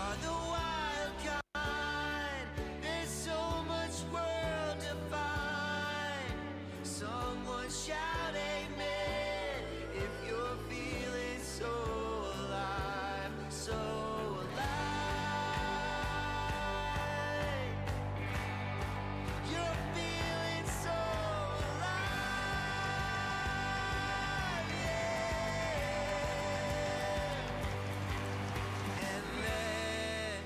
are the wild kind. There's so much world to find. Someone shout amen if you're feeling so alive, so alive. You're feeling so alive, yeah. And then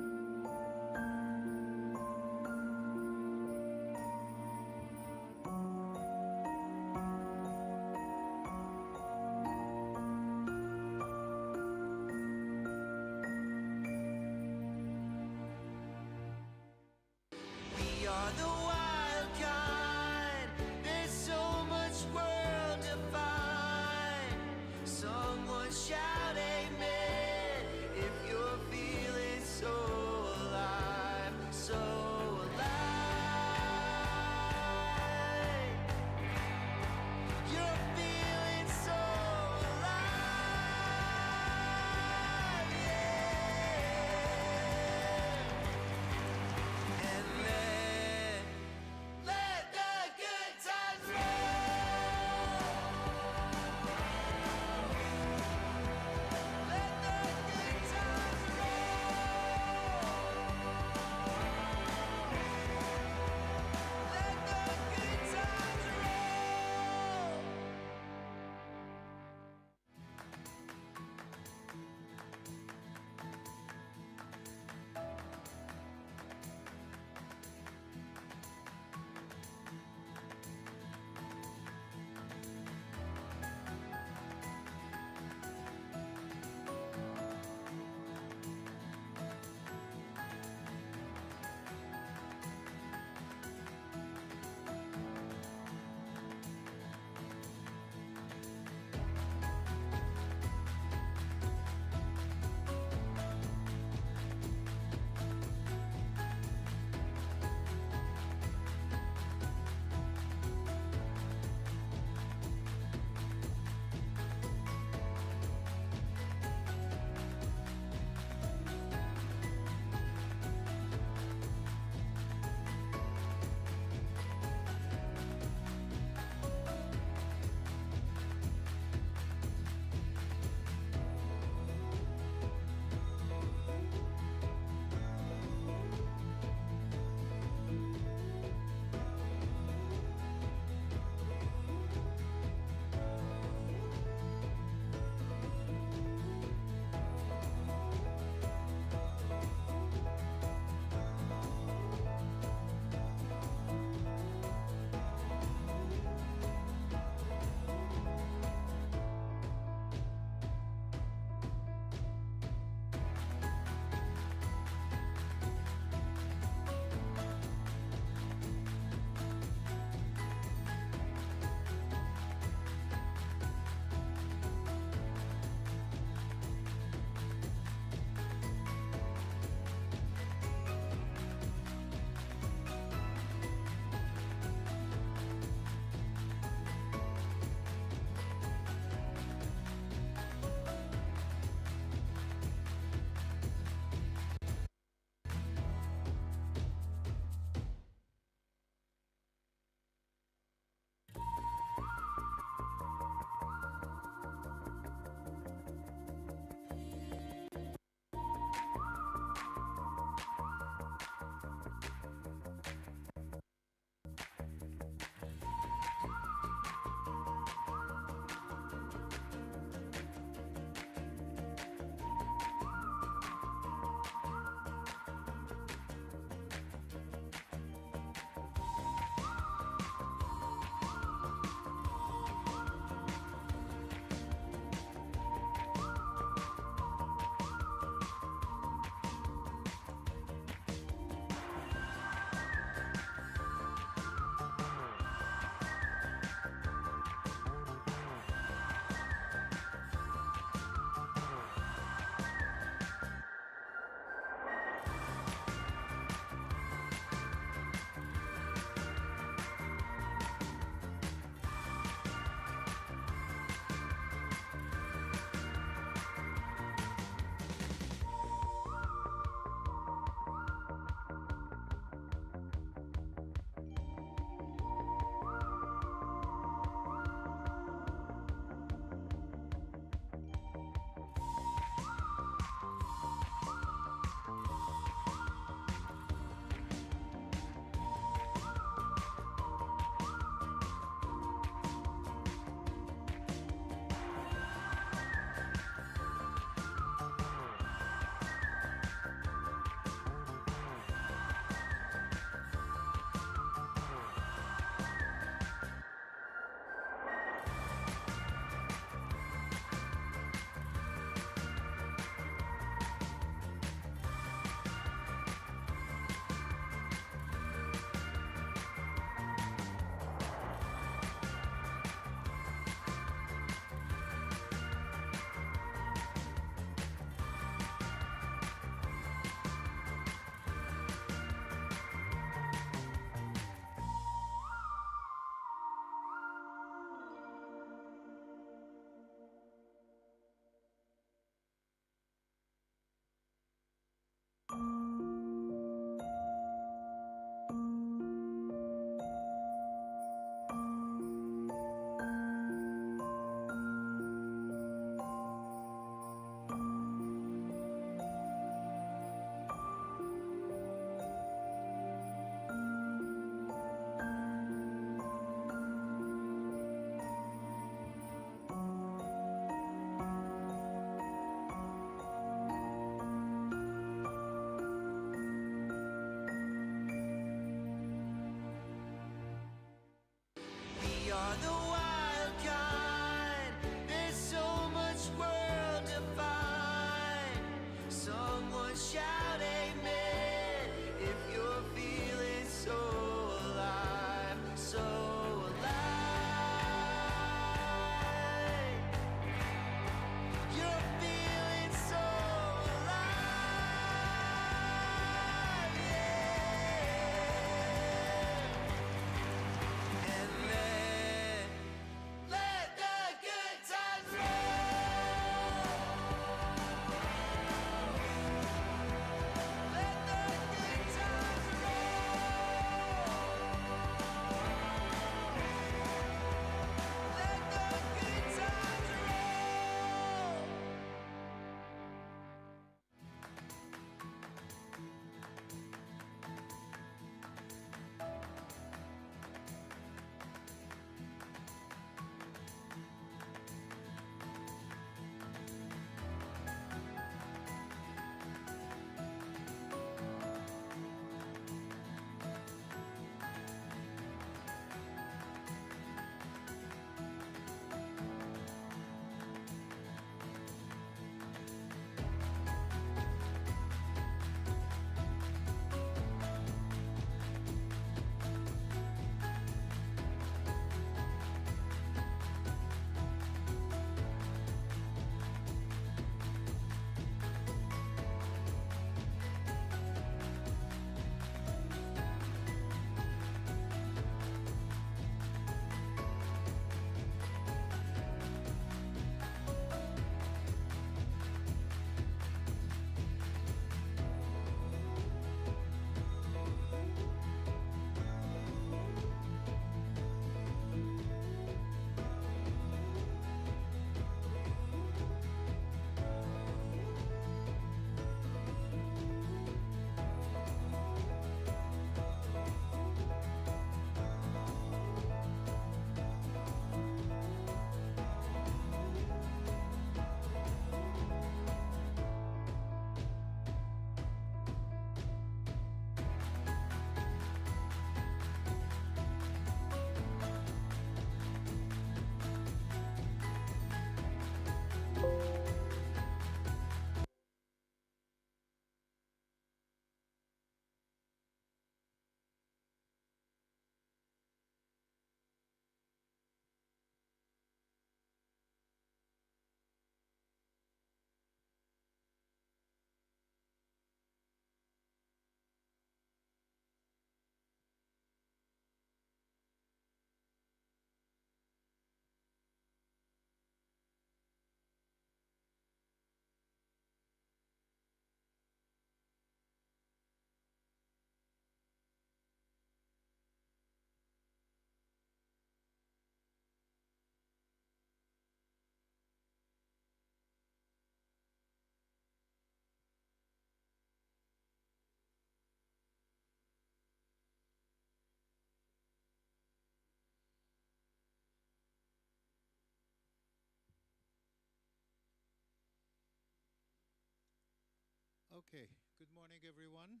Okay, good morning, everyone.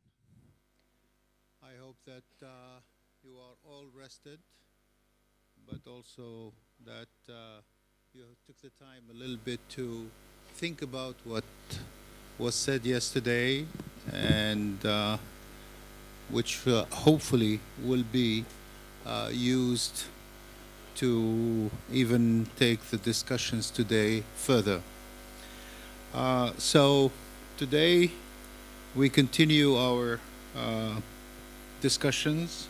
I hope that you are all rested, but also that you took the time a little bit to think about what was said yesterday and which hopefully will be used to even take the discussions today further. So today we continue our discussions,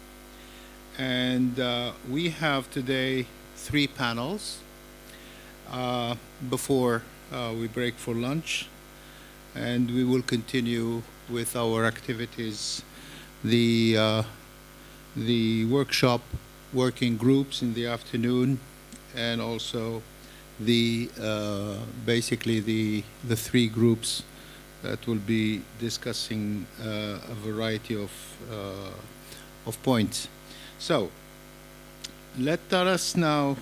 and we have today 3 panels before we break for lunch, and we will continue with our activities, the workshop working groups in the afternoon, and also the basically the 3 groups that will be discussing a variety of points. So let us now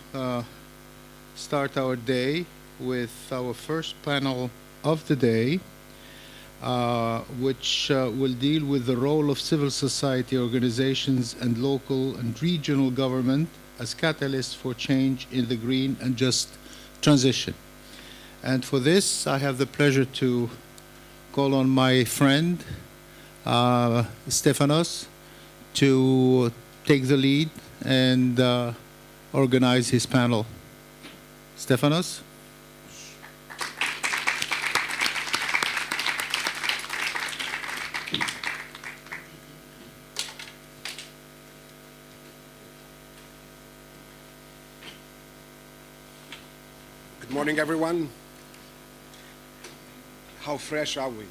start our day with our first panel of the day, which will deal with the role of civil society organizations and local and regional government as catalysts for change in the green and just transition. And for this, I have the pleasure to call on my friend, Stefanos, to take the lead and organize his panel. Stefanos? Good morning, everyone. How fresh are we?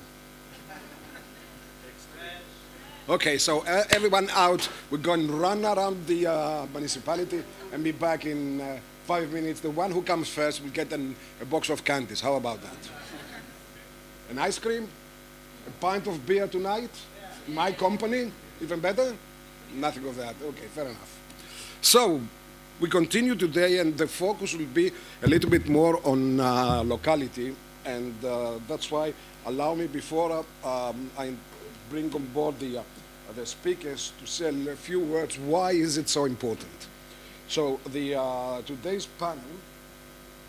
Okay, so everyone out. We're going to run around the municipality and be back in 5 minutes. The one who comes first will get a box of candies. How about that? An ice cream? A pint of beer tonight? My company? Even better? Nothing of that. Okay, fair enough. So, we continue today, and the focus will be a little bit more on locality, and that's why allow me before I bring on board the speakers to say a few words. Why is it so important? So today's panel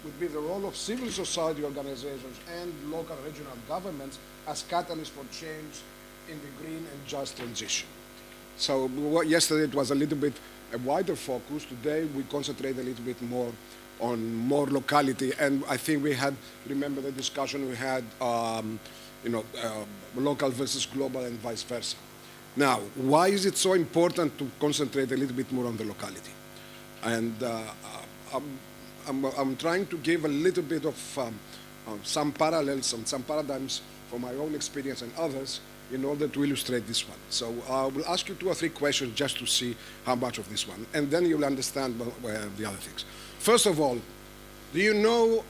would be the role of civil society organizations and local regional governments as catalysts for change in the green and just transition. So yesterday it was a little bit a wider focus. Today we concentrate a little bit more on more locality, and I think we had, remember the discussion we had, local versus global and vice versa. Now, why is it so important to concentrate a little bit more on the locality? And I'm trying to give a little bit of some parallels and some paradigms from my own experience and others in order to illustrate this one. So I will ask you 2 or 3 questions just to see how much of this one, and then you'll understand the other things. First of all, do you know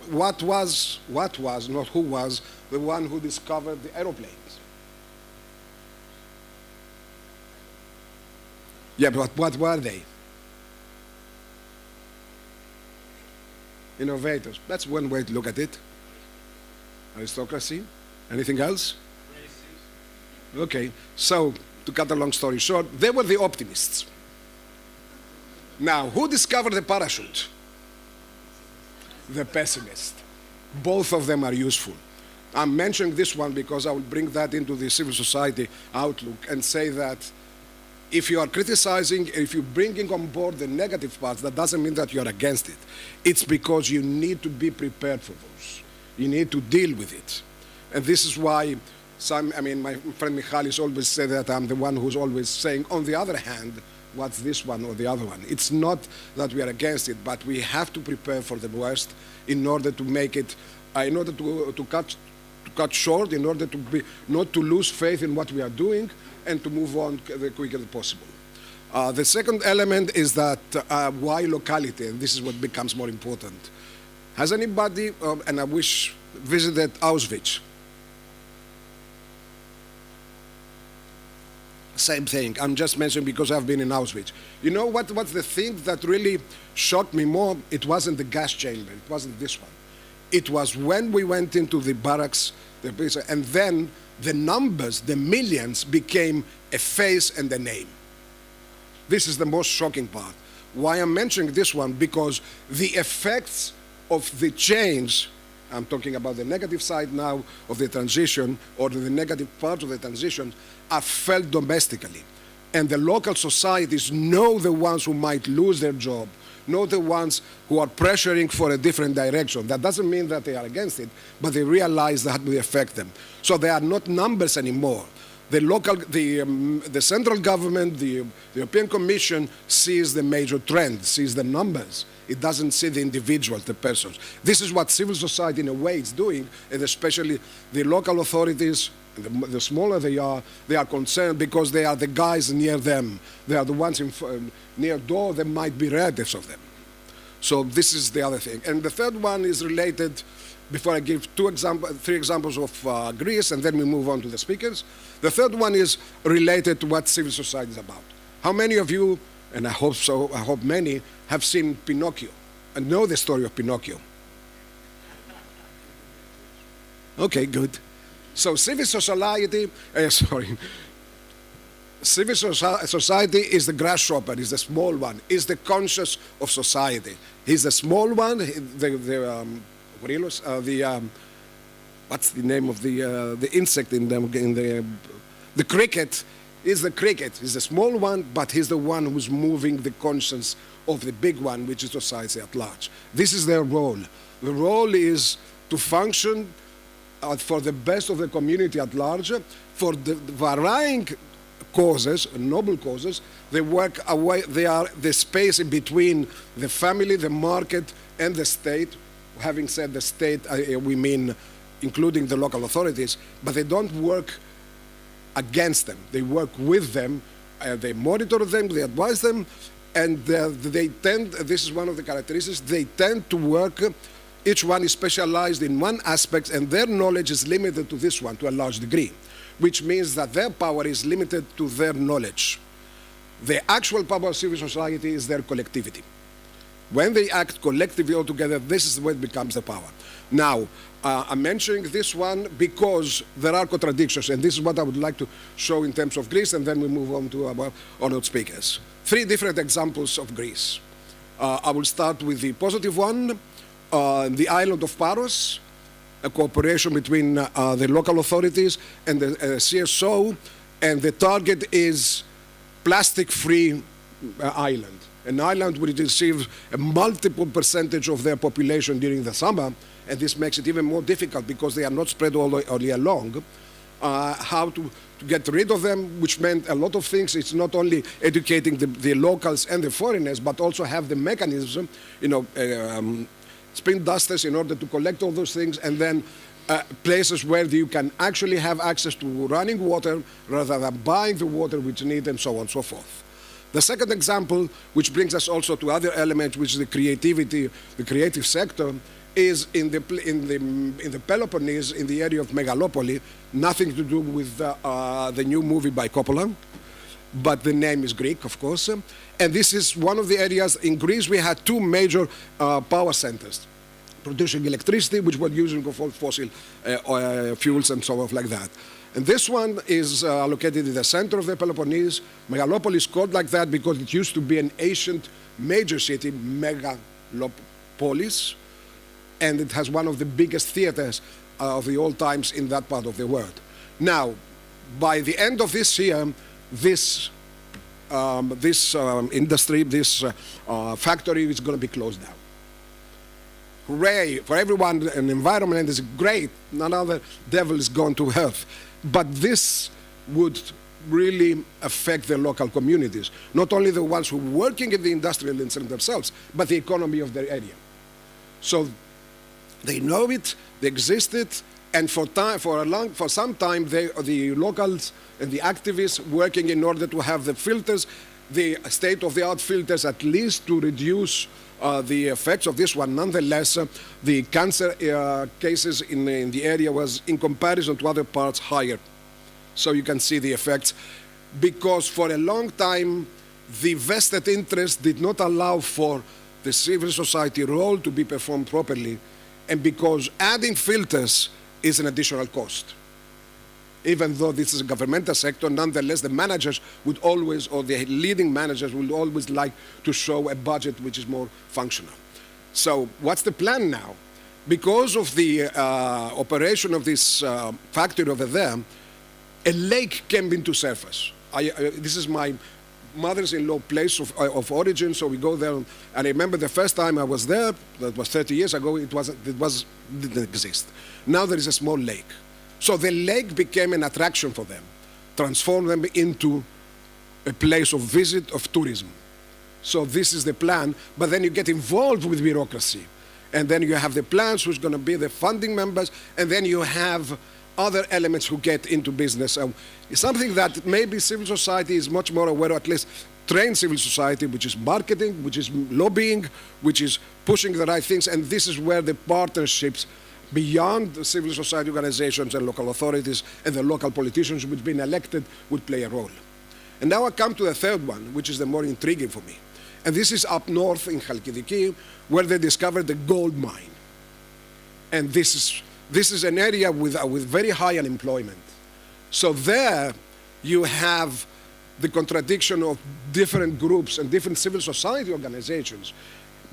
what was the one who discovered the aeroplanes? Yeah, but what were they? Innovators. That's one way to look at it. Aristocracy. Anything else? Okay, so to cut a long story short, they were the optimists. Now, who discovered the parachute? The pessimist. Both of them are useful. I'm mentioning this one because I will bring that into the civil society outlook and say that if you are criticizing, if you're bringing on board the negative parts, that doesn't mean that you're against it. It's because you need to be prepared for those. You need to deal with it. And this is why my friend Michalis always said that I'm the one who's always saying, on the other hand, what's this one or the other one? It's not that we are against it, but we have to prepare for the worst in order to make it, in order to cut short, in order to not to lose faith in what we are doing and to move on the quicker possible. The second element is that why locality, and this is what becomes more important. Has anybody, and I wish, visited Auschwitz? Same thing. I'm just mentioning because I've been in Auschwitz. You know what's the thing that really shocked me more? It wasn't the gas chamber. It wasn't this one. It was when we went into the barracks, and then the numbers, the millions, became a face and a name. This is the most shocking part. Why I'm mentioning this one? Because the effects of the change, I'm talking about the negative side now of the transition, or the negative part of the transition, are felt domestically. And the local societies know the ones who might lose their job, know the ones who are pressuring for a different direction. That doesn't mean that they are against it, but they realize that will affect them. So they are not numbers anymore. The central government, the European Commission sees the major trend, sees the numbers. It doesn't see the individuals, the persons. This is what civil society in a way is doing, and especially the local authorities, the smaller they are concerned because they are the guys near them. They are the ones near door, there might be relatives of them. So this is the other thing. And the third one is related, before I give three examples of Greece, and then we move on to the speakers. The third one is related to what civil society is about. How many of you, and I hope so, I hope many, have seen Pinocchio and know the story of Pinocchio? Okay, good. So civil society, civil society is the grasshopper, is the small one, is the conscious of society. He's the small one, what's the name of the insect in the cricket is the cricket. He's the small one, but he's the one who's moving the conscience of the big one, which is society at large. This is their role. The role is to function for the best of the community at large, for the varying causes, noble causes. They work away, they are the space in between the family, the market, and the state. Having said the state, we mean including the local authorities, but they don't work against them. They work with them, they monitor them, they advise them, and they tend, this is one of the characteristics, they tend to work, each one is specialized in one aspect, and their knowledge is limited to this one to a large degree, which means that their power is limited to their knowledge. The actual power of civil society is their collectivity. When they act collectively all together, this is what becomes the power. Now, I'm mentioning this one because there are contradictions, and this is what I would like to show in terms of Greece, and then we move on to our honored speakers. Three different examples of Greece. I will start with the positive one, the island of Paros, a cooperation between the local authorities and the CSO, and the target is plastic-free island. An island which receives a multiple percentage of their population during the summer, and this makes it even more difficult because they are not spread all year long. How to get rid of them, which meant a lot of things. It's not only educating the locals and the foreigners, but also have the mechanism, spring dusters in order to collect all those things, and then places where you can actually have access to running water rather than buying the water which you need, and so on and so forth. The second example, which brings us also to other elements, which is the creativity, the creative sector, is in the Peloponnese, in the area of Megalopoli, nothing to do with the new movie by Coppola, but the name is Greek, of course. And this is one of the areas in Greece. We had two major power centers producing electricity, which were using fossil fuels and so on like that. And this one is located in the center of the Peloponnese. Megalopoli is called like that because it used to be an ancient major city, megalopolis, and it has one of the biggest theaters of the old times in that part of the world. Now, by the end of this year, this industry, this factory is going to be closed down. Hooray, for everyone, an environment is great, none other devil is gone to earth. But this would really affect the local communities, not only the ones who are working in the industrial industry themselves, but the economy of their area. So they know it, they exist it, and for some time, the locals and the activists working in order to have the filters, the state-of-the-art filters, at least to reduce the effects of this one. Nonetheless, the cancer cases in the area was, in comparison to other parts, higher. So you can see the effects, because for a long time, the vested interest did not allow for the civil society role to be performed properly, and because adding filters is an additional cost. even though this is a governmental sector, nonetheless the managers would always, or the leading managers would always like to show a budget which is more functional. So what's the plan now? Because of the operation of this factory over there, a lake came into surface. This is my mother's-in-law place of origin, so we go there. And I remember the first time I was there, that was 30 years ago, it didn't exist. Now there is a small lake. So the lake became an attraction for them, transformed them into a place of visit, of tourism. So this is the plan, but then you get involved with bureaucracy. And then you have the plans, who's going to be the funding members, and then you have other elements who get into business. It's something that maybe civil society is much more aware, or at least trained civil society, which is marketing, which is lobbying, which is pushing the right things, and this is where the partnerships beyond the civil society organizations and local authorities and the local politicians who've been elected would play a role. And now I come to the third one, which is the more intriguing for me. And this is up north in Chalkidiki, where they discovered the gold mine. And this is an area with very high unemployment. So there you have the contradiction of different groups and different civil society organizations,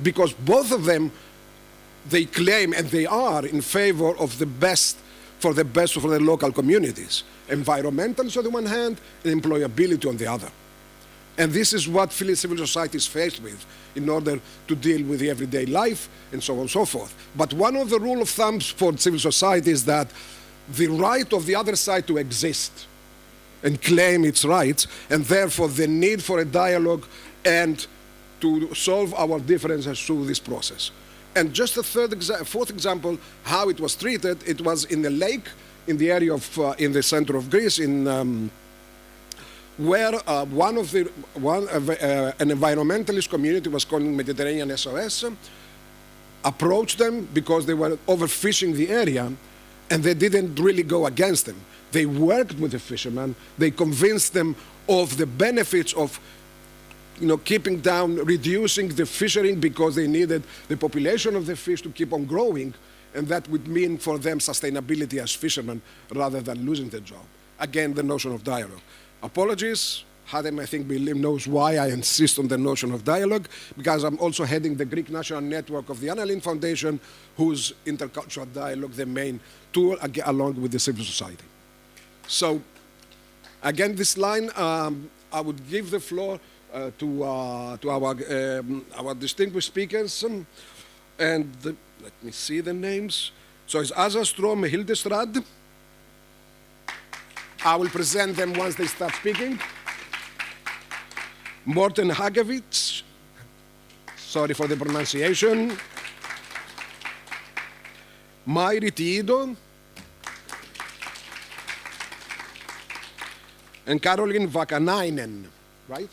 because both of them, they claim, and they are in favor of the best for the local communities. Environmentalism on the one hand, and employability on the other. And this is what civil society is faced with in order to deal with the everyday life and so on and so forth. But one of the rule of thumbs for civil society is that the right of the other side to exist and claim its rights, and therefore the need for a dialogue and to solve our differences through this process. And just a fourth example, how it was treated, it was in the lake, in the area of, in the center of Greece, in where an environmentalist community was called Mediterranean SOS, approached them because they were overfishing the area, and they didn't really go against them. They worked with the fishermen, they convinced them of the benefits of keeping down, reducing the fishing, because they needed the population of the fish to keep on growing, and that would mean for them sustainability as fishermen rather than losing their job. Again, the notion of dialogue. Apologies, Hadem, I think, knows why I insist on the notion of dialogue, because I'm also heading the Greek National Network of the Annalyn Foundation, whose intercultural dialogue, the main tool, along with the civil society. So, again, this line, I would give the floor to our distinguished speakers, and let me see the names. So it's Asa Strom Hildestrad. I will present them once they start speaking. Morten Hagevits, sorry for the pronunciation. Mairi Tiido. And Caroline Vakanainen, right?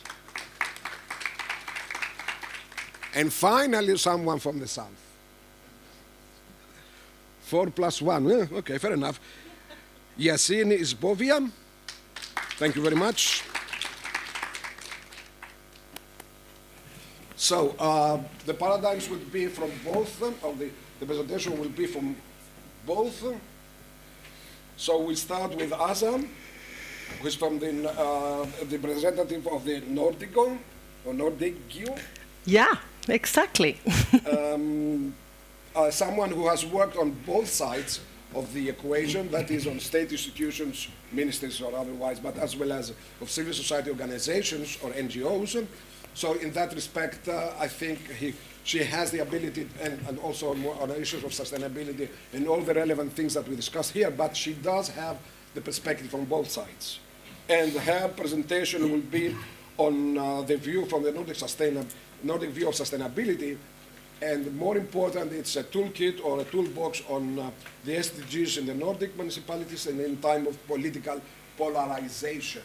And finally, someone from the south. 4+1, okay, fair enough. Yassine Isbovia, thank you very much. So the paradigms will be from both, or the presentation will be from both. So we start with Asa, who is from the representative of the Nordico, or Nordicgeo. Yeah, exactly. Someone who has worked on both sides of the equation, that is on state institutions, ministries or otherwise, but as well as of civil society organizations or NGOs. So in that respect, I think she has the ability, and also on issues of sustainability and all the relevant things that we discussed here, but she does have the perspective from both sides. And her presentation will be on the view from the Nordic view of sustainability. And more important, it's a toolkit or a toolbox on the SDGs in the Nordic municipalities and in time of political polarization.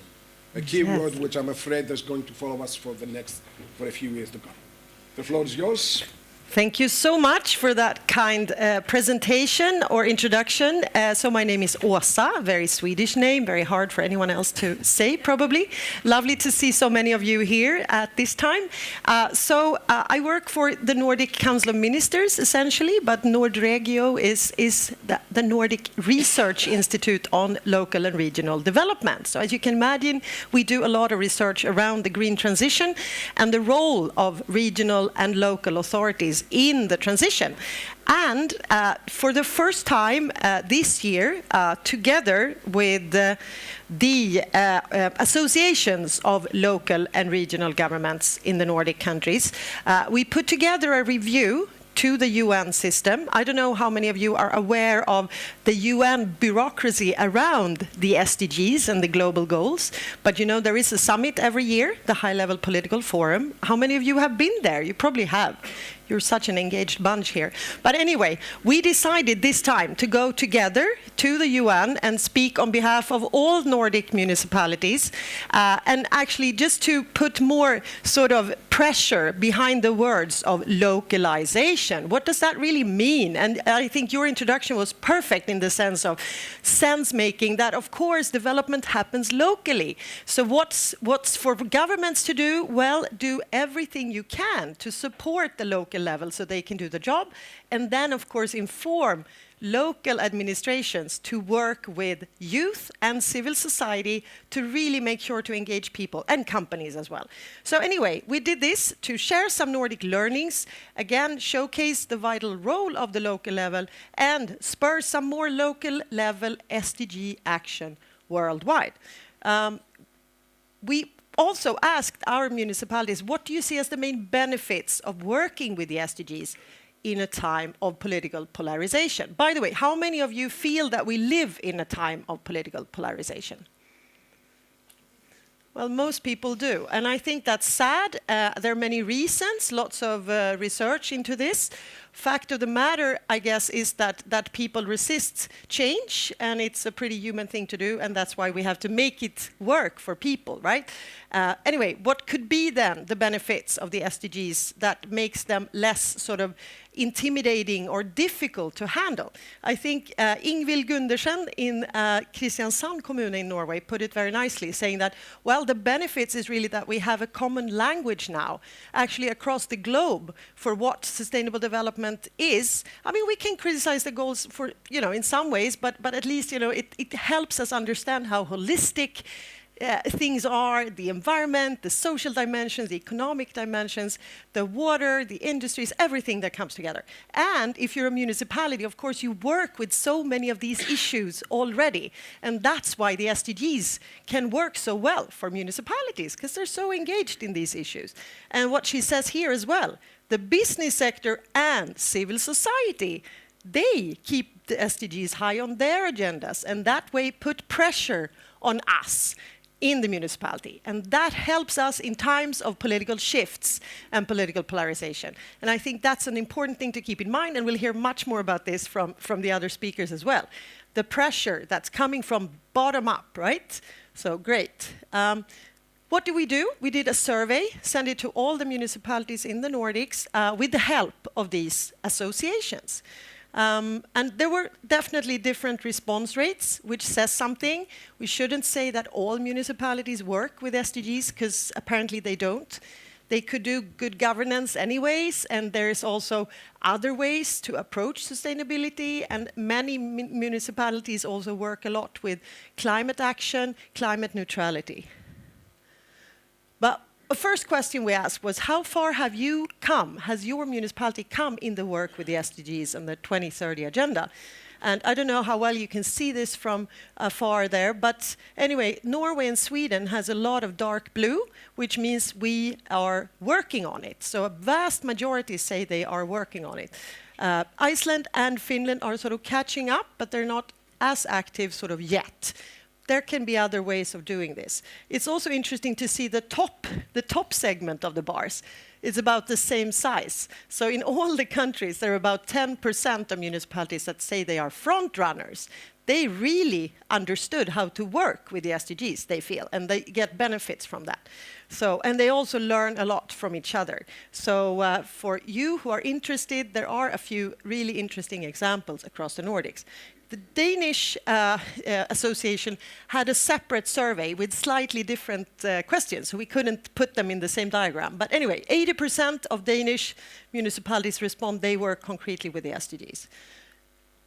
A key word which I'm afraid is going to follow us for a few years to come. The floor is yours. Thank you so much for that kind presentation or introduction. So my name is Åsa, very Swedish name, very hard for anyone else to say probably. Lovely to see so many of you here at this time. I work for the Nordic Council of Ministers essentially, but Nordregio is the Nordic Research Institute on local and regional development. So as you can imagine, we do a lot of research around the green transition and the role of regional and local authorities in the transition. And for the first time this year, together with the associations of local and regional governments in the Nordic countries, we put together a review to the UN system. I don't know how many of you are aware of the UN bureaucracy around the SDGs and the global goals, but you know there is a summit every year, the High-Level Political Forum. How many of you have been there? You probably have. You're such an engaged bunch here. But anyway, we decided this time to go together to the UN and speak on behalf of all Nordic municipalities, and actually just to put more sort of pressure behind the words of localization. What does that really mean? And I think your introduction was perfect in the sense of sense-making that, of course, development happens locally. So what's for governments to do? Well, do everything you can to support the local level so they can do the job, and then of course inform local administrations to work with youth and civil society to really make sure to engage people and companies as well. So anyway, we did this to share some Nordic learnings, again showcase the vital role of the local level and spur some more local level SDG action worldwide. We also asked our municipalities, what do you see as the main benefits of working with the SDGs in a time of political polarization? By the way, how many of you feel that we live in a time of political polarization? Well, most people do, and I think that's sad. There are many reasons, lots of research into this. Fact of the matter, I guess, is that people resist change, and it's a pretty human thing to do, and that's why we have to make it work for people, right? Anyway, what could be then the benefits of the SDGs that makes them less sort of intimidating or difficult to handle? I think Ingvild Gundersen in Kristiansand Kommune in Norway put it very nicely, saying that, well, the benefits is really that we have a common language now, actually across the globe, for what sustainable development is. I mean, we can criticize the goals for, you know, in some ways, but at least, you know, it helps us understand how holistic things are, the environment, the social dimensions, the economic dimensions, the water, the industries, everything that comes together. And if you're a municipality, of course, you work with so many of these issues already. And that's why the SDGs can work so well for municipalities, because they're so engaged in these issues. And what she says here as well, the business sector and civil society, they keep the SDGs high on their agendas, and that way put pressure on us in the municipality. And that helps us in times of political shifts and political polarization. And I think that's an important thing to keep in mind, and we'll hear much more about this from the other speakers as well. The pressure that's coming from bottom up, right? So great. What do? We did a survey, sent it to all the municipalities in the Nordics with the help of these associations. And there were definitely different response rates, which says something. We shouldn't say that all municipalities work with SDGs, because apparently they don't. They could do good governance anyways, and there's also other ways to approach sustainability, and many municipalities also work a lot with climate action, climate neutrality. But the first question we asked was, how far have you come? Has your municipality come in the work with the SDGs and the 2030 agenda? And I don't know how well you can see this from afar there, but anyway, Norway and Sweden has a lot of dark blue, which means we are working on it. So a vast majority say they are working on it. Iceland and Finland are sort of catching up, but they're not as active sort of yet. There can be other ways of doing this. It's also interesting to see the top segment of the bars is about the same size. So in all the countries, there are about 10% of municipalities that say they are front runners. they really understood how to work with the SDGs, they feel, and they get benefits from that. So, and they also learn a lot from each other. So for you who are interested, there are a few really interesting examples across the Nordics. The Danish association had a separate survey with slightly different questions, so we couldn't put them in the same diagram. But anyway, 80% of Danish municipalities respond they work concretely with the SDGs.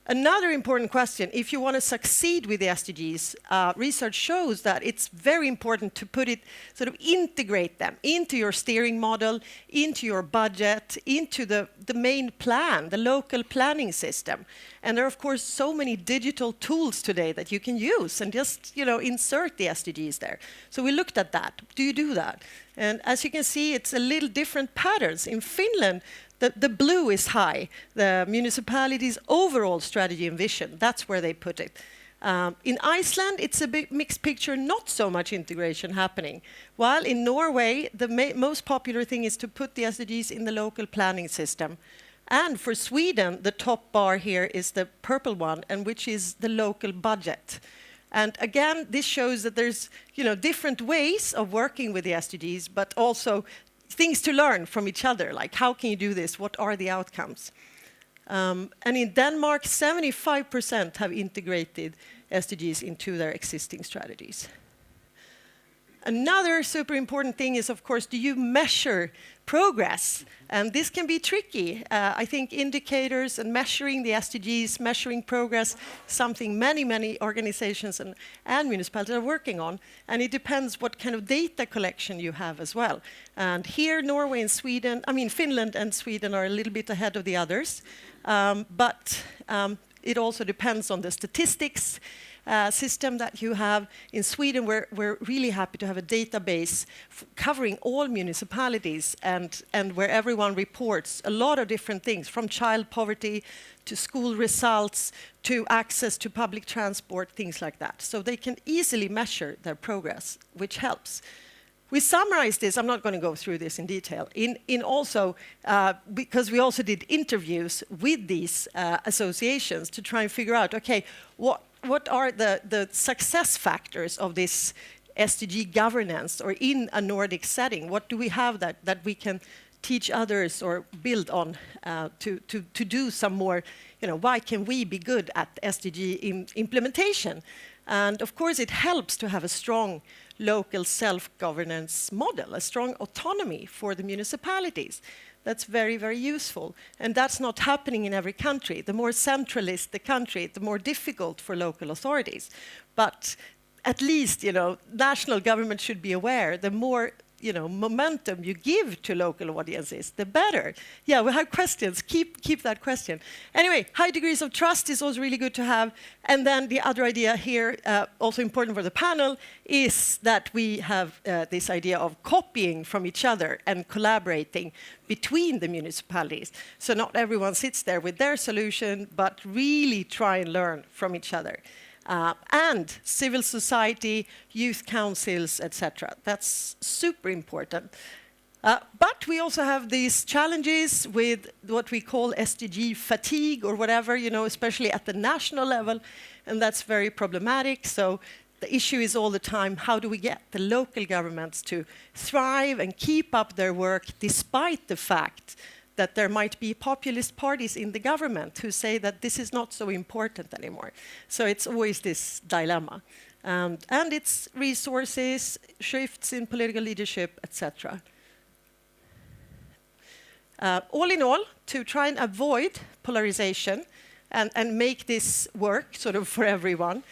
Another important question, if you want to succeed with the SDGs, research shows that it's very important to put it, sort of integrate them into your steering model, into your budget, into the main plan, the local planning system. And there are, of course, so many digital tools today that you can use and just, insert the SDGs there. So we looked at that. Do you do that? And as you can see, it's a little different patterns. In Finland, the blue is high, the municipality's overall strategy and vision. That's where they put it. In Iceland, it's a big mixed picture, not so much integration happening. While in Norway, the most popular thing is to put the SDGs in the local planning system. And for Sweden, the top bar here is the purple one, and which is the local budget. And again, this shows that there's different ways of working with the SDGs, but also things to learn from each other, like how can you do this, what are the outcomes? And in Denmark, 75% have integrated SDGs into their existing strategies. Another super important thing is, of course, do you measure progress? And this can be tricky. I think indicators and measuring the SDGs, measuring progress, something many organizations and municipalities are working on. And it depends what kind of data collection you have as well. And here, Norway and Finland and Sweden are a little bit ahead of the others. But it also depends on the statistics system that you have. In Sweden, we're really happy to have a database covering all municipalities and where everyone reports a lot of different things, from child poverty to school results to access to public transport, things like that. So they can easily measure their progress, which helps. We summarized this, I'm not going to go through this in detail, in also, because we also did interviews with these associations to try and figure out, okay, what are the success factors of this SDG governance, or in a Nordic setting? What do we have that we can teach others or build on to do some more, why can we be good at SDG implementation? And of course, it helps to have a strong local self-governance model, a strong autonomy for the municipalities. That's very, very useful. And that's not happening in every country. The more centralist the country, the more difficult for local authorities. But at least, national government should be aware, the more momentum you give to local audiences, the better. Yeah, we have questions. Keep that question. Anyway, high degrees of trust is also really good to have. And then the other idea here, also important for the panel, is that we have this idea of copying from each other and collaborating between the municipalities. So not everyone sits there with their solution, but really try and learn from each other. And civil society, youth councils, etc. That's super important. But we also have these challenges with what we call SDG fatigue or whatever, especially at the national level, and that's very problematic. So the issue is all the time, how do we get the local governments to thrive and keep up their work despite the fact that there might be populist parties in the government who say that this is not so important anymore. So it's always this dilemma. And it's resources, shifts in political leadership, etc. All in all, to try and avoid polarization and make this work sort of for everyone,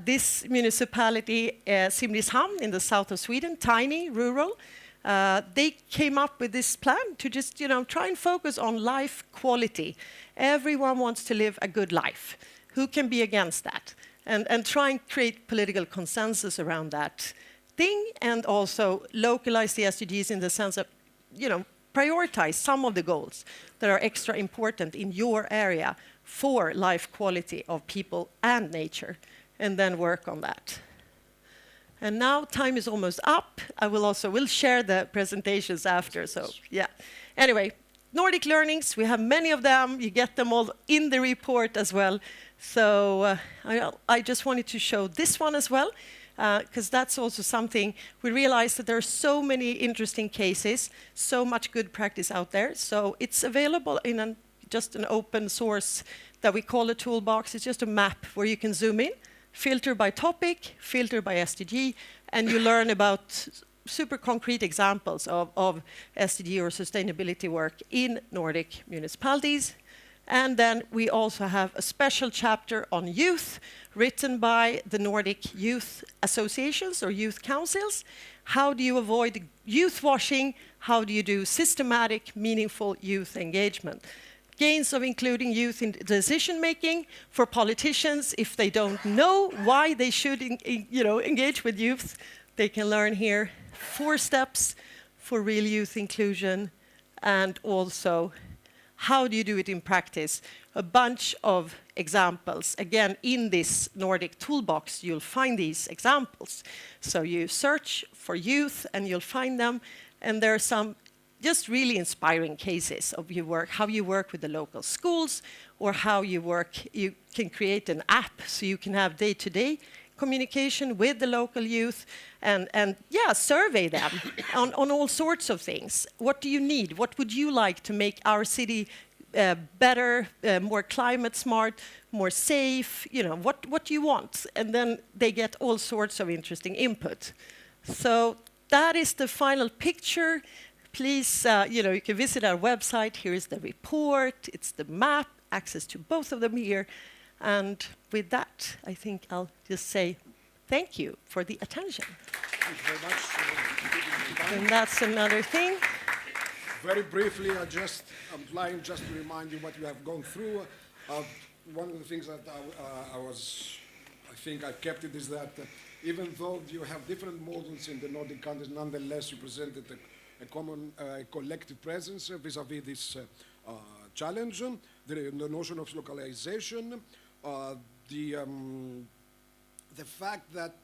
this municipality, Simrishamn in the south of Sweden, tiny, rural, they came up with this plan to just, try and focus on life quality. Everyone wants to live a good life. Who can be against that? And try and create political consensus around that thing, and also localize the SDGs in the sense of, prioritize some of the goals that are extra important in your area for life quality of people and nature, and then work on that. And now time is almost up. We'll share the presentations after, so yeah. Anyway, Nordic learnings, we have many of them. You get them all in the report as well. So I just wanted to show this one as well, because that's also something we realized that there are so many interesting cases, so much good practice out there. So it's available in just an open source that we call a toolbox. It's just a map where you can zoom in, filter by topic, filter by SDG, and you learn about super concrete examples of SDG or sustainability work in Nordic municipalities. And then we also have a special chapter on youth written by the Nordic youth associations or youth councils. How do you avoid youth washing? How do you do systematic, meaningful youth engagement? Gains of including youth in decision making for politicians. If they don't know why they should engage with youth, they can learn here 4 steps for real youth inclusion, and also how do you do it in practice? A bunch of examples. Again, in this Nordic toolbox, you'll find these examples. So you search for youth and you'll find them. And there are some just really inspiring cases of how you work with the local schools, or how you can create an app so you can have day-to-day communication with the local youth and survey them on all sorts of things. What do you need? What would you like to make our city better, more climate smart, more safe? What do you want? And then they get all sorts of interesting input. So that is the final picture. Please, you can visit our website. Here is the report. It's the map, access to both of them here. And with that, I think I'll just say thank you for the attention. Thank you very much for giving me time. And that's another thing. Very briefly, just to remind you what you have gone through. One of the things that I think I kept it is that even though you have different models in the Nordic countries, nonetheless you presented a common collective presence vis-à-vis this challenge. The notion of localization, the fact that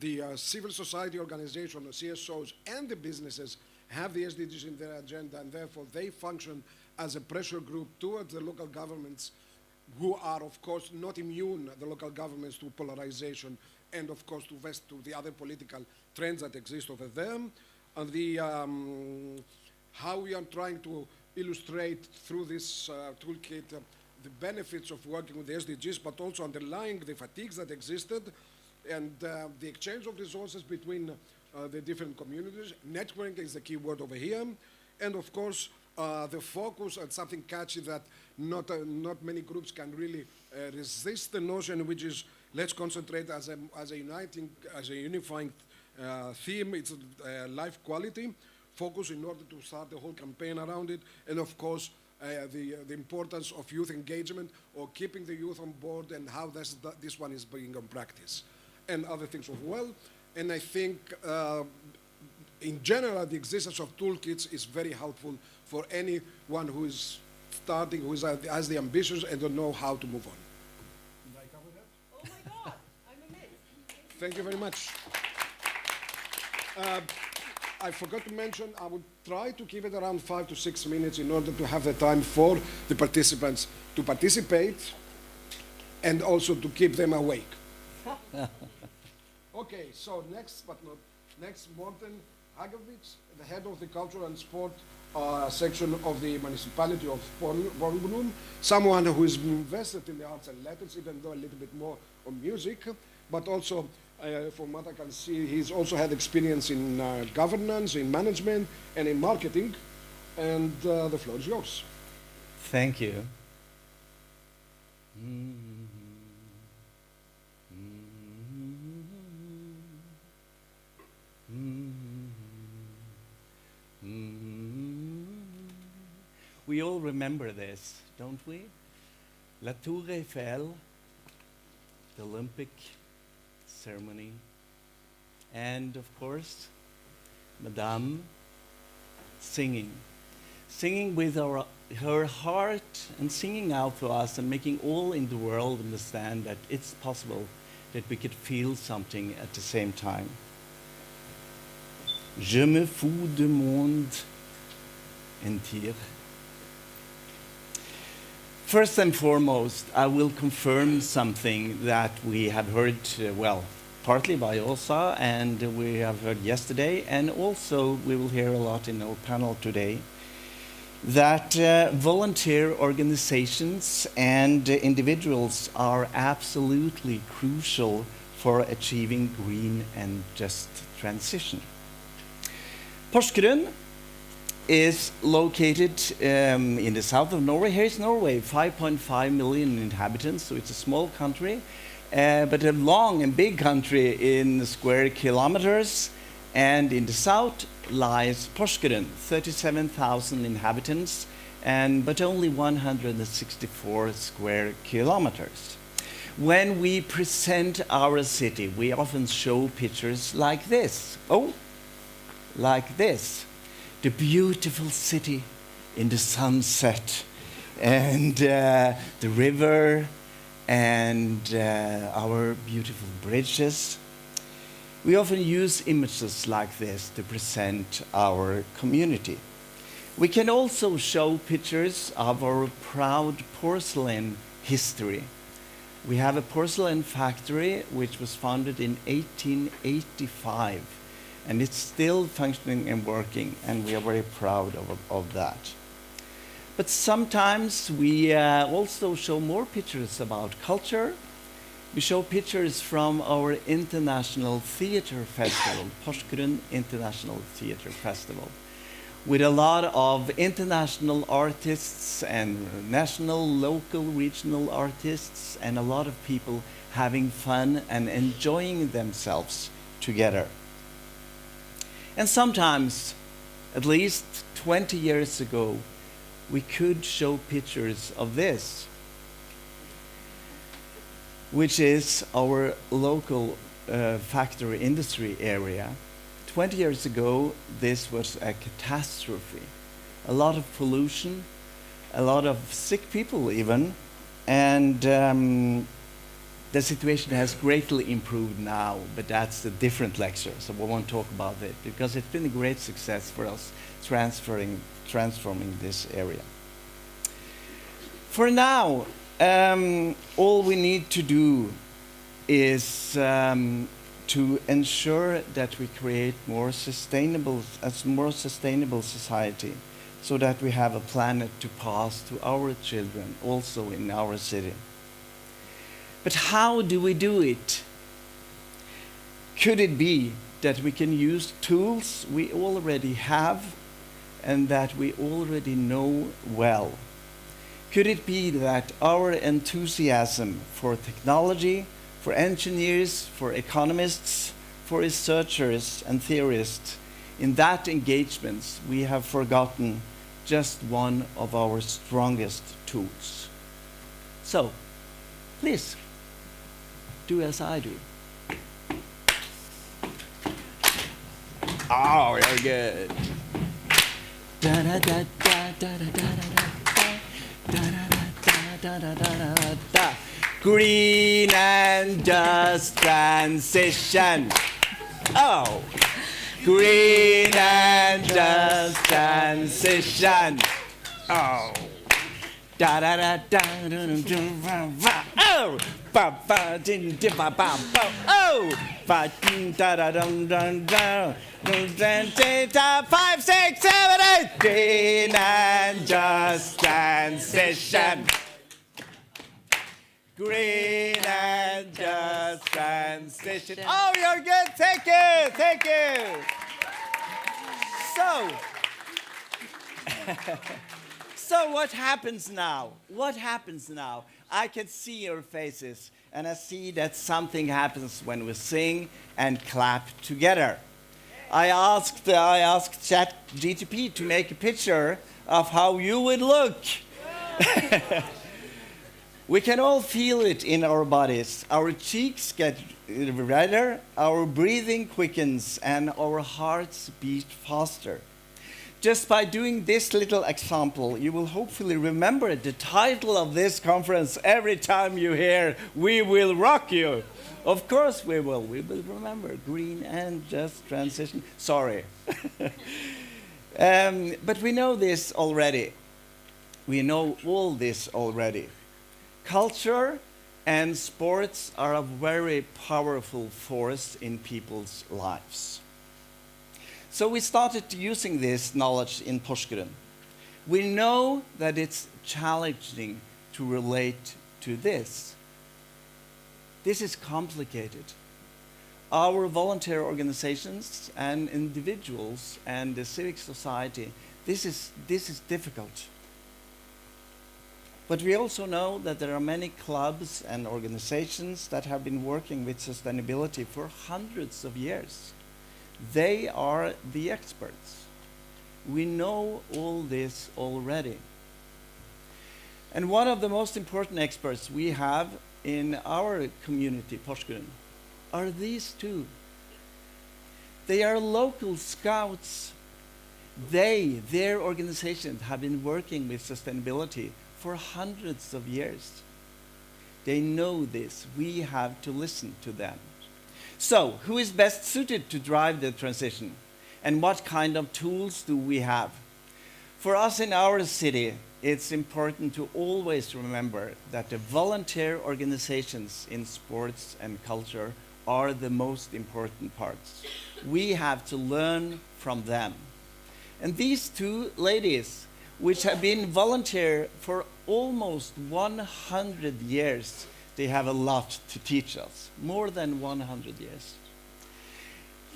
the civil society organization, the CSOs, and the businesses have the SDGs in their agenda, and therefore they function as a pressure group towards the local governments, who are, of course, not immune, the local governments, to polarization and, of course, to the other political trends that exist over there. And how we are trying to illustrate through this toolkit the benefits of working with the SDGs, but also underlying the fatigues that existed, and the exchange of resources between the different communities. Networking is the key word over here. And of course, the focus on something catchy that not many groups can really resist, the notion, which is let's concentrate as a unifying theme. It's life quality focus in order to start the whole campaign around it. And of course, the importance of youth engagement, or keeping the youth on board, and how this one is being on practice, and other things as well. And I think, in general, the existence of toolkits is very helpful for anyone who is starting, who has the ambitions and don't know how to move on. Did I cover that? Oh my God, I'm amazed. Thank you very much. I forgot to mention, I would try to keep it around 5 to 6 minutes in order to have the time for the participants to participate and also to keep them awake. Okay, so next, Morten Hagovic, the head of the Cultural and Sport section of the municipality of Bornholm, someone who is invested in the arts and letters, even though a little bit more on music, but also, from what I can see, he's also had experience in governance, in management, and in marketing, and the floor is yours. Thank you. We all remember this, don't we? La Tour Eiffel, the Olympic ceremony, and of course, Madame singing with her heart, and singing out to us, and making all in the world understand that it's possible that we could feel something at the same time. Je me fous du monde entier. First and foremost, I will confirm something that we have heard, well, partly by Åsa, and we have heard yesterday, and also we will hear a lot in our panel today, that volunteer organizations and individuals are absolutely crucial for achieving green and just transition. Porsgrunn is located in the south of Norway. Here is Norway, 5.5 million inhabitants, so it's a small country, but a long and big country in square kilometers. And in the south lies Porsgrunn, 37,000 inhabitants, but only 164 square kilometers. When we present our city, we often show pictures like this. Oh, like this. The beautiful city in the sunset, and the river, and our beautiful bridges. We often use images like this to present our community. We can also show pictures of our proud porcelain history. We have a porcelain factory which was founded in 1885, and it's still functioning and working, and we are very proud of that. But sometimes we also show more pictures about culture. We show pictures from our International Theatre Festival, Porsgrunn International Theatre Festival, with a lot of international artists and national, local, regional artists, and a lot of people having fun and enjoying themselves together. And sometimes, at least 20 years ago, we could show pictures of this, which is our local factory industry area. 20 years ago, this was a catastrophe. A lot of pollution, a lot of sick people even, and the situation has greatly improved now, but that's a different lecture, so we won't talk about it, because it's been a great success for us transforming this area. For now, all we need to do is to ensure that we create a more sustainable society, so that we have a planet to pass to our children also in our city. But how do we do it? Could it be that we can use tools we already have and that we already know well? Could it be that our enthusiasm for technology, for engineers, for economists, for researchers and theorists, in that engagements we have forgotten just one of our strongest tools? So, please, do as I do. Oh, you're good. Da da da da da da da da. Da, da, da, da, da, da. Green and just transition. Oh, green and just transition. Oh, da da da da da da da. Oh, ba ba din di ba ba ba. Oh, ba da da dum dum dum. 5, 6, 7, 8. Green and just transition. Green and just transition. Oh, you're good. Thank you. Thank you. So what happens now? What happens now? I can see your faces, and I see that something happens when we sing and clap together. I asked ChatGPT to make a picture of how you would look. We can all feel it in our bodies. Our cheeks get redder, our breathing quickens, and our hearts beat faster. Just by doing this little example, you will hopefully remember the title of this conference every time you hear, "We will rock you." Of course we will. We will remember green and just transition. Sorry. But we know this already. We know all this already. Culture and sports are a very powerful force in people's lives. So we started using this knowledge in Porsgrunn. We know that it's challenging to relate to this. This is complicated. Our volunteer organizations and individuals and the civic society, this is difficult. But we also know that there are many clubs and organizations that have been working with sustainability for hundreds of years. They are the experts. We know all this already. And one of the most important experts we have in our community, Porsgrunn, are these two. They are local scouts. Their organizations have been working with sustainability for hundreds of years. They know this. We have to listen to them. So, who is best suited to drive the transition? And what kind of tools do we have? For us in our city, it's important to always remember that the volunteer organizations in sports and culture are the most important parts. We have to learn from them. And these two ladies, which have been volunteer for almost 100 years, they have a lot to teach us, more than 100 years.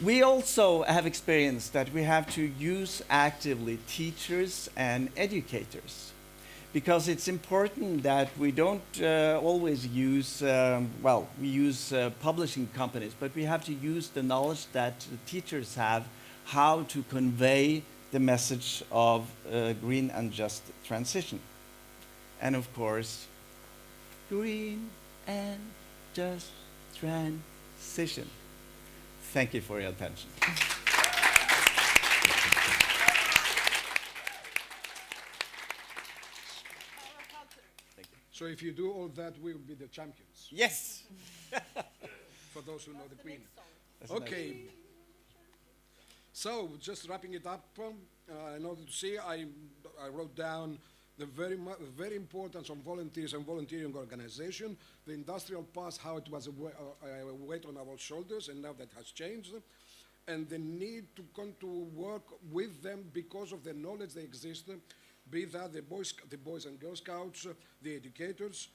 We also have experienced that we have to use actively teachers and educators, because it's important that we don't always use, we use publishing companies, but we have to use the knowledge that the teachers have how to convey the message of green and just transition. And of course, green and just transition. Thank you for your attention. So if you do all that, we will be the champions, Yes. for those who know the Queen. That's nice. Okay. So just wrapping it up, in order to see, I wrote down the very importance of volunteers and volunteering organization, the industrial past, how it was a weight on our shoulders, and now that has changed, and the need to come to work with them because of the knowledge they exist, be that the Boys and Girl Scouts, the educators.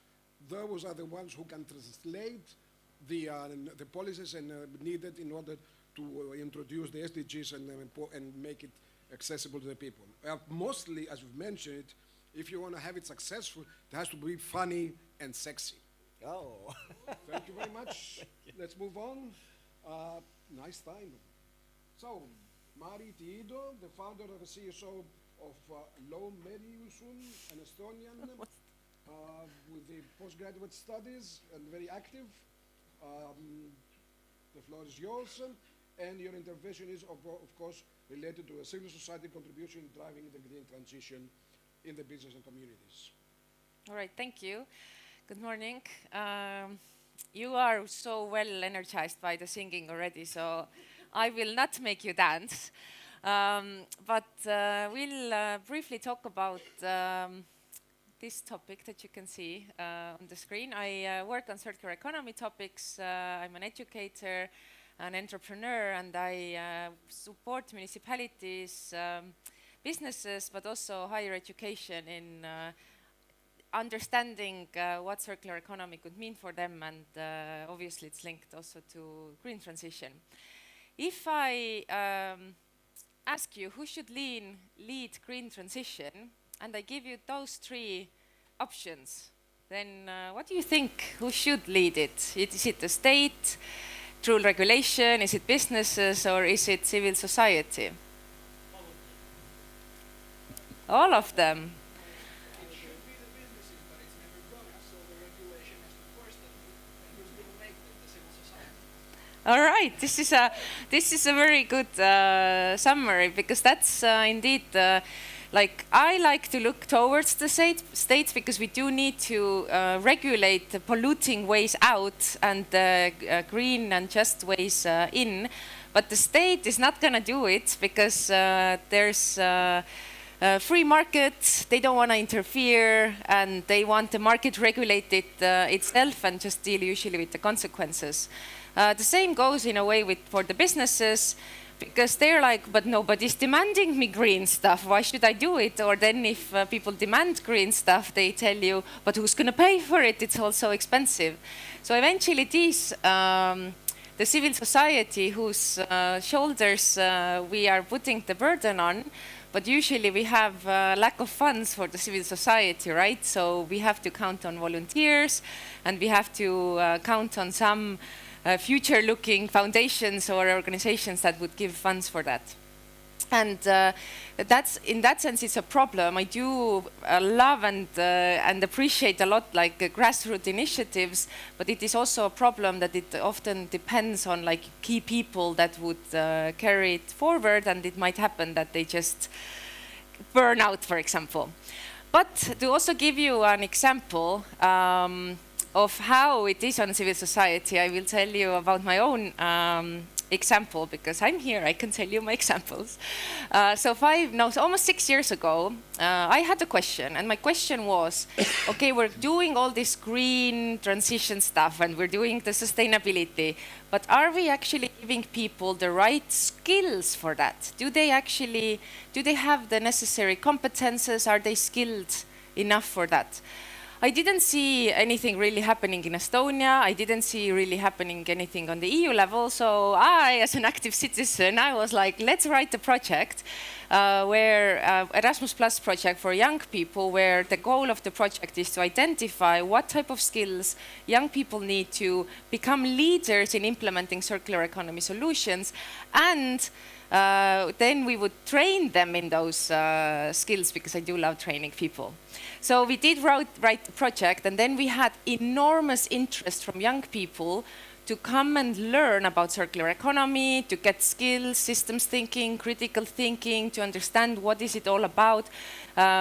Those are the ones who can translate the policies and needed in order to introduce the SDGs and make it accessible to the people. Mostly, as we've mentioned, if you want to have it successful, it has to be funny and sexy. Oh. Thank you very much. Let's move on. Nice time. So, Mari Tiido, the founder of the CSO of Narva-Narva-Jõesuu, an Estonian with the postgraduate studies and very active. The floor is yours. And your intervention is, of course, related to a civil society contribution driving the green transition in the business and communities. All right, thank you. Good morning. You are so well energized by the singing already, so I will not make you dance. But we'll briefly talk about this topic that you can see on the screen. I work on circular economy topics. I'm an educator, an entrepreneur, and I support municipalities, businesses, but also higher education in understanding what circular economy could mean for them, and obviously it's linked also to green transition. If I ask you who should lead green transition, and I give you those three options, then what do you think? Who should lead it? Is it the state, through regulation? Is it businesses, or is it civil society? All of them. All right, this is a very good summary, because that's indeed like I like to look towards the states, because we do need to regulate the polluting ways out and the green and just ways in. But the state is not going to do it, because there's free market, they don't want to interfere, and they want the market regulated itself and just deal usually with the consequences. The same goes in a way for the businesses, because they're like, but nobody's demanding me green stuff, why should I do it? Or then if people demand green stuff, they tell you, but who's going to pay for it? It's also expensive. So eventually the civil society whose shoulders we are putting the burden on, but usually we have lack of funds for the civil society, right? So we have to count on volunteers, and we have to count on some future-looking foundations or organizations that would give funds for that. And in that sense, it's a problem. I do love and appreciate a lot like grassroots initiatives, but it is also a problem that it often depends on like key people that would carry it forward, and it might happen that they just burn out, for example. But to also give you an example of how it is on civil society, I will tell you about my own example, because I'm here, I can tell you my examples. So almost 6 years ago, I had a question, and my question was, okay, we're doing all this green transition stuff, and we're doing the sustainability, but are we actually giving people the right skills for that? Do they have the necessary competences? Are they skilled enough for that? I didn't see anything really happening in Estonia. I didn't see really happening anything on the EU level. So I, as an active citizen, I was like, let's write a project Erasmus Plus project for young people, where the goal of the project is to identify what type of skills young people need to become leaders in implementing circular economy solutions, and then we would train them in those skills, because I do love training people. So we did write the project, and then we had enormous interest from young people to come and learn about circular economy, to get skills, systems thinking, critical thinking, to understand what is it all about.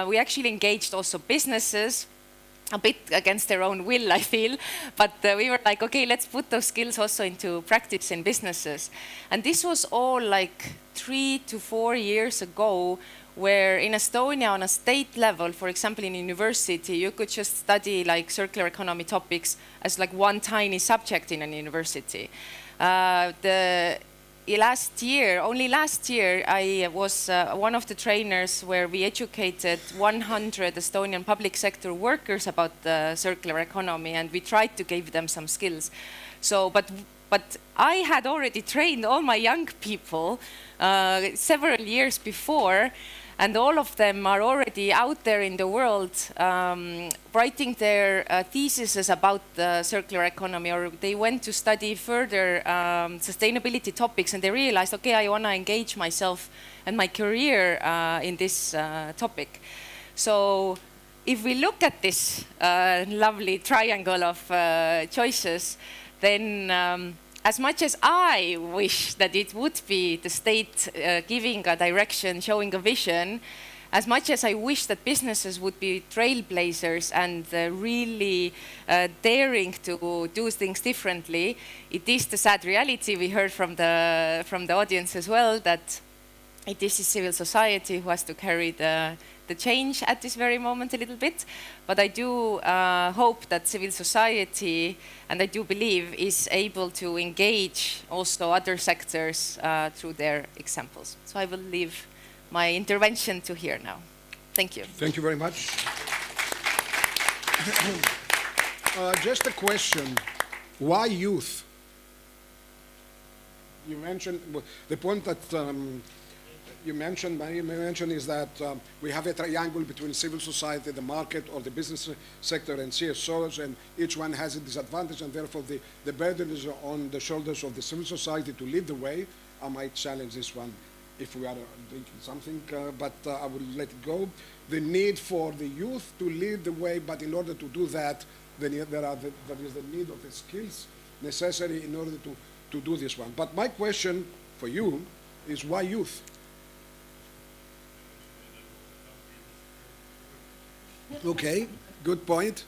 We actually engaged also businesses, a bit against their own will, I feel, but we were like, okay, let's put those skills also into practice in businesses. And this was all like 3 to 4 years ago, where in Estonia on a state level, for example, in university, you could just study like circular economy topics as like one tiny subject in an university. Only last year, I was one of the trainers where we educated 100 Estonian public sector workers about the circular economy, and we tried to give them some skills. So, but I had already trained all my young people several years before, and all of them are already out there in the world writing their theses about the circular economy, or they went to study further sustainability topics, and they realized, okay, I want to engage myself and my career in this topic. So if we look at this lovely triangle of choices, then as much as I wish that it would be the state giving a direction, showing a vision, as much as I wish that businesses would be trailblazers and really daring to do things differently, it is the sad reality we heard from the audience as well, that it is civil society who has to carry the change at this very moment a little bit. But I do hope that civil society, and I do believe, is able to engage also other sectors through their examples. So I will leave my intervention to here now. Thank you. Thank you very much. Just a question. Why youth? You mentioned the point that Maria mentioned is that we have a triangle between civil society, the market, or the business sector, and CSOs, and each one has a disadvantage, and therefore the burden is on the shoulders of the civil society to lead the way. I might challenge this one if we are drinking something, but I will let it go. The need for the youth to lead the way, but in order to do that, there is the need of the skills necessary in order to do this one. But my question for you is, why youth? Okay, good point.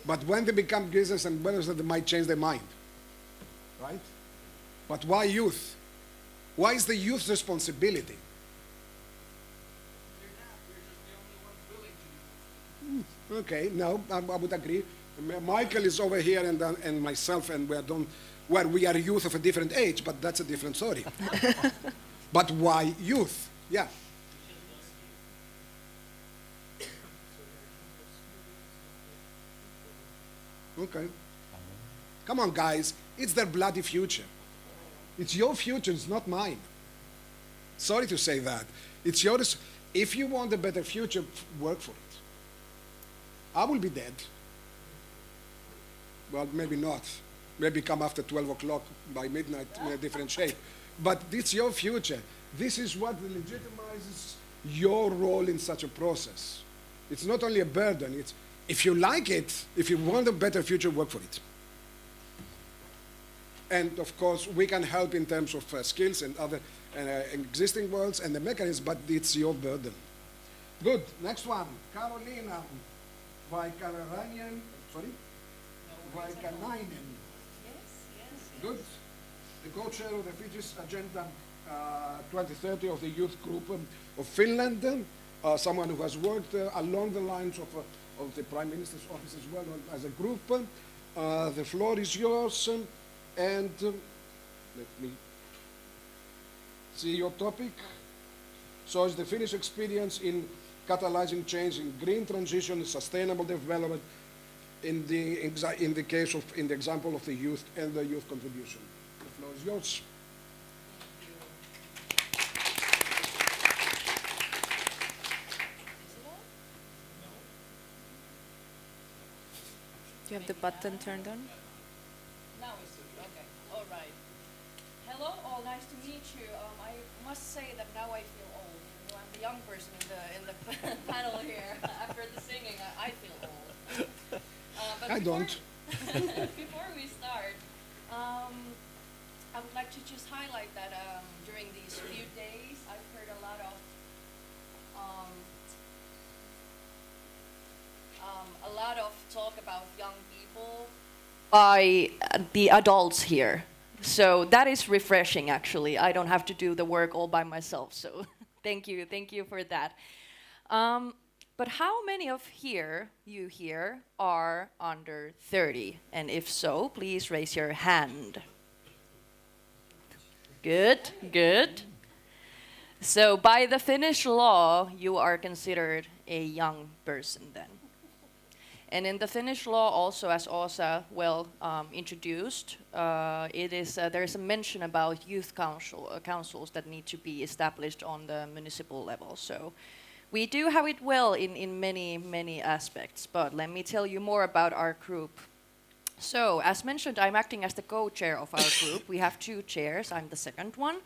But when they become business and business, they might change their mind, right? But why youth? Why is the youth's responsibility? Okay, no, I would agree. Michael is over here and myself, and we are youth of a different age, but that's a different story. But why youth? Yeah. Okay. Come on, guys. It's their bloody future. It's your future, it's not mine. Sorry to say that. It's yours. If you want a better future, work for it. I will be dead. Well, maybe not. Maybe come after 12 o'clock by midnight in a different shape. But it's your future. This is what legitimizes your role in such a process. It's not only a burden, it's if you like it, if you want a better future, work for it. And of course, we can help in terms of skills and other existing worlds and the mechanisms, but it's your burden. Good. Next one. Carolina Vaikaranian. Sorry? Vaikanainen. Good. The co-chair of the Fiji's Agenda 2030 of the youth group of Finland. Someone who has worked along the lines of the Prime Minister's office as well as a group. The floor is yours. And let me see your topic. So it's the Finnish experience in catalyzing change in green transition, sustainable development, in the example of the youth and the youth contribution. The floor is yours. Do you have the button turned on? Now it's okay. All right. Hello, all. Nice to meet you. I must say that now I feel old. You know, I'm the young person in the panel here. After the singing, I feel old. But I don't. Before we start, I would like to just highlight that during these few days, I've heard a lot of talk about young people by the adults here. So that is refreshing, actually. I don't have to do the work all by myself. So thank you for that. But how many of you here are under 30? And if so, please raise your hand. Good. So by the Finnish law, you are considered a young person then. And in the Finnish law also, as Åsa introduced, there is a mention about youth councils that need to be established on the municipal level. So we do have it well in many aspects, but let me tell you more about our group. So, as mentioned, I'm acting as the co-chair of our group. We have 2 chairs, I'm the second one.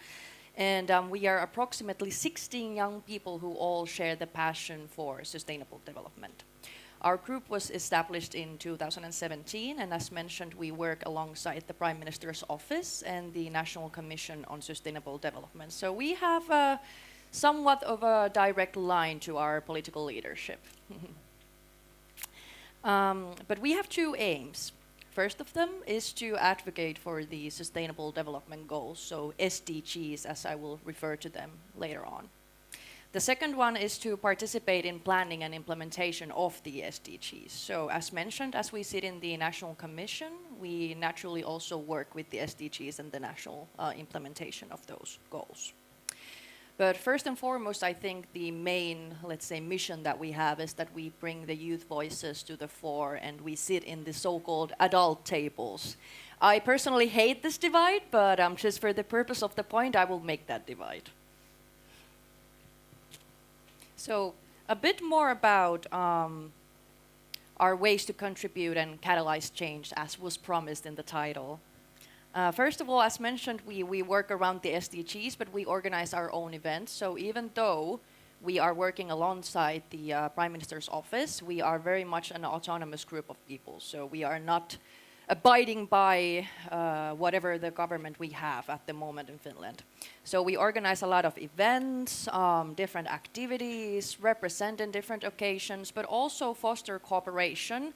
And we are approximately 16 young people who all share the passion for sustainable development. Our group was established in 2017, and as mentioned, we work alongside the Prime Minister's office and the National Commission on Sustainable Development. So we have somewhat of a direct line to our political leadership. But we have 2 aims. First of them is to advocate for the Sustainable Development Goals, so SDGs, as I will refer to them later on. The second one is to participate in planning and implementation of the SDGs. So as mentioned, as we sit in the National Commission, we naturally also work with the SDGs and the national implementation of those goals. But first and foremost, I think the main, let's say, mission that we have is that we bring the youth voices to the fore and we sit in the so-called adult tables. I personally hate this divide, but just for the purpose of the point, I will make that divide. So a bit more about our ways to contribute and catalyze change, as was promised in the title. First of all, as mentioned, we work around the SDGs, but we organize our own events. So even though we are working alongside the Prime Minister's office, we are very much an autonomous group of people. So we are not abiding by whatever the government we have at the moment in Finland. So we organize a lot of events, different activities, represent in different occasions, but also foster cooperation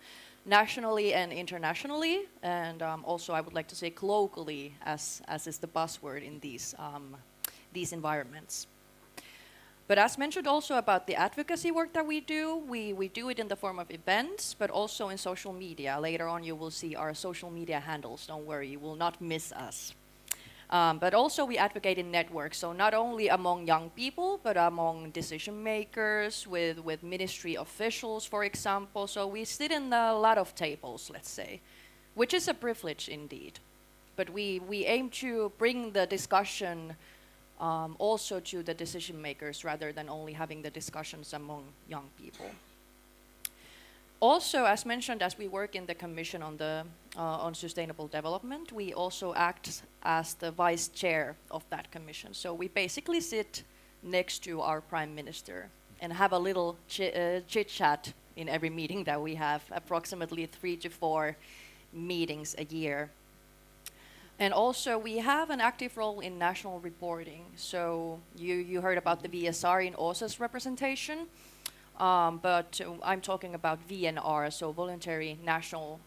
nationally and internationally, and also I would like to say locally, as is the buzzword in these environments. But as mentioned also about the advocacy work that we do it in the form of events, but also in social media. Later on you will see our social media handles, don't worry, you will not miss us. But also we advocate in networks, so not only among young people, but among decision makers, with ministry officials, for example. So we sit in a lot of tables, let's say, which is a privilege indeed. But we aim to bring the discussion also to the decision makers rather than only having the discussions among young people. Also, as mentioned, as we work in the Commission on Sustainable Development, we also act as the vice chair of that commission. So we basically sit next to our Prime Minister and have a little chit-chat in every meeting that we have, approximately 3 to 4 meetings a year. And also, we have an active role in national reporting. So you heard about the VSR in OSA's representation. But I'm talking about VNR, so voluntary national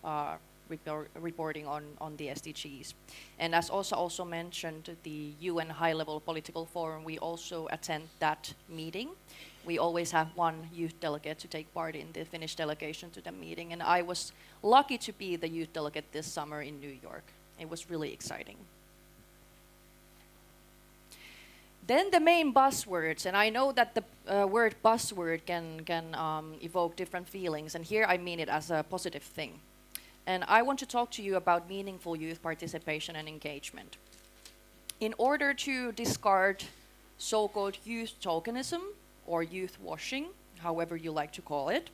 reporting on the SDGs. And as also mentioned, the UN High-Level Political Forum, we also attend that meeting. We always have one youth delegate to take part in the Finnish delegation to the meeting. And I was lucky to be the youth delegate this summer in New York. It was really exciting. Then the main buzzwords, and I know that the word buzzword can evoke different feelings, and here I mean it as a positive thing. And I want to talk to you about meaningful youth participation and engagement. In order to discard so-called youth tokenism or youth washing, however you like to call it,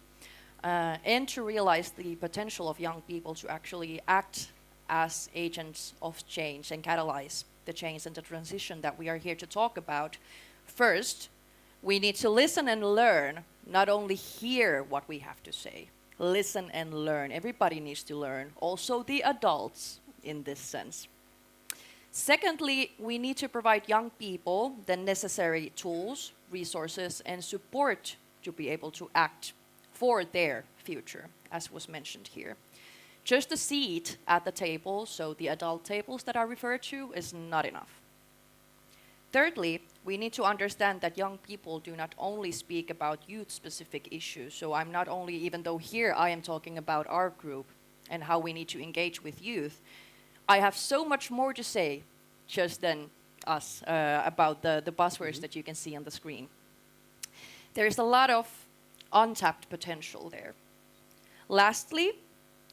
and to realize the potential of young people to actually act as agents of change and catalyze the change and the transition that we are here to talk about. First, we need to listen and learn, not only hear what we have to say. Listen and learn. Everybody needs to learn, also the adults in this sense. Secondly, we need to provide young people the necessary tools, resources, and support to be able to act for their future, as was mentioned here. Just a seat at the table, so the adult tables that I refer to, is not enough. Thirdly, we need to understand that young people do not only speak about youth-specific issues. So I'm not only, even though here I am talking about our group and how we need to engage with youth, I have so much more to say just than us about the buzzwords that you can see on the screen. There's a lot of untapped potential there. Lastly,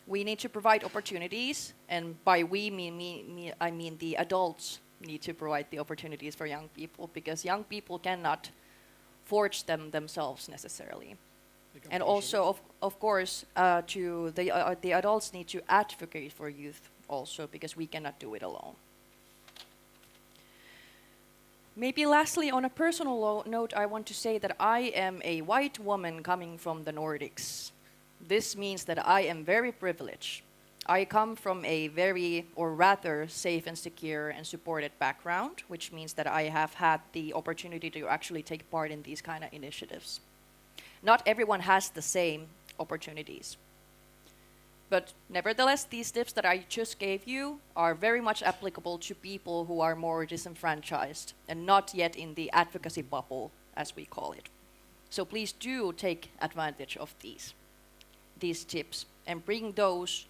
we need to provide opportunities, and by we I mean the adults need to provide the opportunities for young people, because young people cannot forge them themselves necessarily. And also, of course, the adults need to advocate for youth also, because we cannot do it alone. Maybe lastly, on a personal note, I want to say that I am a white woman coming from the Nordics. This means that I am very privileged. I come from a very, or rather, safe and secure and supported background, which means that I have had the opportunity to actually take part in these kind of initiatives. Not everyone has the same opportunities. But nevertheless, these tips that I just gave you are very much applicable to people who are more disenfranchised and not yet in the advocacy bubble, as we call it. So please do take advantage of these tips and bring those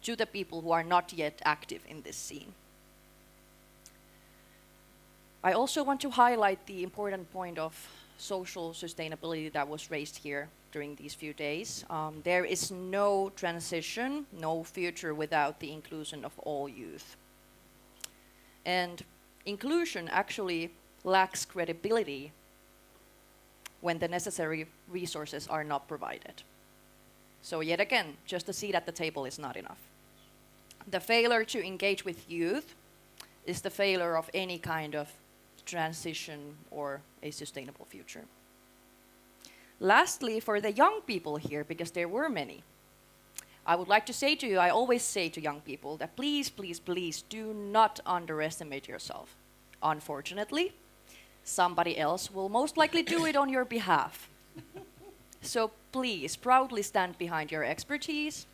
to the people who are not yet active in this scene. I also want to highlight the important point of social sustainability that was raised here during these few days. There is no transition, no future without the inclusion of all youth. And inclusion actually lacks credibility when the necessary resources are not provided. So yet again, just a seat at the table is not enough. The failure to engage with youth is the failure of any kind of transition or a sustainable future. Lastly, for the young people here, because there were many, I would like to say to you, I always say to young people that please, please, please do not underestimate yourself. Unfortunately, somebody else will most likely do it on your behalf. So please, proudly stand behind your expertise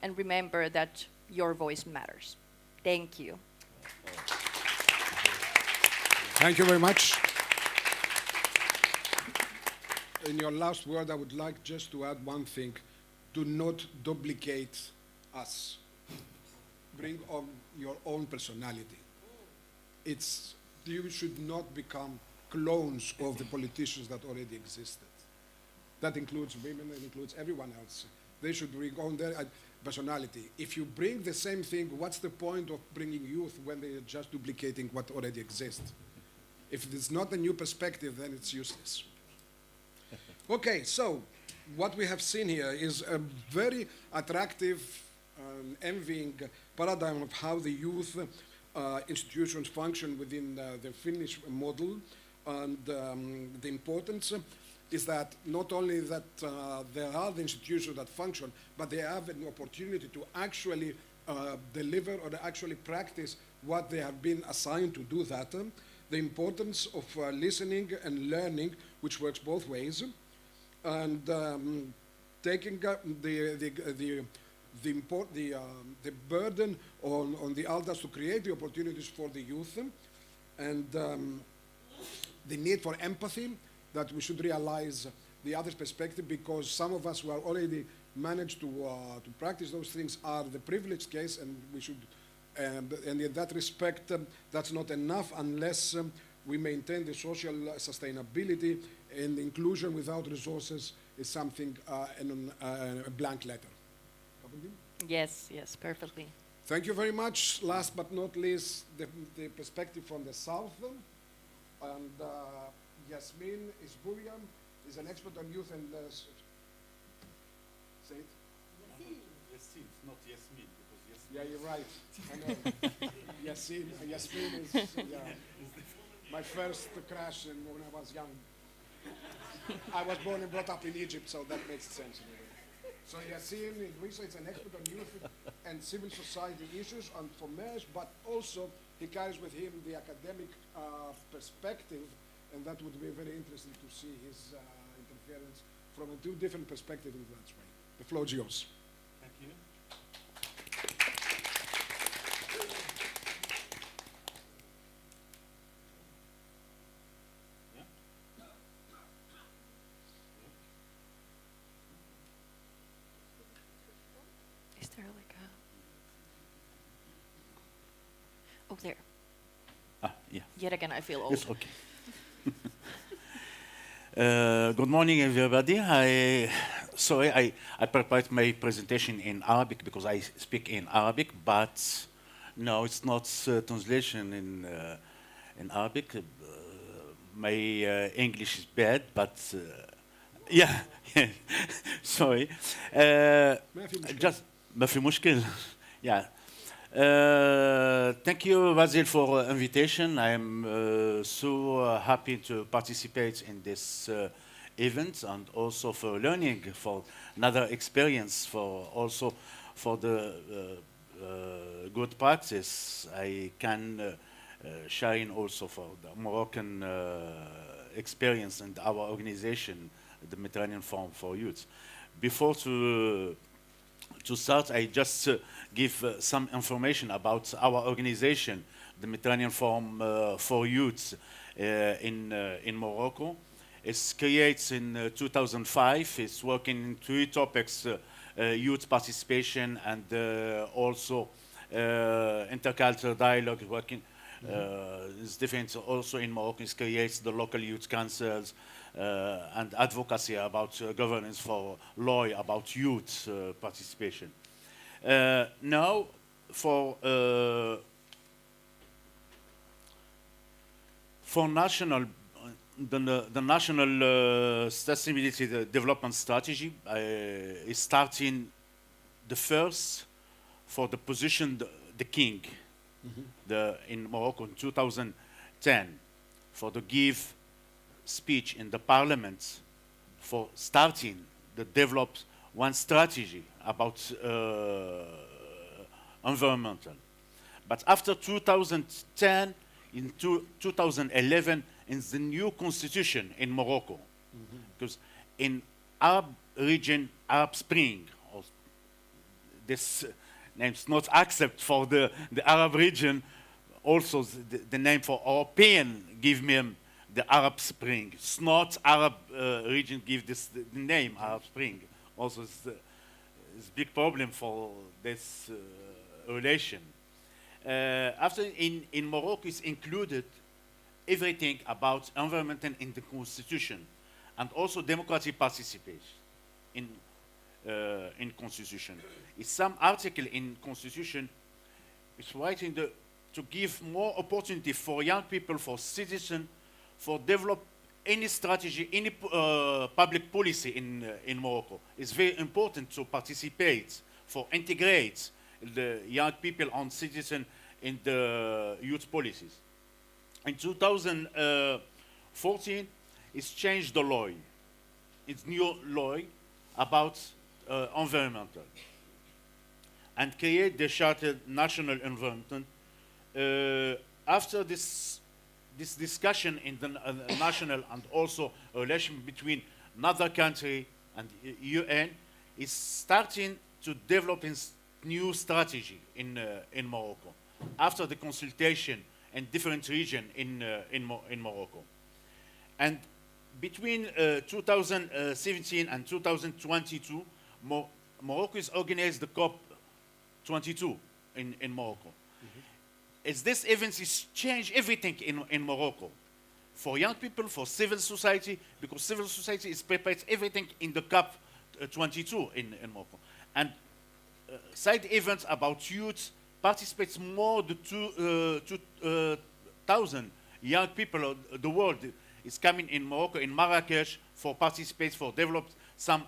and remember that your voice matters. Thank you. Thank you very much. in your last word, I would like just to add one thing. Do not duplicate us. Bring on your own personality. You should not become clones of the politicians that already existed. That includes women, it includes everyone else. They should bring on their personality. If you bring the same thing, what's the point of bringing youth when they are just duplicating what already exists? If it's not a new perspective, then it's useless. Okay, so what we have seen here is a very attractive, envying paradigm of how the youth institutions function within the Finnish model. And the importance is that not only that there are the institutions that function, but they have an opportunity to actually deliver or actually practice what they have been assigned to do that. The importance of listening and learning, which works both ways, and taking the burden on the elders to create the opportunities for the youth, and the need for empathy, that we should realize the other's perspective, because some of us who are already managed to practice those things are the privileged case, and we should, and in that respect, that's not enough unless we maintain the social sustainability, and inclusion without resources is something, a blank letter. Yes, yes, perfectly. Thank you very much. Last but not least, the perspective from the south. And Yasmin Isburian is an expert on youth and say it? Yassin, not Yasmin, because Yasmin. Yeah, you're right. I know. Yasmin is my first crush when I was young. I was born and brought up in Egypt, so that makes sense anyway. So Yassin in research is an expert on youth and civil society issues and for mayors, but also he carries with him the academic perspective, and that would be very interesting to see his interference from a two different perspectives in that way. The floor is yours. Thank you. Is there like a... Oh, there. Yeah. Yet again, I feel old. Yes, okay. Good morning, everybody. I prepared my presentation in Arabic because I speak in Arabic, but no, it's not translation in Arabic. My English is bad, but yeah, sorry. Just ما في مشكل. Yeah. Thank you, Vasil, for invitation. I am so happy to participate in this event, and also for learning, for another experience, for also for the good practice I can share in also for the Moroccan experience and our organization, the Mediterranean Forum for Youth. Before to start, I just give some information about our organization, the Mediterranean Forum for Youth in Morocco. It's created in 2005. It's working in three topics, youth participation and also intercultural dialogue working. It's different also in Morocco. It creates the local youth councils and advocacy about governance for law about youth participation. Now, for national, the national sustainability development strategy is starting the first for the position the king in Morocco in 2010 for the give speech in the parliament for starting the develop one strategy about environmental. But after 2010, in 2011, in the new constitution in Morocco, because in Arab region, Arab Spring, or this name's not accept for the Arab region, also the name for European give me the Arab Spring. It's not Arab region give this the name Arab Spring. Also, it's a big problem for this relation. After in Morocco is included everything about environment in the constitution, and also democratic participation in constitution. It's some article in constitution is writing to give more opportunity for young people, for citizens, for develop any strategy, any public policy in Morocco. It's very important to participate, for integrate the young people and citizens in the youth policies. In 2014, it's changed the law. It's new law about environmental, and create the Chartered National Environment. After this discussion in the national and also a relation between another country and UN is starting to develop a new strategy in Morocco after the consultation in different regions in Morocco. And between 2017 and 2022, Morocco is organized the COP22 in Morocco. As this event is changed everything in Morocco, for young people, for civil society, because civil society is prepared everything in the COP22 in Morocco. And side events about youth participates more than 2,000 young people of the world is coming in Morocco, in Marrakesh, for participate, for develop some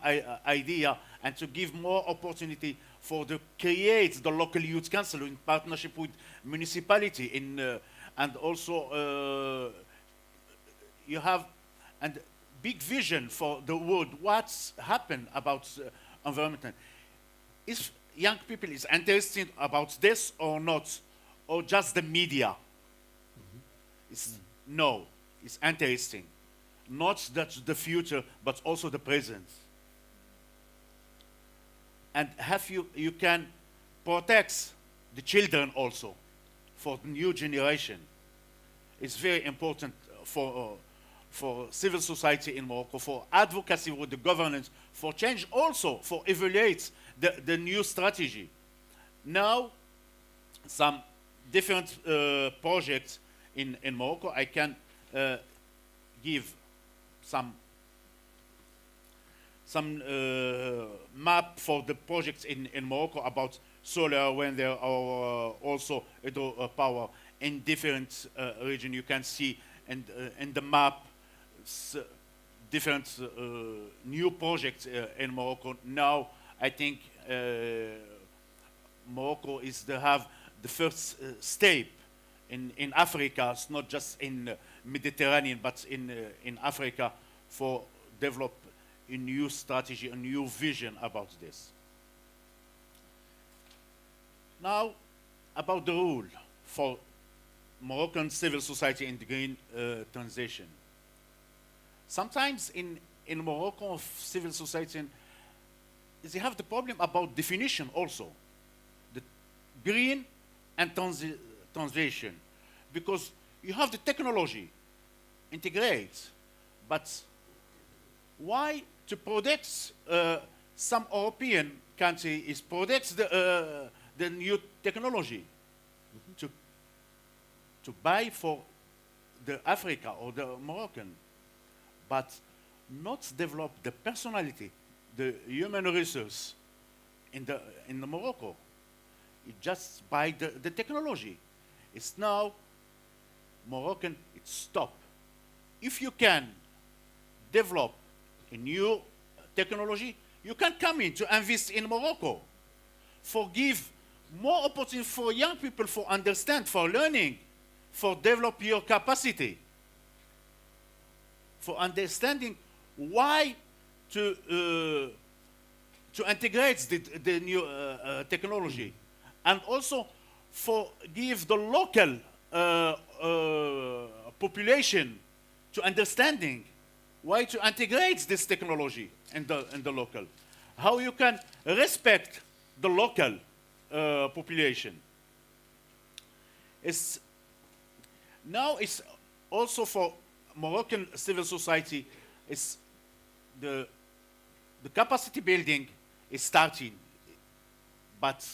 idea, and to give more opportunity for the create the local youth council in partnership with municipality in and also you have and big vision for the world. What's happened about environment? If young people is interested about this or not, or just the media? It's no. It's interesting. Not that the future, but also the present. And you can protect the children also for the new generation. It's very important for civil society in Morocco, for advocacy with the governance, for change also, for evaluate the new strategy. Now, some different projects in Morocco, I can give some map for the projects in Morocco about solar, when there are also hydropower in different regions. You can see in the map different new projects in Morocco. Now, I think Morocco is to have the first step in Africa. It's not just in Mediterranean, but in Africa, for develop a new strategy, a new vision about this. Now, about the role for Moroccan civil society in the green transition. Sometimes in Morocco, of civil society, they have the problem about definition also. The green and transition. Because you have the technology, integrate, but why to protect some European country is protect the new technology to buy for the Africa or the Moroccan, but not develop the personality, the human resource in the Morocco. It just buy the technology. It's now Moroccan. It's stop. If you can develop a new technology, you can come in to invest in Morocco, for give more opportunity for young people, for understand, for learning, for develop your capacity, for understanding why to integrate the new technology, and also for give the local population to understanding why to integrate this technology in the local, how you can respect the local population. Now it's also for Moroccan civil society is the capacity building is starting, but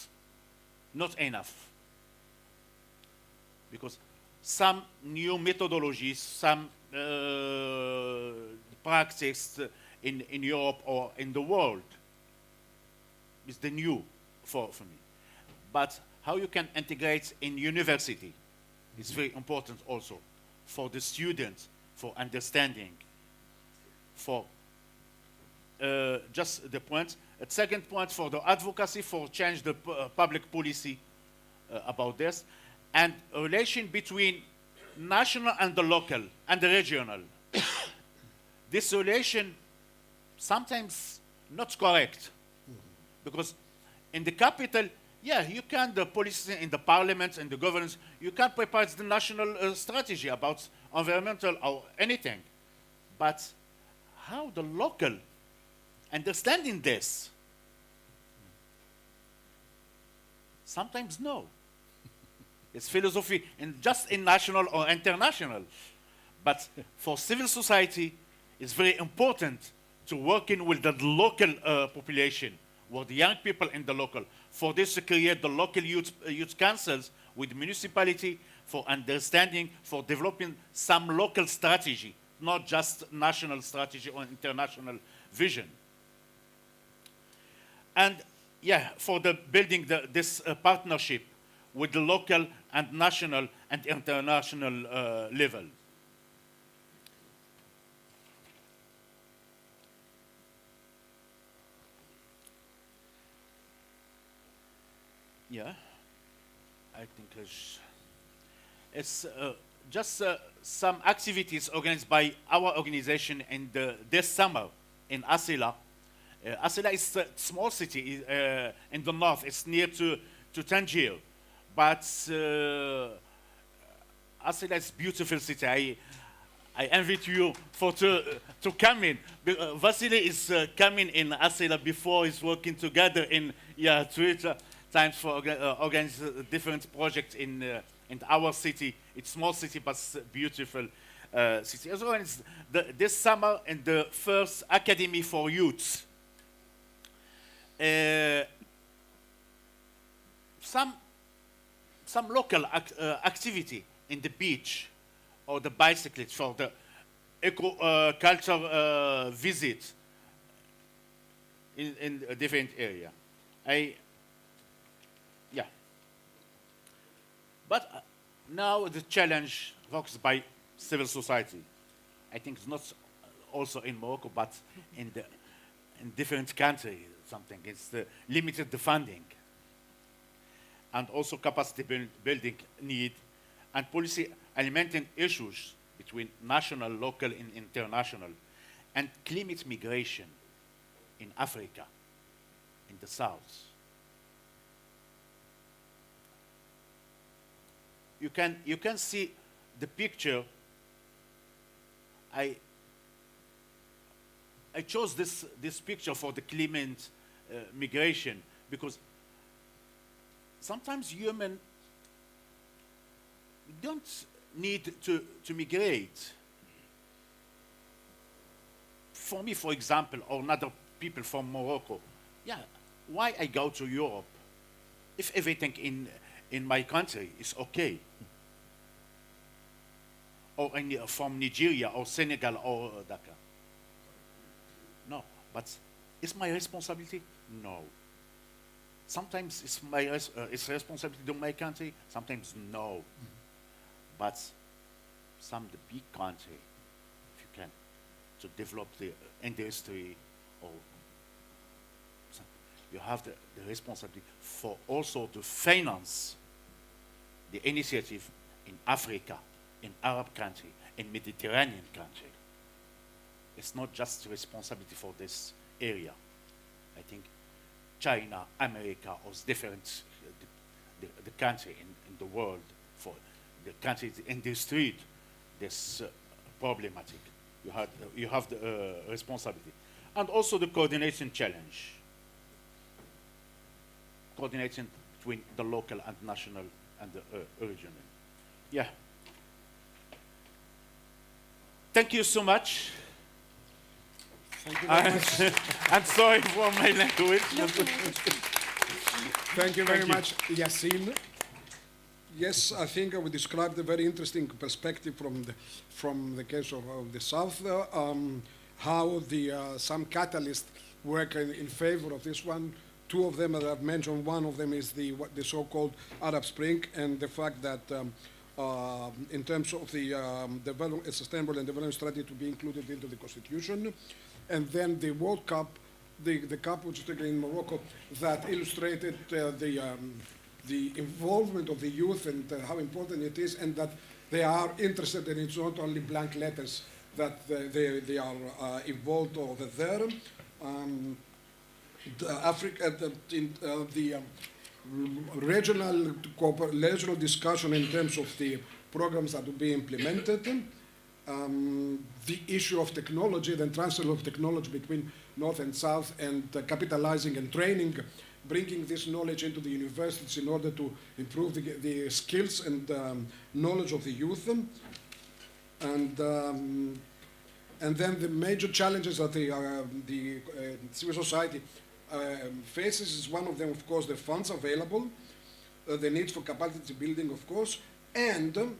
not enough. Because some new methodologies, some practice in Europe or in the world is the new for me. But how you can integrate in university is very important also for the students, for understanding, for just the point. A second point for the advocacy, for change the public policy about this, and a relation between national and the local and the regional. This relation sometimes not correct, because in the capital, yeah, you can, the police in the parliament and the governance, you can prepare the national strategy about environmental or anything. But how the local understanding this? Sometimes no. It's philosophy just in national or international. But for civil society, it's very important to work in with the local population, with the young people in the local. For this to create the local youth councils with municipality, for understanding, for developing some local strategy, not just national strategy or international vision. And yeah, for the building this partnership with the local and national and international level. Yeah, I think it's just some activities organized by our organization in this summer in Asila. Asila is a small city in the north. It's near to Tangier, but Asila is a beautiful city. I invite you to come in. Vasily is coming in Asila before he's working together in Twitter times for organize different projects in our city. It's small city but beautiful city. As well as this summer in the first academy for youths. Some local activity in the beach or the bicycles for the culture visit in a different area. But now the challenge focused by civil society. I think it's not also in Morocco, but in different countries. Something it's the limited the funding, and also capacity building need, and policy alimenting issues between national, local, and international, and climate migration in Africa, in the south. You can see the picture. I chose this picture for the climate migration because sometimes humans don't need to migrate. For me, for example, or other people from Morocco, yeah, why I go to Europe if everything in my country is okay? Or from Nigeria or Senegal or Dakar. No, but is my responsibility? No. Sometimes it's responsibility of my country. Sometimes no. But the big country, if you can, to develop the industry, or you have the responsibility for also to finance the initiative in Africa, in Arab country, in Mediterranean country. It's not just responsibility for this area. I think China, America, or different the country in the world, for the countries in the street, this problematic. You have the responsibility, and also the coordination challenge. Coordination between the local and national and the regional. Yeah. Thank you so much. Thank you very much. I'm sorry for my language. Thank you very much, Yassine. Yes, I think we described a very interesting perspective from the case of the South, how some catalysts work in favor of this one. Two of them that I've mentioned, one of them is the so-called Arab Spring, and the fact that in terms of the sustainable and development strategy to be included into the constitution, and then the World Cup, the Cup which is taken in Morocco, that illustrated the involvement of the youth and how important it is, and that they are interested, and it's not only blank letters that they are involved over there. The regional discussion in terms of the programs that will be implemented, the issue of technology, the transfer of technology between North and South, and capitalizing and training, bringing this knowledge into the universities in order to improve the skills and knowledge of the youth. And then the major challenges that the civil society faces is one of them, of course, the funds available, the needs for capacity building, of course, and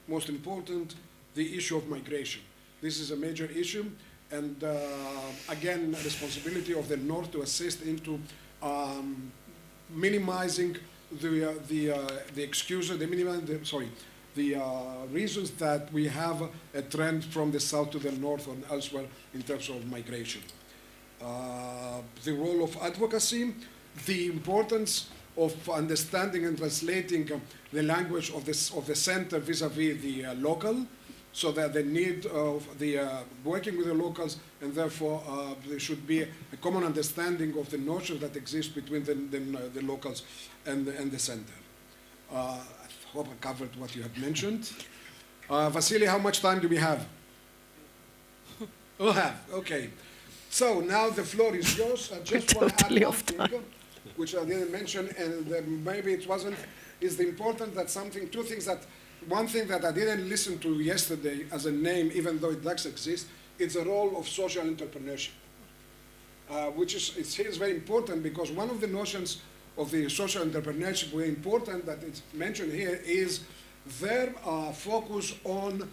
most important, the issue of migration. This is a major issue, and again, a responsibility of the North to assist into minimizing the excuses, the reasons that we have a trend from the South to the North and elsewhere in terms of migration. The role of advocacy, the importance of understanding and translating the language of the center vis-a-vis the local, so that the need of the working with the locals, and therefore there should be a common understanding of the notions that exist between the locals and the center. I hope I covered what you have mentioned. Vasily, how much time do we have? We'll have, okay. So now the floor is yours. I just want to add one thing, which I didn't mention, and maybe it wasn't, is the important that two things that, one thing that I didn't listen to yesterday as a name, even though it does exist, is the role of social entrepreneurship, which is very important, because one of the notions of the social entrepreneurship very important that it's mentioned here is their focus on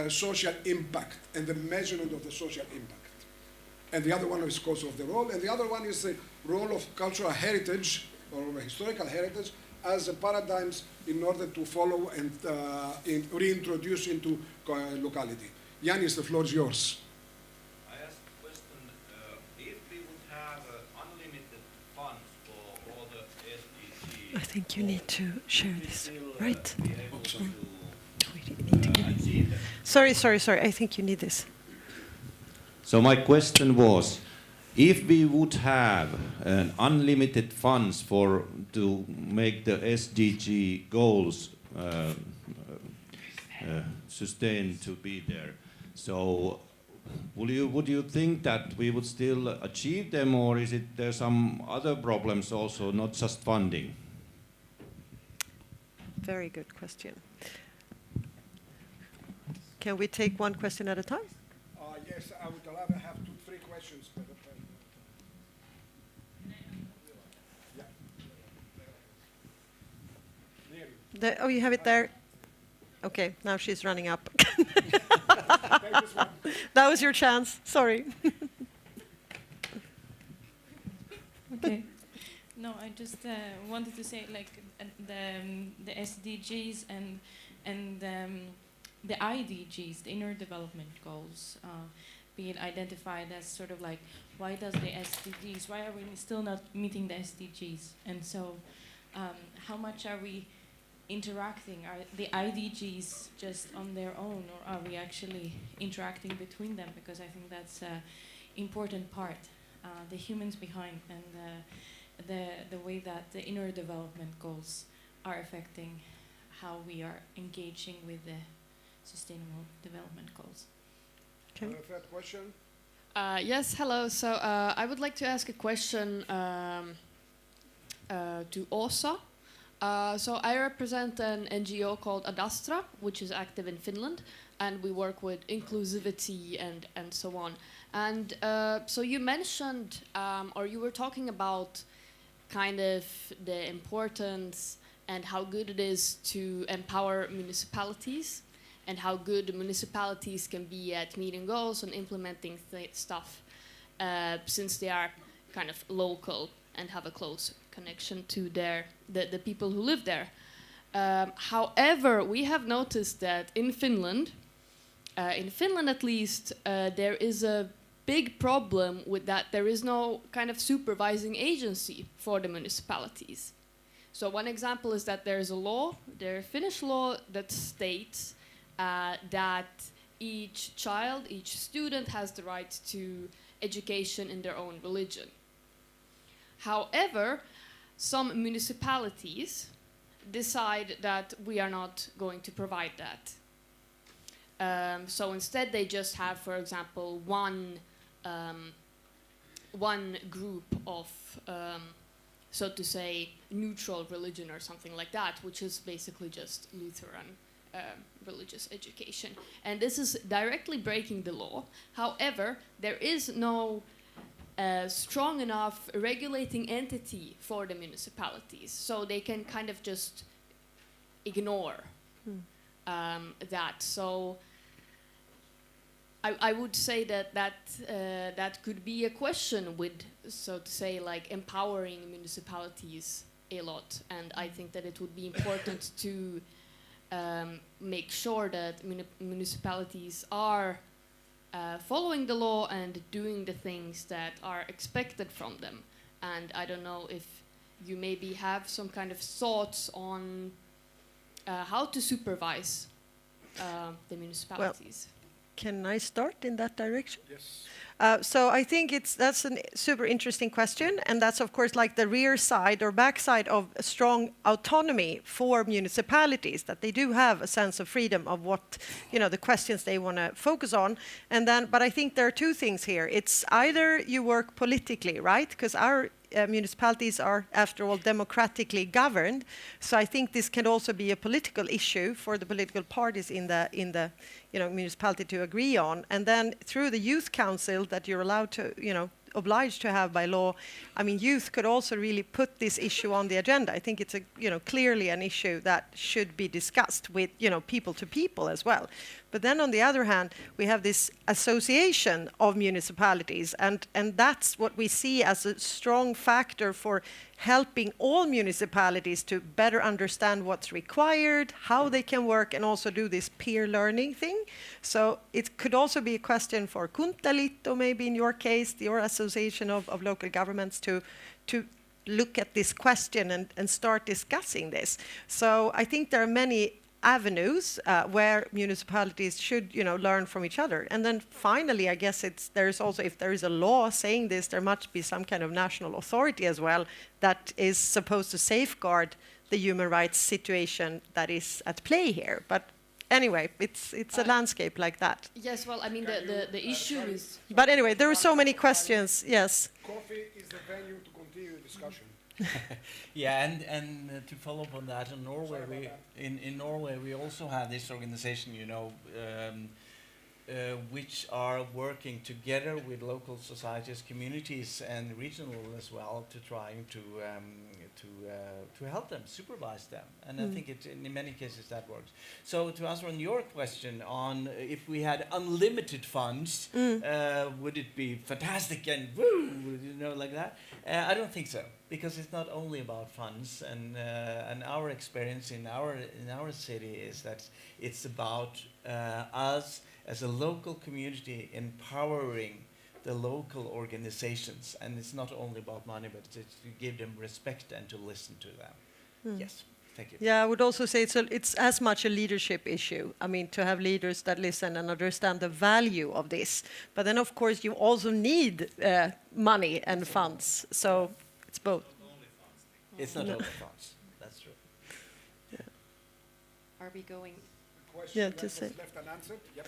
social impact and the measurement of the social impact. And the other one is, of course, of the role, and the other one is the role of cultural heritage or historical heritage as paradigms in order to follow and reintroduce into locality. Yanis, the floor is yours. I asked a question, if we would have unlimited funds for all the SDGs, I think you need to share this, right? be able to Achieve them. Sorry, I think you need this. So my question was, if we would have unlimited funds to make the SDG goals sustained to be there, so would you think that we would still achieve them, or is there some other problems also, not just funding? Very good question. Can we take one question at a time? Yes, I would rather have 2-3 questions. Oh, you have it there? Okay, now she's running up. That was your chance, sorry. Okay. No, I just wanted to say, like, the SDGs and the IDGs, the Inner Development Goals, being identified as sort of like, why are we still not meeting the SDGs? And so, how much are we interacting? Are the IDGs just on their own, or are we actually interacting between them? Because I think that's an important part, the humans behind, and the way that the Inner Development Goals are affecting how we are engaging with the Sustainable Development Goals. Okay. Third question? Yes, hello. So I would like to ask a question to Åsa So I represent an NGO called Adastra, which is active in Finland, and we work with inclusivity and so on. And so you mentioned, or you were talking about kind of the importance and how good it is to empower municipalities and how good municipalities can be at meeting goals and implementing stuff since they are kind of local and have a close connection to the people who live there. However, we have noticed that in Finland at least, there is a big problem with that. There is no kind of supervising agency for the municipalities. So one example is that there is a law, a Finnish law that states that each child, each student has the right to education in their own religion. However, some municipalities decide that we are not going to provide that. So instead they just have, for example, one group of, so to say, neutral religion or something like that, which is basically just Lutheran religious education. And this is directly breaking the law. However, there is no strong enough regulating entity for the municipalities, so they can kind of just ignore that. So I would say that could be a question with, so to say, like empowering municipalities a lot, and I think that it would be important to make sure that municipalities are following the law and doing the things that are expected from them. And I don't know if you maybe have some kind of thoughts on how to supervise the municipalities. Can I start in that direction? Yes. So I think that's a super interesting question, and that's of course like the rear side or backside of a strong autonomy for municipalities, that they do have a sense of freedom of what, the questions they want to focus on. And then, but I think there are two things here. It's either you work politically, right? Because our municipalities are, after all, democratically governed. So I think this can also be a political issue for the political parties in the municipality to agree on. And then through the youth council that you're allowed to, obliged to have by law, I mean, youth could also really put this issue on the agenda. I think it's clearly an issue that should be discussed with, people to people as well. But then on the other hand, we have this association of municipalities, and that's what we see as a strong factor for helping all municipalities to better understand what's required, how they can work, and also do this peer learning thing. So it could also be a question for Kuntaliitto, maybe in your case, your association of local governments, to look at this question and start discussing this. So I think there are many avenues where municipalities should, learn from each other. And then finally, I guess there's also, if there is a law saying this, there must be some kind of national authority as well that is supposed to safeguard the human rights situation that is at play here. But anyway, it's a landscape like that. Yes, well, I mean, the issue is... But anyway, there are so many questions, yes. Coffee is the venue to continue discussion. Yeah, and to follow up on that, in Norway, in Norway we also have this organization, which are working together with local societies, communities, and regional as well, to trying to help them, supervise them, and I think in many cases that works. So to answer on your question on if we had unlimited funds, would it be fantastic and woo, like that? I don't think so, because it's not only about funds, and our experience in our city is that it's about us as a local community empowering the local organizations, and it's not only about money, but it's to give them respect and to listen to them. Yes, thank you. Yeah, I would also say it's as much a leadership issue. I mean, to have leaders that listen and understand the value of this. But then, of course, you also need money and funds. So it's both. It's not only funds. That's true. Are we going? Yeah, to say. Left unanswered. Yep.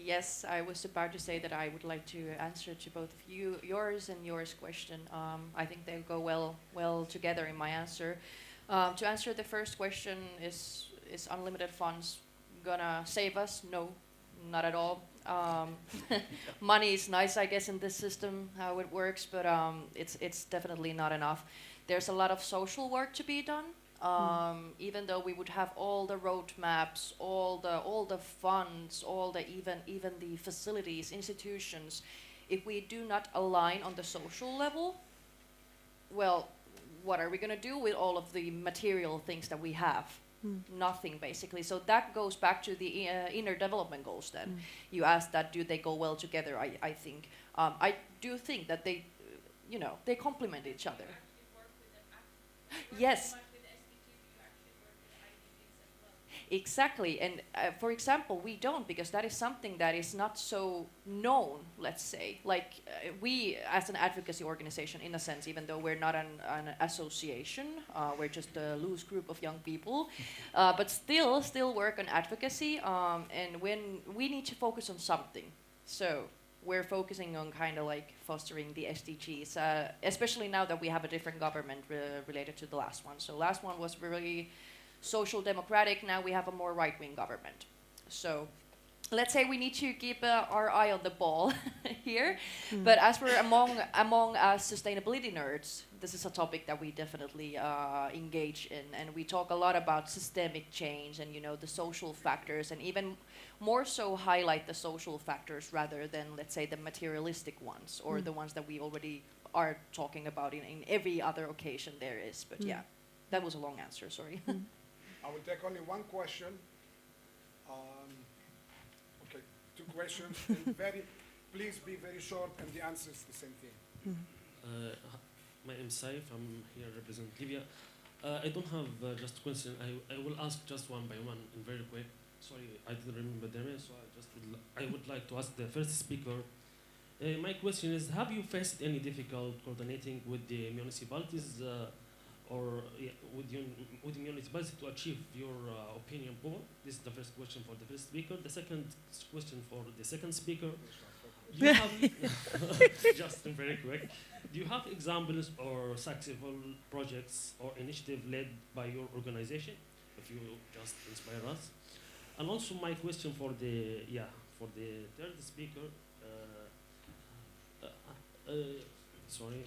Yes, I was about to say that I would like to answer to both of yours and yours question. I think they go well together in my answer. To answer the first question, is unlimited funds gonna save us? No, not at all. Money is nice, I guess, in this system, how it works, but it's definitely not enough. There's a lot of social work to be done. Even though we would have all the roadmaps, all the funds, even the facilities, institutions, if we do not align on the social level, well, what are we going to do with all of the material things that we have? Nothing, basically. So that goes back to the inner development goals then. You asked that, do they go well together? I think. I do think that they, they complement each other. Yes. Exactly, and for example, we don't, because that is something that is not so known, let's say. Like we, as an advocacy organization, in a sense, even though we're not an association, we're just a loose group of young people, but still work on advocacy, and when we need to focus on something. So we're focusing on kind of like fostering the SDGs, especially now that we have a different government related to the last one. So last one was really social democratic, now we have a more right-wing government. So let's say we need to keep our eye on the ball here. But as we're among sustainability nerds, this is a topic that we definitely engage in, and we talk a lot about systemic change and the social factors, and even more so highlight the social factors rather than, let's say, the materialistic ones or the ones that we already are talking about in every other occasion there is. But yeah, that was a long answer, sorry. I will take only one question. Okay, two questions. And please be very short, and the answer is the same thing. My name is Saif. I'm here representing Libya. I don't have just a question. I will ask just one by one and very quick. Sorry, I didn't remember their name, so I would like to ask the first speaker. My question is: have you faced any difficult coordinating with the municipalities? Or with the municipality to achieve your opinion poll? This is the first question for the first speaker. The second question for the second speaker. Do you have, just very quick, do you have examples or successful projects or initiative led by your organization? If you just inspire us. And also my question for the third speaker. Sorry.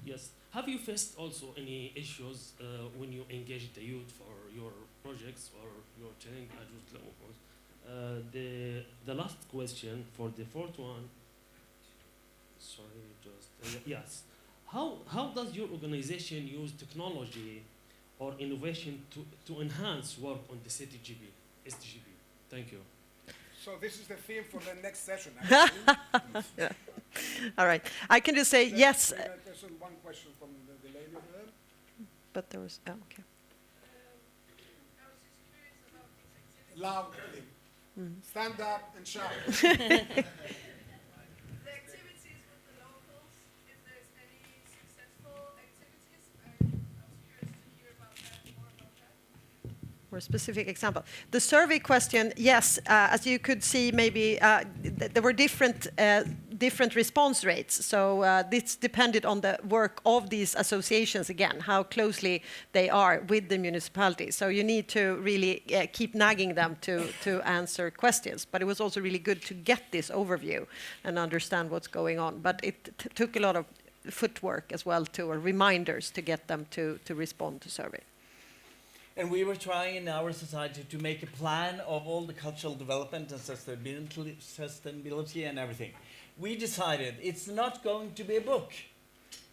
Yes. Have you faced also any issues when you engage the youth for your projects or your training? The last question for the fourth one. Sorry, yes. How does your organization use technology or innovation to enhance work on the SDGB? Thank you. So this is the theme for the next session. Yeah. All right. I can just say yes. There's one question from the lady over there. But there was, okay. Loudly. Stand up and shout. The activities with the locals, if there's any successful activities, I was curious to hear about that, more about that. For a specific example. The survey question, yes, as you could see, maybe there were different response rates. So this depended on the work of these associations, again, how closely they are with the municipalities. So you need to really keep nagging them to answer questions. But it was also really good to get this overview and understand what's going on. But it took a lot of footwork as well, or reminders to get them to respond to survey. And we were trying in our society to make a plan of all the cultural development and sustainability and everything. We decided it's not going to be a book.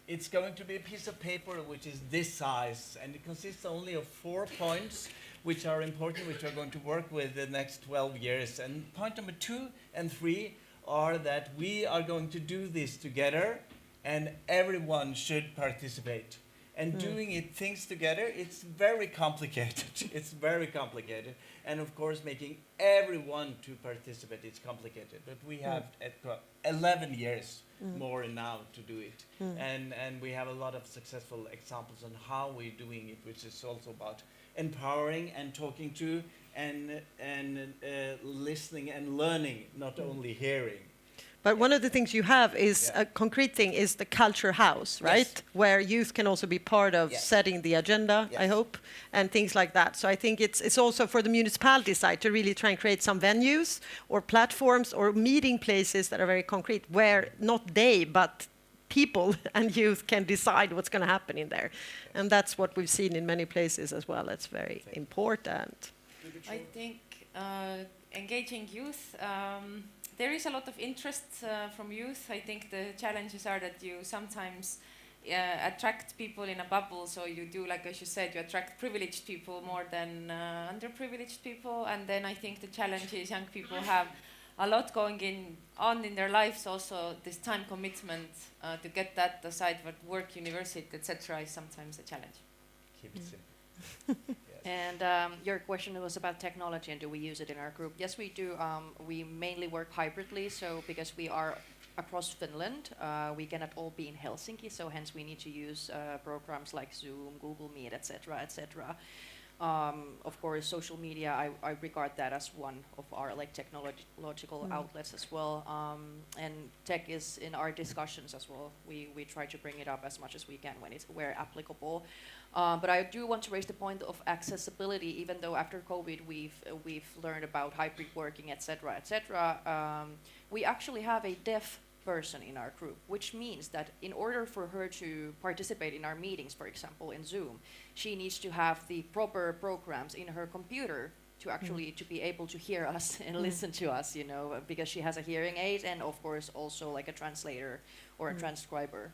It's going to be a piece of paper which is this size, and it consists only of 4 points which are important, which we're going to work with the next 12 years. And point number 2 and 3 are that we are going to do this together, and everyone should participate. And doing things together, it's very complicated. It's very complicated. And of course, making everyone to participate, it's complicated. But we have 11 years more now to do it. And we have a lot of successful examples on how we're doing it, which is also about empowering and talking to and listening and learning, not only hearing. But one of the things you have is a concrete thing is the culture house, right? Where youth can also be part of setting the agenda, I hope, and things like that. So I think it's also for the municipality side to really try and create some venues or platforms or meeting places that are very concrete, where not they, but people and youth can decide what's going to happen in there. And that's what we've seen in many places as well. It's very important. I think engaging youth, there is a lot of interest from youth. I think the challenges are that you sometimes attract people in a bubble. So you do, like as you said, you attract privileged people more than underprivileged people. And then I think the challenge is young people have a lot going on in their lives. Also, this time commitment to get that aside, but work, university, etc., is sometimes a challenge. Keep it simple. And your question was about technology and do we use it in our group? Yes, we do. We mainly work hybridly, so because we are across Finland, we cannot all be in Helsinki, so hence we need to use programs like Zoom, Google Meet, etc., etc. Of course, social media, I regard that as one of our like technological outlets as well. And tech is in our discussions as well. We try to bring it up as much as we can when it's where applicable. But I do want to raise the point of accessibility. Even though after COVID we've learned about hybrid working, etc., etc. We actually have a deaf person in our group, which means that in order for her to participate in our meetings, for example, in Zoom, she needs to have the proper programs in her computer to actually to be able to hear us and listen to us, you know, because she has a hearing aid and of course also like a translator or a transcriber.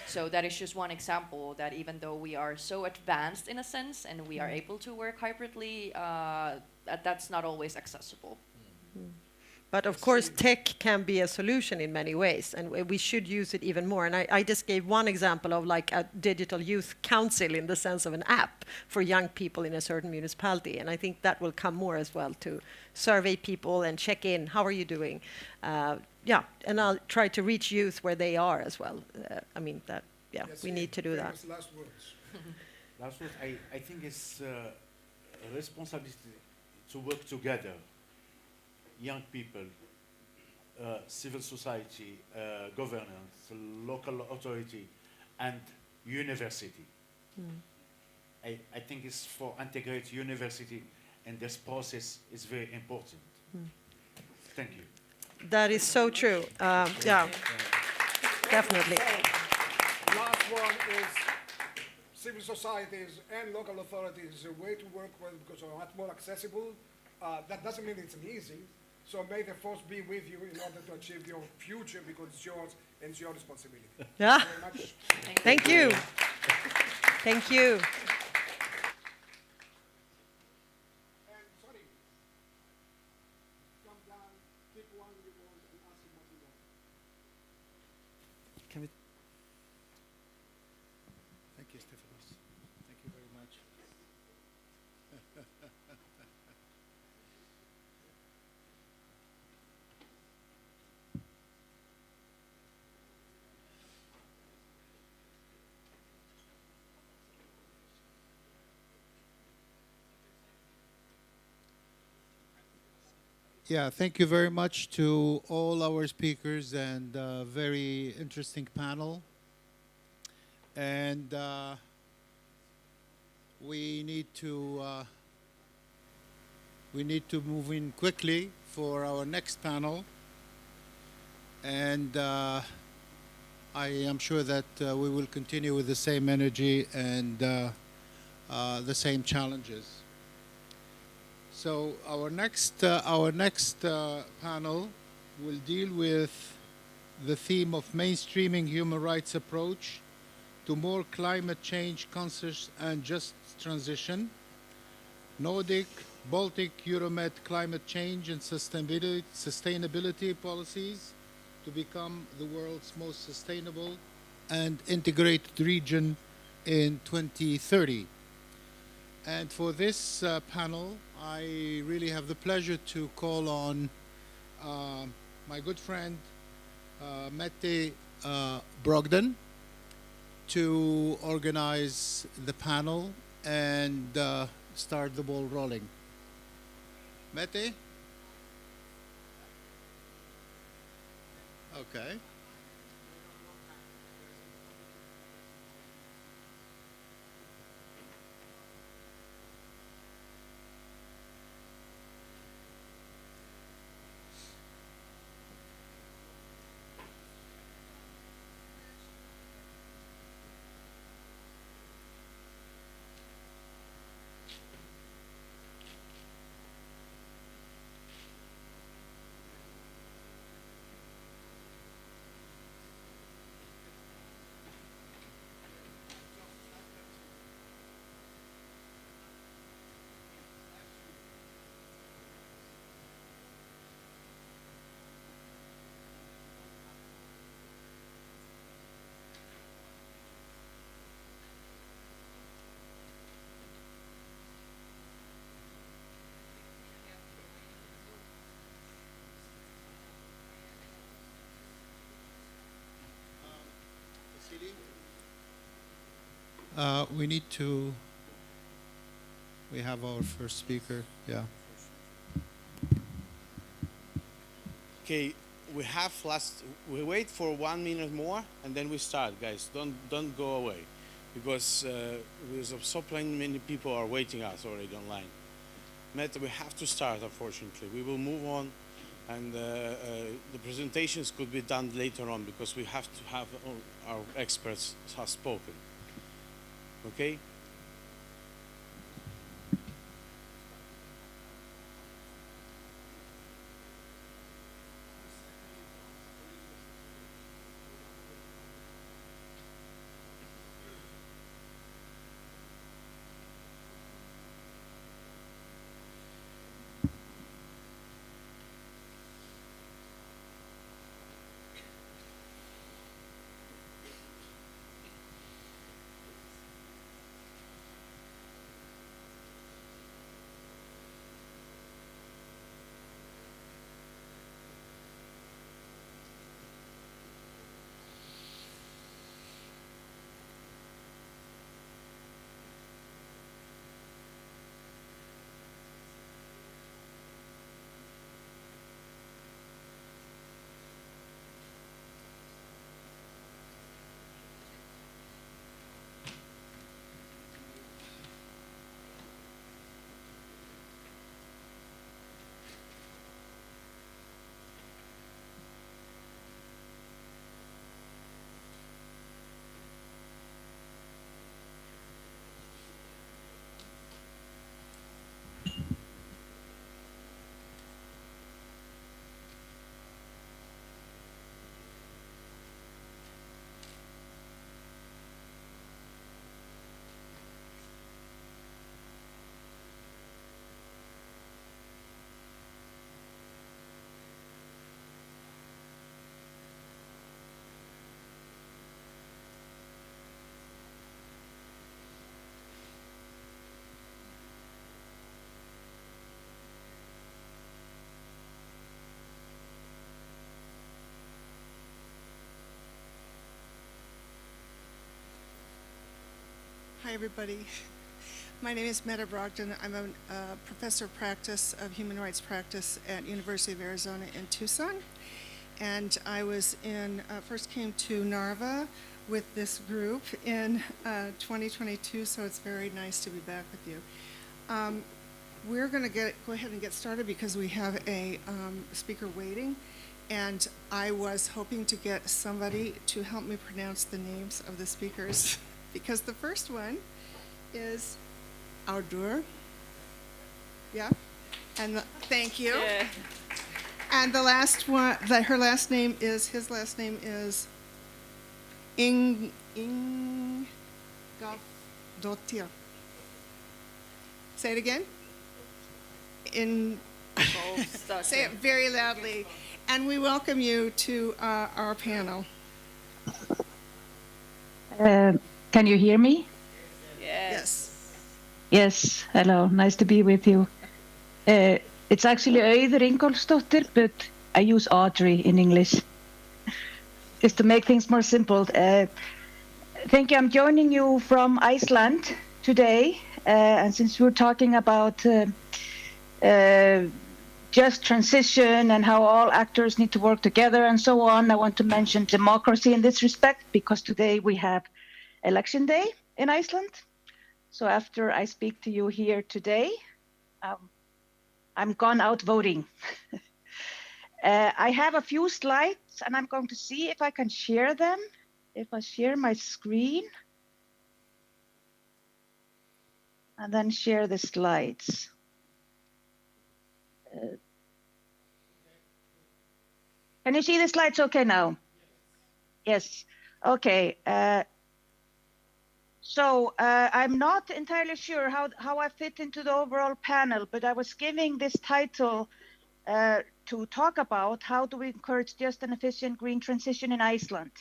So that is just one example that even though we are so advanced in a sense and we are able to work hybridly, that's not always accessible. But of course, tech can be a solution in many ways, and we should use it even more. And I just gave one example of like a digital youth council in the sense of an app for young people in a certain municipality. And I think that will come more as well, to survey people and check in, how are you doing? And I'll try to reach youth where they are as well. I mean, that, we need to do that. Last words. Last words, I think it's a responsibility to work together. Young people, civil society, governance, local authority, and university. I think it's for integrate university in this process is very important. Thank you. That is so true. Definitely. Last one is civil societies and local authorities, a way to work with because are much more accessible. That doesn't mean it's easy. So may the force be with you in order to achieve your future because it's yours and it's your responsibility. Yeah. Thank you very much. Thank you. Thank you. And sorry, come down, pick one you want and ask him what you want. Can we? Thank you, Stefanos. Thank you very much. Yeah, thank you very much to all our speakers and very interesting panel. And we need to move in quickly for our next panel. And I am sure that we will continue with the same energy and the same challenges. So our next panel will deal with the theme of mainstreaming human rights approach to more climate change conscious and just transition, Nordic, Baltic, Euromed climate change and sustainability policies to become the world's most sustainable and integrated region in 2030. And for this panel, I really have the pleasure to call on my good friend Mette Brogden to organize the panel and start the ball rolling. Mette? Okay. We need to. We have our first speaker. Yeah. Okay, we wait for 1 minute more and then we start, guys. Don't go away, because there's so many people are waiting us already online. Matt, we have to start, unfortunately. We will move on, and the presentations could be done later on, because we have to have all our experts have spoken. Okay? Hi, everybody. My name is Meta Brogdon. I'm a professor of practice of human rights practice at University of Arizona in Tucson. And I was first came to Narva with this group in 2022, so it's very nice to be back with you. We're going to go ahead and get started because we have a speaker waiting. And I was hoping to get somebody to help me pronounce the names of the speakers. Because the first one is Audur. Yeah? And thank you. Yeah. And the last one, his last name is Ingolfdottir. Say it again. Say it very loudly. And we welcome you to our panel. Can you hear me? Yes. Yes, hello, nice to be with you. It's actually Auður Ingolfsdóttir, but I use Audrey in English, just to make things more simple. Thank you, I'm joining you from Iceland today, and since we're talking about just transition and how all actors need to work together and so on. I want to mention democracy in this respect because today we have election day in Iceland. So after I speak to you here today, I'm gone out voting. I have a few slides and I'm going to see if I can share them. If I share my screen and then share the slides. Can you see the slides okay now? Yes. Okay. So I'm not entirely sure how I fit into the overall panel, but I was giving this title to talk about how do we encourage just and efficient green transition in Iceland.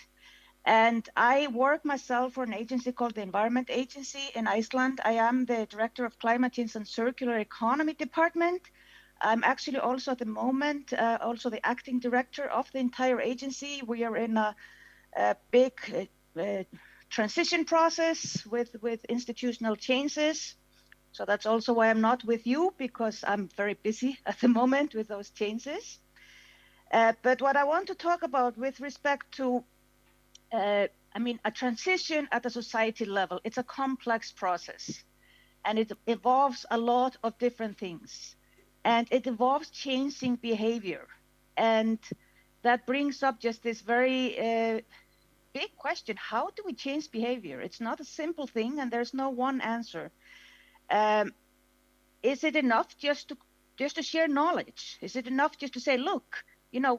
And I work myself for an agency called the Environment Agency in Iceland. I am the Director of Climate Change and Circular Economy Department. I'm actually also at the moment also the acting director of the entire agency. We are in a big transition process with institutional changes. So that's also why I'm not with you, because I'm very busy at the moment with those changes. But what I want to talk about with respect to, a transition at the society level, it's a complex process and it involves a lot of different things. And it involves changing behavior. And that brings up just this very big question. How do we change behavior? It's not a simple thing and there's no one answer. Is it enough just to share knowledge? Is it enough just to say, look,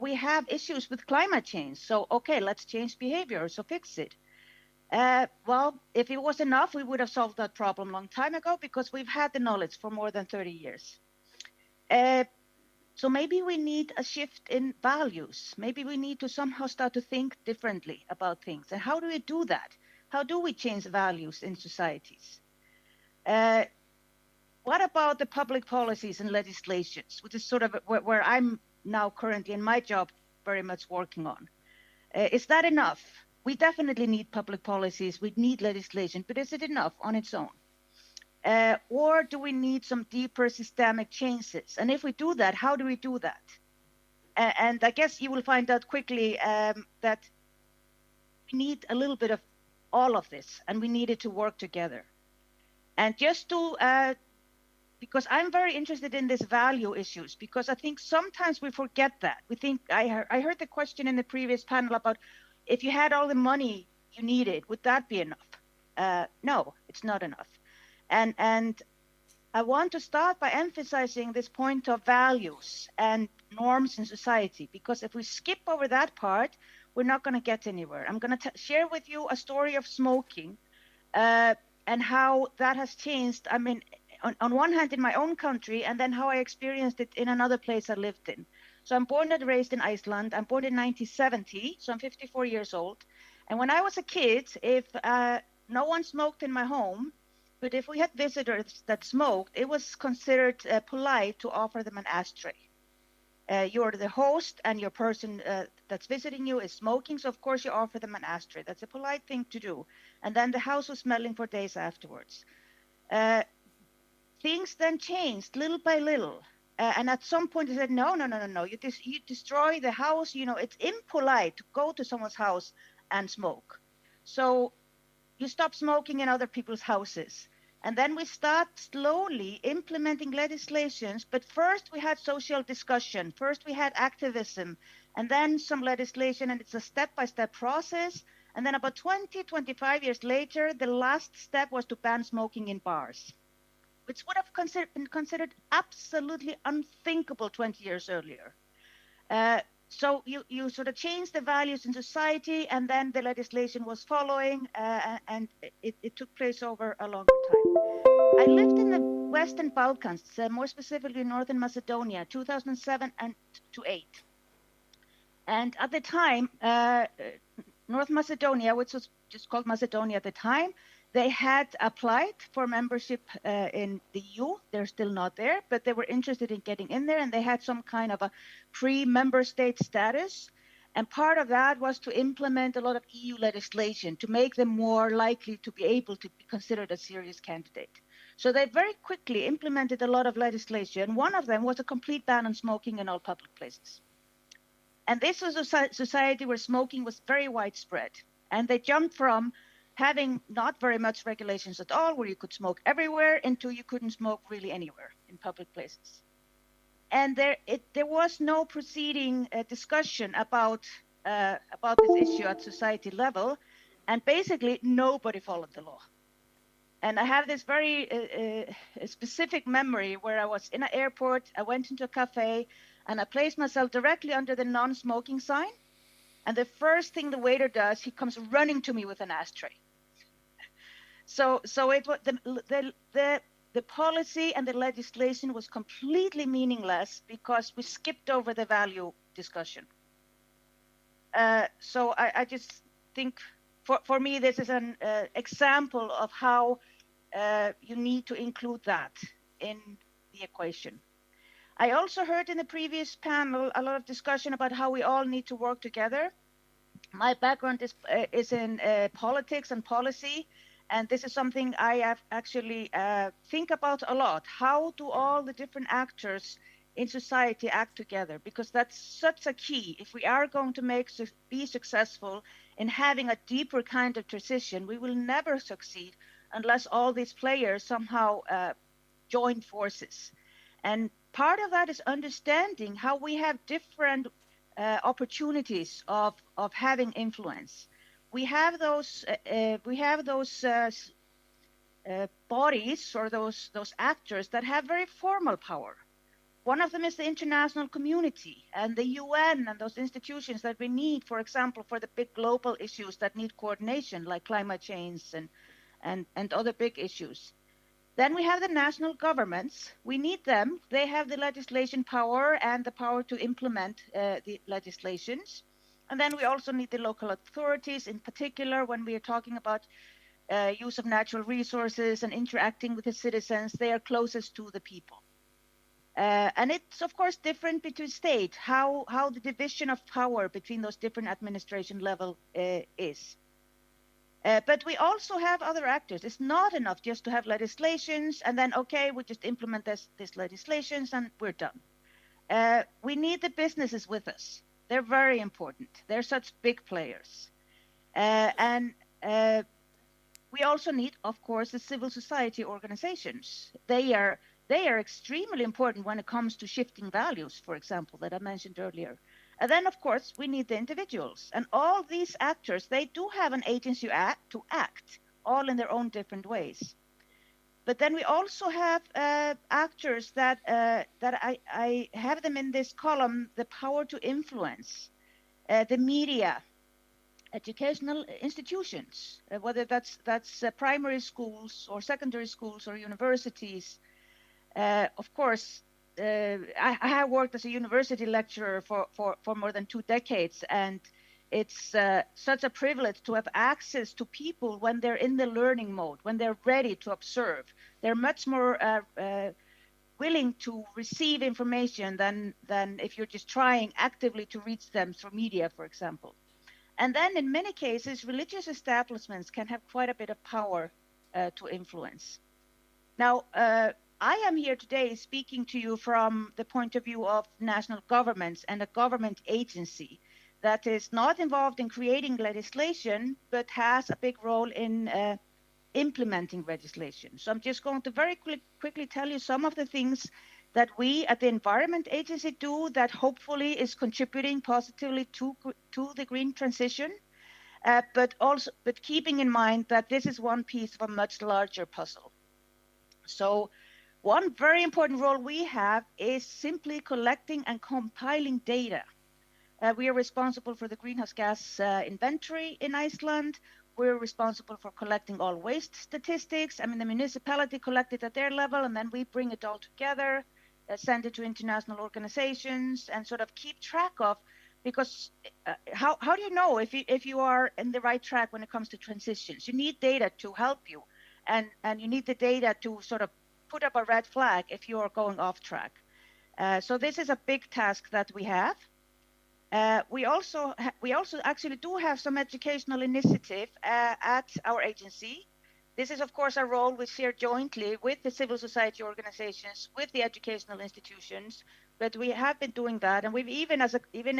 we have issues with climate change. So, okay, let's change behavior, so fix it. Well, if it was enough, we would have solved that problem a long time ago because we've had the knowledge for more than 30 years. So maybe we need a shift in values. Maybe we need to somehow start to think differently about things. And how do we do that? How do we change values in societies? What about the public policies and legislations, which is sort of where I'm now currently in my job very much working on? Is that enough? We definitely need public policies, we need legislation, but is it enough on its own? Or do we need some deeper systemic changes? And if we do that, how do we do that? And I guess you will find out quickly that we need a little bit of all of this, and we need it to work together. And just to, because I'm very interested in these value issues, because I think sometimes we forget that. We think, I heard the question in the previous panel about if you had all the money you needed, would that be enough? No, it's not enough. And I want to start by emphasizing this point of values and norms in society, because if we skip over that part, we're not going to get anywhere. I'm going to share with you a story of smoking and how that has changed. I mean, on one hand in my own country, and then how I experienced it in another place I lived in. So I'm born and raised in Iceland. I'm born in 1970, so I'm 54 years old. And when I was a kid, if no one smoked in my home, but if we had visitors that smoked, it was considered polite to offer them an ashtray. You're the host and your person that's visiting you is smoking, so of course you offer them an ashtray. That's a polite thing to do. And then the house was smelling for days afterwards. Things then changed little by little. And at some point they said, no, you destroy the house. It's impolite to go to someone's house and smoke. So you stop smoking in other people's houses. And then we start slowly implementing legislations, but first we had social discussion, first we had activism, and then some legislation, and it's a step-by-step process. And then about 25 years later, the last step was to ban smoking in bars, which would have been considered absolutely unthinkable 20 years earlier. So you sort of change the values in society, and then the legislation was following, and it took place over a longer time. I lived in the Western Balkans, more specifically Northern Macedonia, 2007 and to 8. And at the time, North Macedonia, which was just called Macedonia at the time, they had applied for membership in the EU. They're still not there, but they were interested in getting in there, and they had some kind of a pre-member state status. And part of that was to implement a lot of EU legislation to make them more likely to be able to be considered a serious candidate. So they very quickly implemented a lot of legislation. One of them was a complete ban on smoking in all public places. And this was a society where smoking was very widespread. And they jumped from having not very much regulations at all, where you could smoke everywhere, into you couldn't smoke really anywhere in public places. And there was no preceding discussion about this issue at society level, and basically nobody followed the law. And I have this very specific memory where I was in an airport, I went into a cafe, and I placed myself directly under the non-smoking sign. And the first thing the waiter does, he comes running to me with an ashtray. So it was the policy and the legislation was completely meaningless because we skipped over the value discussion. So I just think, for me, this is an example of how you need to include that in the equation. I also heard in the previous panel a lot of discussion about how we all need to work together. My background is in politics and policy, and this is something I have actually think about a lot. How do all the different actors in society act together? Because that's such a key. If we are going to be successful in having a deeper kind of transition, we will never succeed unless all these players somehow join forces. And part of that is understanding how we have different opportunities of having influence. We have those bodies or those actors that have very formal power. One of them is the international community and the UN and those institutions that we need, for example, for the big global issues that need coordination, like climate change and other big issues. Then we have the national governments. We need them. They have the legislation power and the power to implement the legislations. And then we also need the local authorities, in particular, when we are talking about use of natural resources and interacting with the citizens. They are closest to the people. And it's, of course, different between state, how the division of power between those different administration level is. But we also have other actors. It's not enough just to have legislations and then, okay, we just implement this legislations and we're done. We need the businesses with us. They're very important. They're such big players. And we also need, of course, the civil society organizations. They are extremely important when it comes to shifting values, for example, that I mentioned earlier. And then, of course, we need the individuals. And all these actors, they do have an agency to act, all in their own different ways. But then we also have actors that I have them in this column, the power to influence, the media, educational institutions, whether that's primary schools or secondary schools or universities. Of course, I have worked as a university lecturer for more than 2 decades, and it's such a privilege to have access to people when they're in the learning mode, when they're ready to observe. They're much more willing to receive information than if you're just trying actively to reach them through media, for example. And then in many cases, religious establishments can have quite a bit of power to influence. Now, I am here today speaking to you from the point of view of national governments and a government agency that is not involved in creating legislation, but has a big role in implementing legislation. So I'm just going to very quickly tell you some of the things that we at the Environment Agency do that hopefully is contributing positively to the green transition, but keeping in mind that this is one piece of a much larger puzzle. So one very important role we have is simply collecting and compiling data. We are responsible for the greenhouse gas inventory in Iceland. We're responsible for collecting all waste statistics. I mean, the municipality collected at their level, and then we bring it all together, send it to international organizations, and sort of keep track of, because how do you know if you are in the right track when it comes to transitions? You need data to help you, and you need the data to sort of put up a red flag if you are going off track. So this is a big task that we have. We also actually do have some educational initiative at our agency. This is, of course, a role we share jointly with the civil society organizations, with the educational institutions. But we have been doing that, and we've even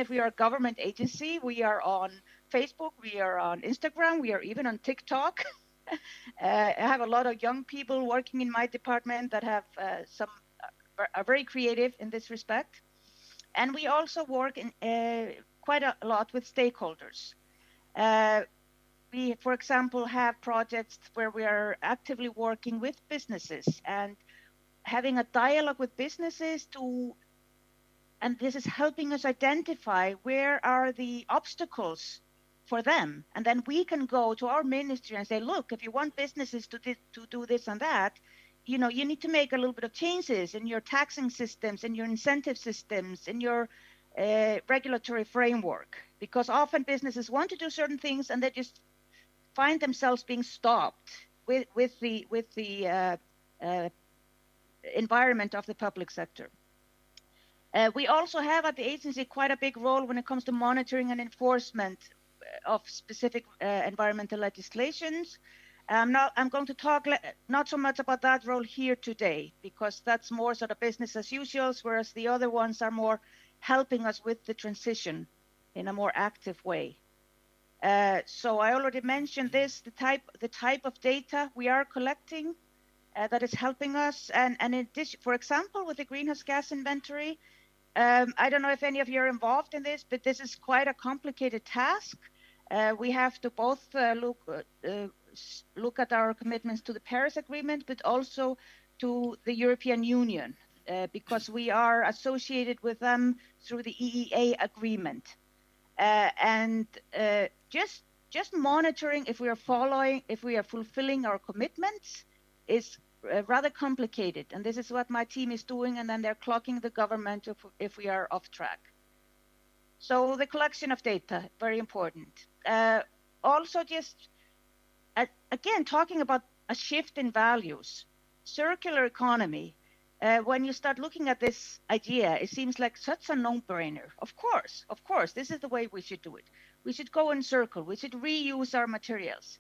if we are a government agency, we are on Facebook, we are on Instagram, we are even on TikTok. I have a lot of young people working in my department that have are very creative in this respect. And we also work in quite a lot with stakeholders. We, for example, have projects where we are actively working with businesses and having a dialogue with businesses and this is helping us identify where are the obstacles for them. And then we can go to our ministry and say, look, if you want businesses to do this and that, you need to make a little bit of changes in your taxing systems, in your incentive systems, in your regulatory framework, because often businesses want to do certain things and they just find themselves being stopped with the environment of the public sector. We also have at the agency quite a big role when it comes to monitoring and enforcement of specific environmental legislations. I'm going to talk not so much about that role here today, because that's more sort of business as usual, whereas the other ones are more helping us with the transition in a more active way. So I already mentioned this, the type of data we are collecting that is helping us. And in addition, for example, with the greenhouse gas inventory, I don't know if any of you are involved in this, but this is quite a complicated task. We have to both look at our commitments to the Paris Agreement, but also to the European Union, because we are associated with them through the EEA agreement. And just monitoring if we are fulfilling our commitments is rather complicated. And this is what my team is doing, and then they're clocking the government if we are off track. So the collection of data, very important. Also just, again, talking about a shift in values, circular economy. When you start looking at this idea, it seems like such a no-brainer. Of course, this is the way we should do it. We should go in circle. We should reuse our materials.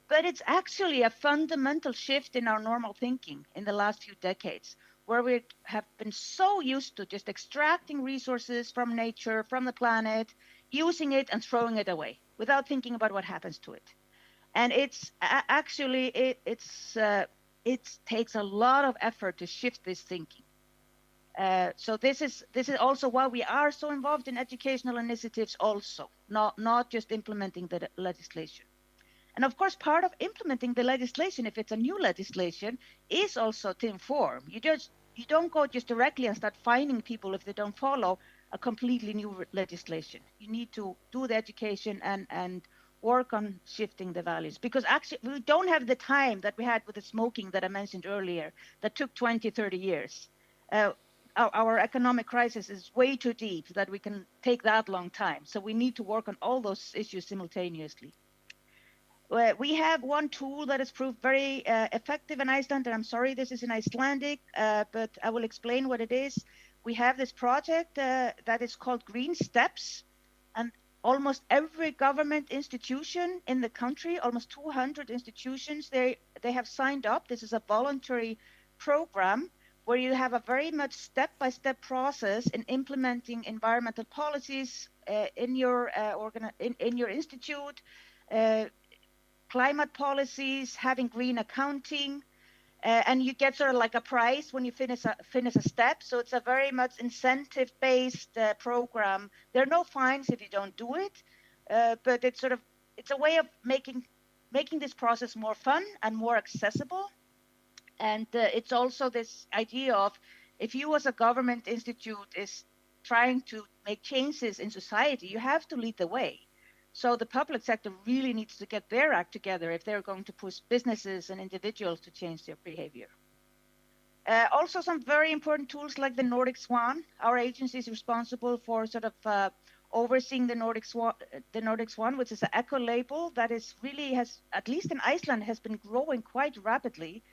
But it's actually a fundamental shift in our normal thinking in the last few decades, where we have been so used to just extracting resources from nature, from the planet, using it and throwing it away without thinking about what happens to it. And it's actually, it takes a lot of effort to shift this thinking. So this is also why we are so involved in educational initiatives also, not just implementing the legislation. And of course, part of implementing the legislation, if it's a new legislation, is also to inform. You don't go just directly and start fining people if they don't follow a completely new legislation. You need to do the education and work on shifting the values, because actually we don't have the time that we had with the smoking that I mentioned earlier that took 20, 30 years. Our economic crisis is way too deep that we can take that long time. So we need to work on all those issues simultaneously. We have one tool that has proved very effective in Iceland, and I'm sorry this is in Icelandic, but I will explain what it is. We have this project that is called Green Steps, and almost every government institution in the country, almost 200 institutions, they have signed up. This is a voluntary program where you have a very much step-by-step process in implementing environmental policies in your institute, climate policies, having green accounting, and you get sort of like a prize when you finish a step. So it's a very much incentive-based program. There are no fines if you don't do it, but it's a way of making this process more fun and more accessible. And it's also this idea of, if you as a government institute is trying to make changes in society, you have to lead the way. So the public sector really needs to get their act together if they're going to push businesses and individuals to change their behavior. Also, some very important tools like the Nordic Swan. Our agency is responsible for sort of overseeing the Nordic Swan, which is an eco label that is really has, at least in Iceland, has been growing quite rapidly.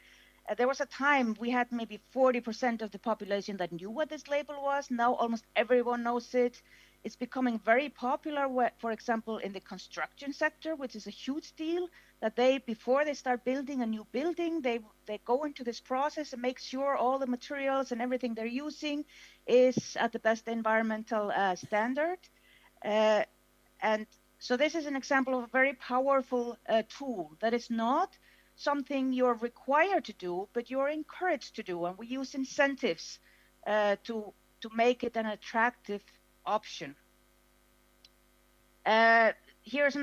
There was a time we had maybe 40% of the population that knew what this label was. Now almost everyone knows it. It's becoming very popular, for example, in the construction sector, which is a huge deal, that before they start building a new building, they go into this process and make sure all the materials and everything they're using is at the best environmental standard. And so this is an example of a very powerful tool that is not something you're required to do, but you're encouraged to do. And we use incentives to make it an attractive option. Here's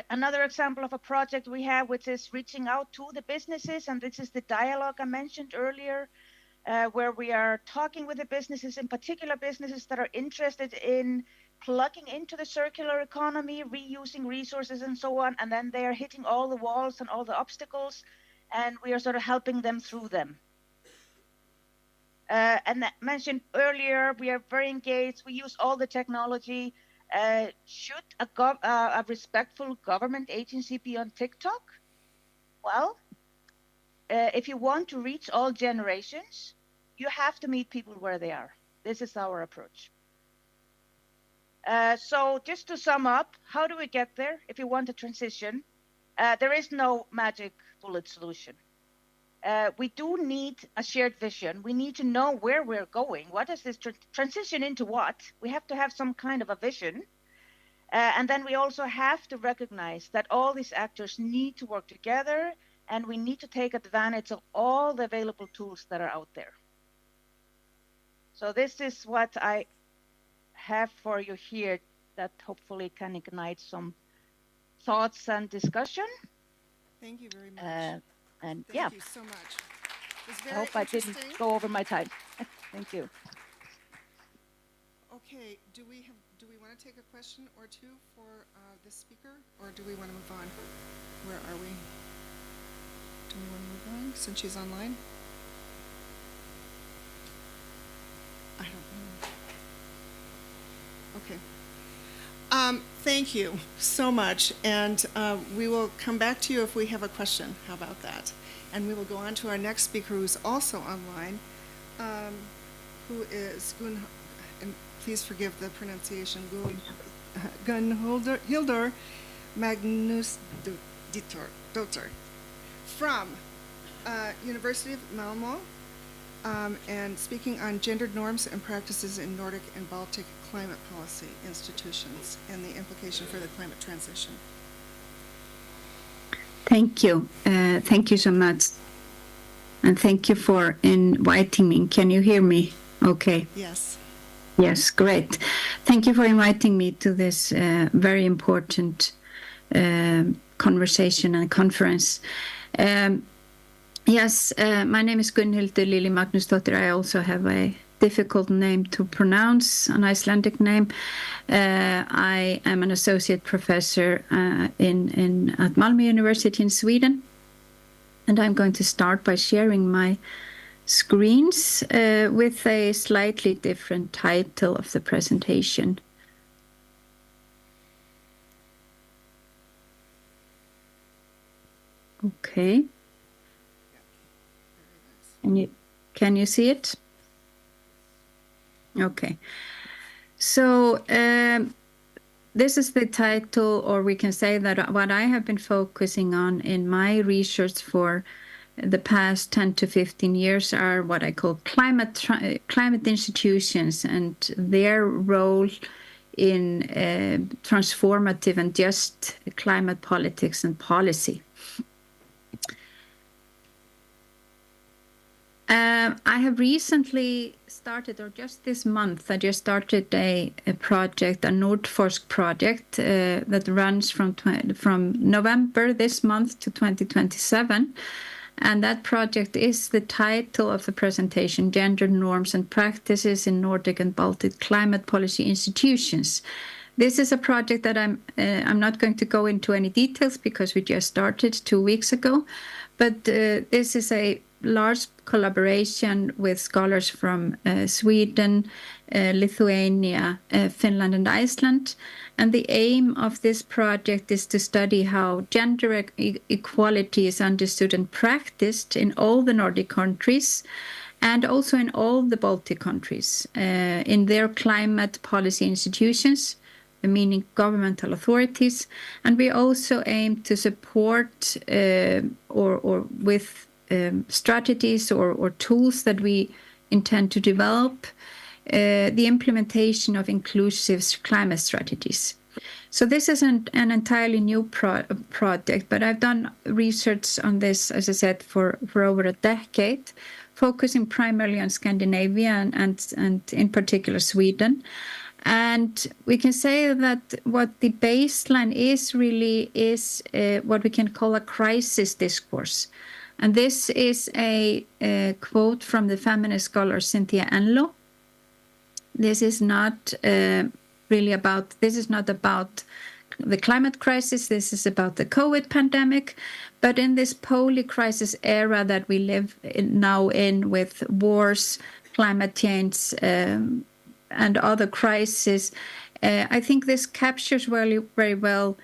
another example of a project we have, which is reaching out to the businesses. And this is the dialogue I mentioned earlier, where we are talking with the businesses, in particular businesses that are interested in plugging into the circular economy, reusing resources and so on. And then they are hitting all the walls and all the obstacles, and we are sort of helping them through them. And that mentioned earlier, we are very engaged. We use all the technology. Should a respectful government agency be on TikTok? Well, if you want to reach all generations, you have to meet people where they are. This is our approach. So just to sum up, how do we get there if you want a transition? There is no magic bullet solution. We do need a shared vision. We need to know where we're going. What is this transition into what? We have to have some kind of a vision. And then we also have to recognize that all these actors need to work together, and we need to take advantage of all the available tools that are out there. So this is what I have for you here that hopefully can ignite some thoughts and discussion. Thank you very much. And Thank you so much. It was I very hope I didn't go over my time. Thank you. Okay, do we want to take a question or two for this speaker, or do we want to move on? Where are we? Do we want to move on since she's online? I don't know. Okay. Thank you so much, and we will come back to you if we have a question. How about that? And we will go on to our next speaker, who's also online, who is Gun, and please forgive the pronunciation, Hildur Magnus Dotter from University of Malmö, and speaking on gendered norms and practices in Nordic and Baltic climate policy institutions and the implication for the climate transition. Thank you. Thank you so much. And thank you for inviting me. Can you hear me? Okay. Yes. Yes, great. Thank you for inviting me to this very important conversation and conference. Yes, my name is Gunnhildur Lili Magnusdóttir. I also have a difficult name to pronounce, an Icelandic name. I am an associate professor at Malmö University in Sweden. And I'm going to start by sharing my screens with a slightly different title of the presentation. Okay. Can you see it? Okay. So this is the title, or we can say that what I have been focusing on in my research for the past 10 to 15 years are what I call climate institutions and their role in transformative and just climate politics and policy. I have recently started, or just this month, I just started a project, a Nordforsk project that runs from November this month to 2027. And that project is the title of the presentation, Gender Norms and Practices in Nordic and Baltic Climate Policy Institutions. This is a project that I'm not going to go into any details because we just started 2 weeks ago, but this is a large collaboration with scholars from Sweden, Lithuania, Finland and Iceland. And the aim of this project is to study how gender equality is understood and practiced in all the Nordic countries, and also in all the Baltic countries, in their climate policy institutions, meaning governmental authorities. And we also aim to support or with strategies or tools that we intend to develop the implementation of inclusive climate strategies. So this is an entirely new project, but I've done research on this, as I said, for over a decade, focusing primarily on Scandinavia and in particular Sweden. And we can say that what the baseline is really is what we can call a crisis discourse. And this is a quote from the feminist scholar Cynthia Enloe. This is not this is not about the climate crisis, this is about the COVID pandemic. But in this poly-crisis era that we live now in, with wars, climate change, and other crises, I think this captures very, very well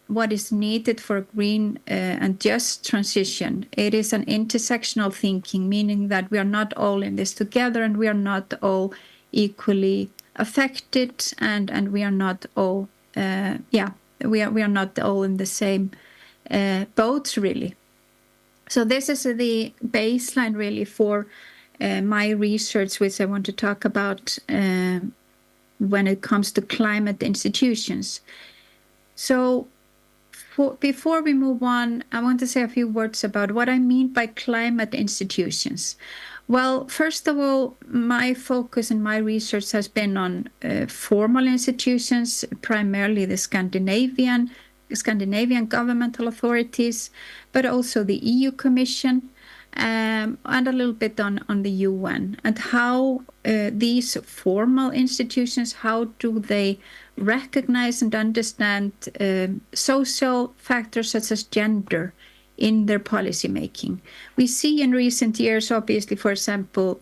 what is needed for a green and just transition. It is an intersectional thinking, meaning that we are not all in this together, and we are not all equally affected, and we are not all we are not all in the same boat, really. So this is the baseline really for my research, which I want to talk about when it comes to climate institutions. So before we move on, I want to say a few words about what I mean by climate institutions. Well, first of all, my focus in my research has been on formal institutions, primarily the Scandinavian governmental authorities, but also the EU Commission, and a little bit on the UN, and how these formal institutions, how do they recognize and understand social factors such as gender in their policy making. We see in recent years, obviously, for example,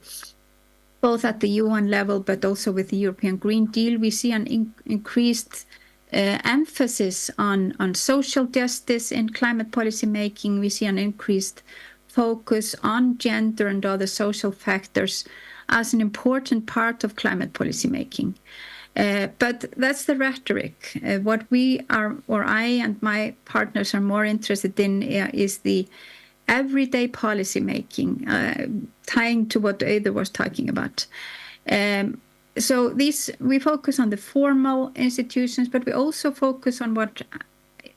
both at the UN level, but also with the European Green Deal, we see an increased emphasis on social justice in climate policy making. We see an increased focus on gender and other social factors as an important part of climate policy making. But that's the rhetoric. What we are, or I and my partners are more interested in is the everyday policy making, tying to what Eidur was talking about. So we focus on the formal institutions, but we also focus on what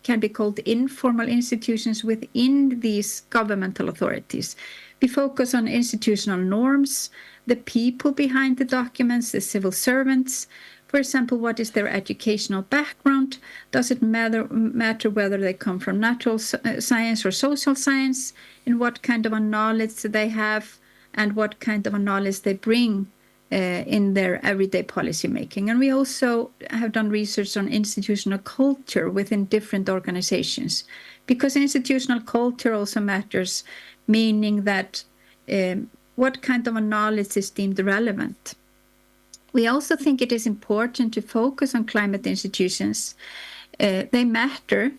can be called informal institutions within these governmental authorities. We focus on institutional norms, the people behind the documents, the civil servants. For example, what is their educational background? Does it matter whether they come from natural science or social science? And what kind of a knowledge they have, and what kind of a knowledge they bring in their everyday policy making. And we also have done research on institutional culture within different organizations, because institutional culture also matters, meaning that what kind of a knowledge is deemed relevant. We also think it is important to focus on climate institutions. They matter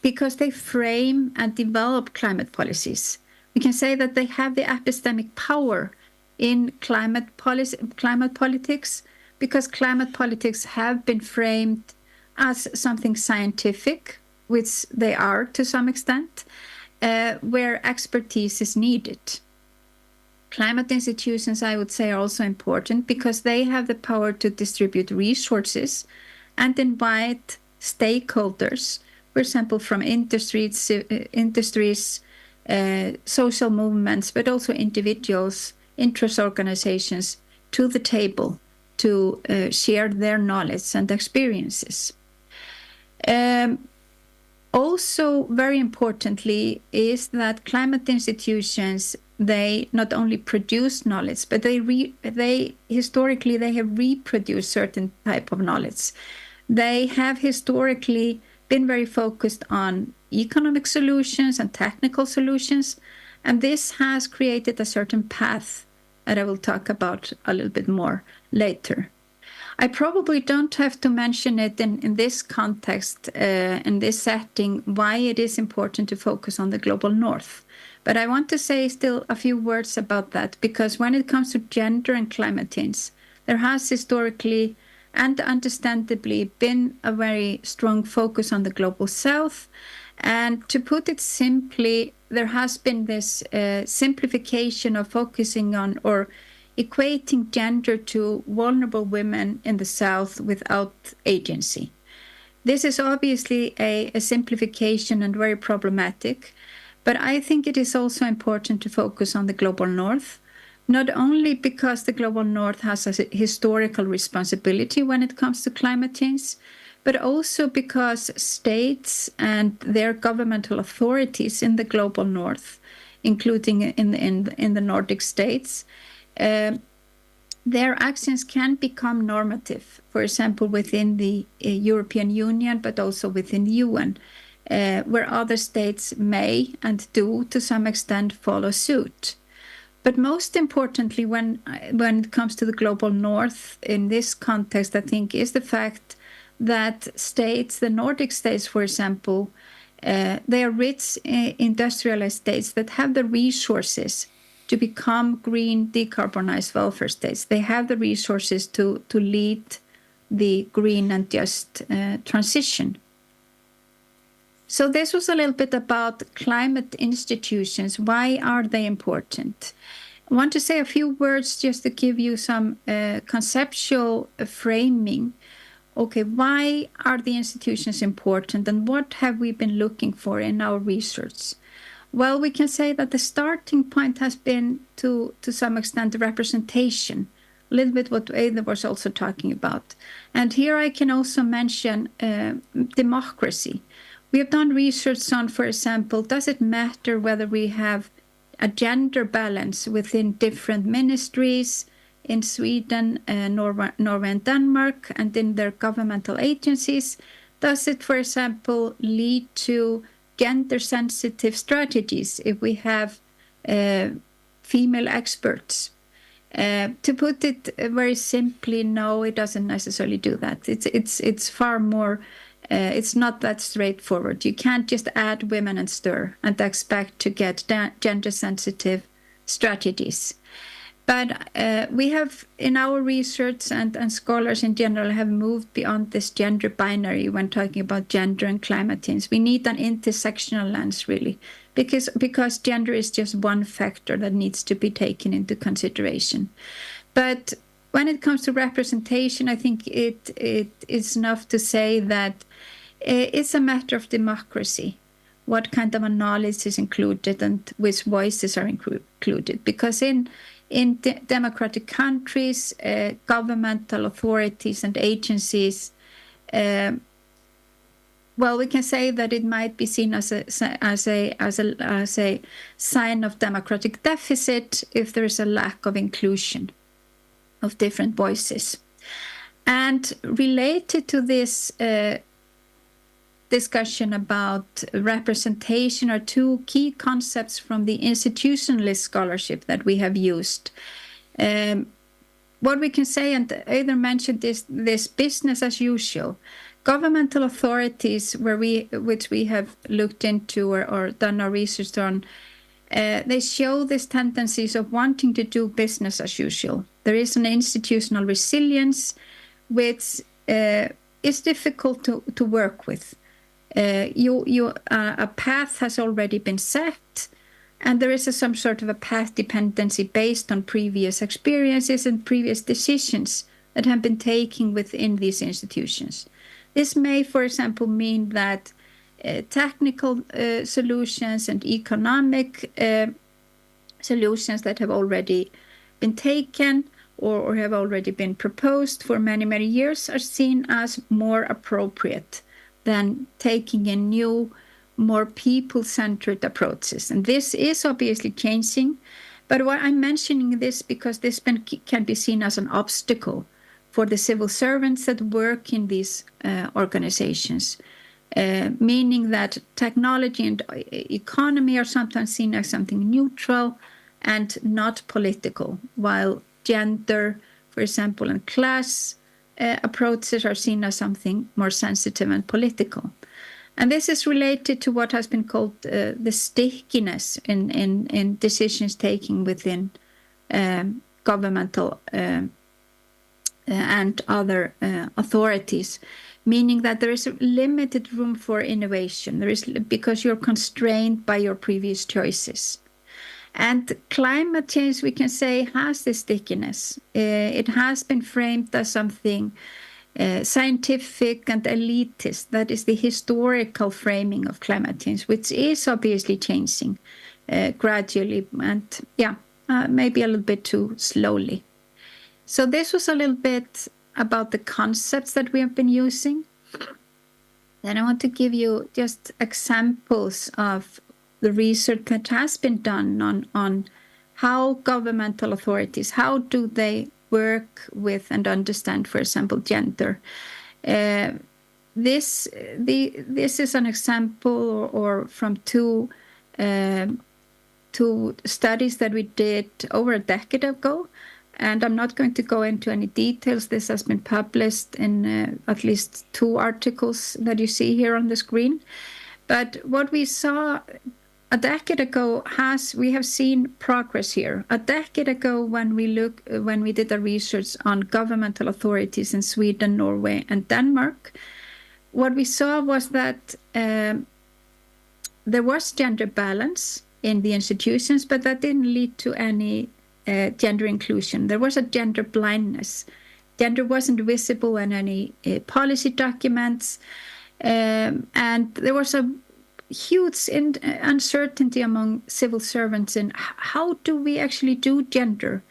because they frame and develop climate policies. We can say that they have the epistemic power in climate politics, because climate politics have been framed as something scientific, which they are to some extent, where expertise is needed. Climate institutions, I would say, are also important because they have the power to distribute resources and invite stakeholders, for example, from industries, social movements, but also individuals, interest organizations, to the table to share their knowledge and experiences. Also, very importantly, is that climate institutions, they not only produce knowledge, but they historically have reproduced certain type of knowledge. They have historically been very focused on economic solutions and technical solutions, and this has created a certain path that I will talk about a little bit more later. I probably don't have to mention it in this context, in this setting, why it is important to focus on the global north. But I want to say still a few words about that, because when it comes to gender and climate change, there has historically and understandably been a very strong focus on the global south. And to put it simply, there has been this simplification of focusing on or equating gender to vulnerable women in the south without agency. This is obviously a simplification and very problematic, but I think it is also important to focus on the global north, not only because the global north has a historical responsibility when it comes to climate change, but also because states and their governmental authorities in the global north, including in the Nordic states, their actions can become normative, for example, within the European Union, but also within the UN, where other states may and do to some extent follow suit. But most importantly, when it comes to the global north in this context, I think is the fact that states, the Nordic states, for example, they are rich industrialized states that have the resources to become green, decarbonized welfare states. They have the resources to lead the green and just transition. So this was a little bit about climate institutions. Why are they important? I want to say a few words just to give you some conceptual framing. Okay, why are the institutions important and what have we been looking for in our research? Well, we can say that the starting point has been to some extent the representation, a little bit what Einar was also talking about. And here I can also mention democracy. We have done research on, for example, does it matter whether we have a gender balance within different ministries in Sweden, Norway and Denmark, and in their governmental agencies? Does it, for example, lead to gender-sensitive strategies if we have female experts? To put it very simply, no, it doesn't necessarily do that. It's far more. It's not that straightforward. You can't just add women and stir and expect to get gender-sensitive strategies. But we have, in our research, and scholars in general have moved beyond this gender binary when talking about gender and climate change. We need an intersectional lens, really, because gender is just one factor that needs to be taken into consideration. But when it comes to representation, I think it is enough to say that it's a matter of democracy. What kind of a knowledge is included and which voices are included? Because in democratic countries, governmental authorities and agencies, well, we can say that it might be seen as a sign of democratic deficit if there is a lack of inclusion of different voices. And related to this discussion about representation are two key concepts from the institutionalist scholarship that we have used. What we can say, and Einar mentioned this business as usual. Governmental authorities, which we have looked into or done our research on, they show these tendencies of wanting to do business as usual. There is an institutional resilience which is difficult to work with. A path has already been set, and there is some sort of a path dependency based on previous experiences and previous decisions that have been taken within these institutions. This may, for example, mean that technical solutions and economic solutions that have already been taken or have already been proposed for many, many years are seen as more appropriate than taking in new, more people-centered approaches. And this is obviously changing, but what I'm mentioning this because this can be seen as an obstacle for the civil servants that work in these organizations, meaning that technology and economy are sometimes seen as something neutral and not political, while gender, for example, and class approaches are seen as something more sensitive and political. And this is related to what has been called the stickiness in decisions taking within governmental and other authorities, meaning that there is a limited room for innovation. There is, because you're constrained by your previous choices. And climate change, we can say, has this stickiness. It has been framed as something scientific and elitist. That is the historical framing of climate change, which is obviously changing gradually and, maybe a little bit too slowly. So this was a little bit about the concepts that we have been using. Then I want to give you just examples of the research that has been done on how governmental authorities, how do they work with and understand, for example, gender. This is an example or from two studies that we did over a decade ago. And I'm not going to go into any details. This has been published in at least 2 articles that you see here on the screen. But what we saw a decade ago we have seen progress here. A decade ago, when we did the research on governmental authorities in Sweden, Norway, and Denmark, what we saw was that there was gender balance in the institutions, but that didn't lead to any gender inclusion. There was a gender blindness. Gender wasn't visible in any policy documents, and there was a huge uncertainty among civil servants in how do we actually do gender,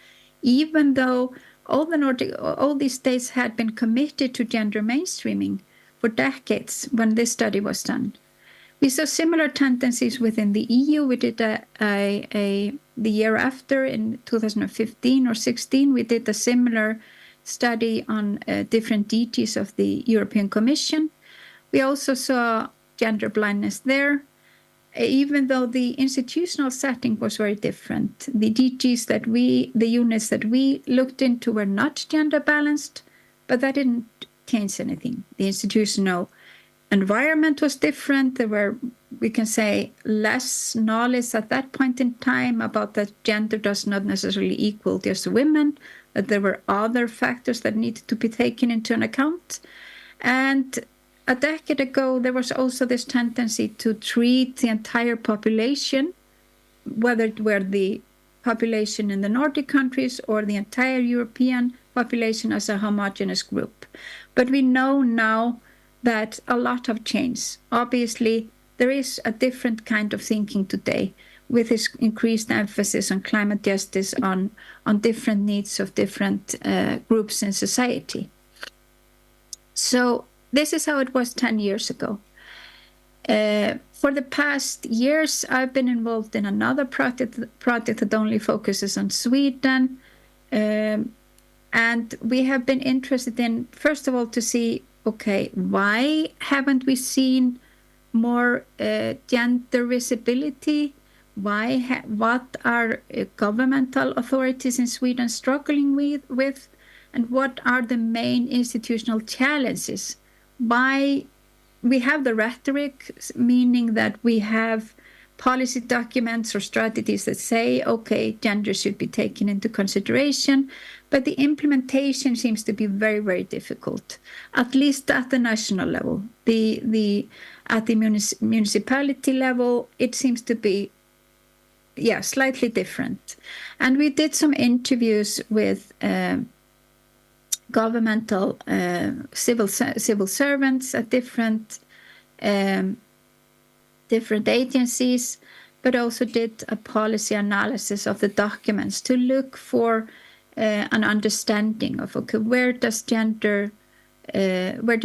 even though all these states had been committed to gender mainstreaming for decades when this study was done. We saw similar tendencies within the EU. We did the year after, in 2015 or 16, we did a similar study on different DGs of the European Commission. We also saw gender blindness there, even though the institutional setting was very different. The DGs the units that we looked into were not gender balanced, but that didn't change anything. The institutional environment was different. There were, we can say, less knowledge at that point in time about that gender does not necessarily equal just women, that there were other factors that needed to be taken into an account. And a decade ago, there was also this tendency to treat the entire population, whether it were the population in the Nordic countries or the entire European population, as a homogeneous group. But we know now that a lot have changed. Obviously, there is a different kind of thinking today, with this increased emphasis on climate justice, on different needs of different groups in society. So this is how it was 10 years ago. For the past years, I've been involved in another project that only focuses on Sweden. And we have been interested in, first of all, to see, okay, why haven't we seen more gender visibility? What are governmental authorities in Sweden struggling with? And what are the main institutional challenges? Why we have the rhetoric, meaning that we have policy documents or strategies that say, okay, gender should be taken into consideration, but the implementation seems to be very, very difficult, at least at the national level. At the municipality level, it seems to be, slightly different. And we did some interviews with governmental civil servants at different agencies, but also did a policy analysis of the documents to look for an understanding of, okay, where do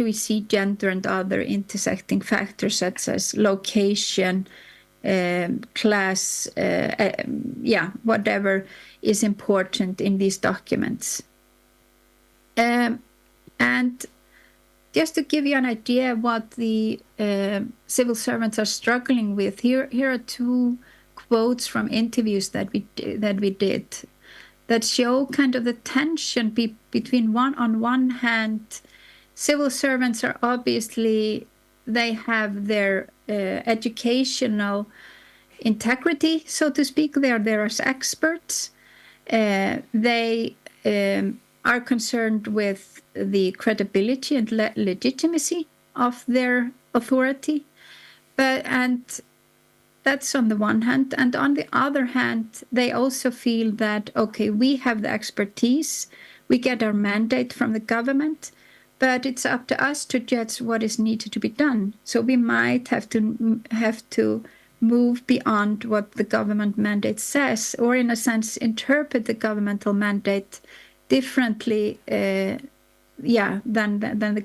we see gender and other intersecting factors such as location, class, whatever is important in these documents. And just to give you an idea of what the civil servants are struggling with, here are 2 quotes from interviews that we did that show kind of the tension between on one hand, civil servants are obviously they have their educational integrity, so to speak. They are there as experts. They are concerned with the credibility and legitimacy of their authority. And that's on the one hand. And on the other hand, they also feel that, okay, we have the expertise, we get our mandate from the government, but it's up to us to judge what is needed to be done. So we might have to move beyond what the government mandate says, or in a sense interpret the governmental mandate differently, than the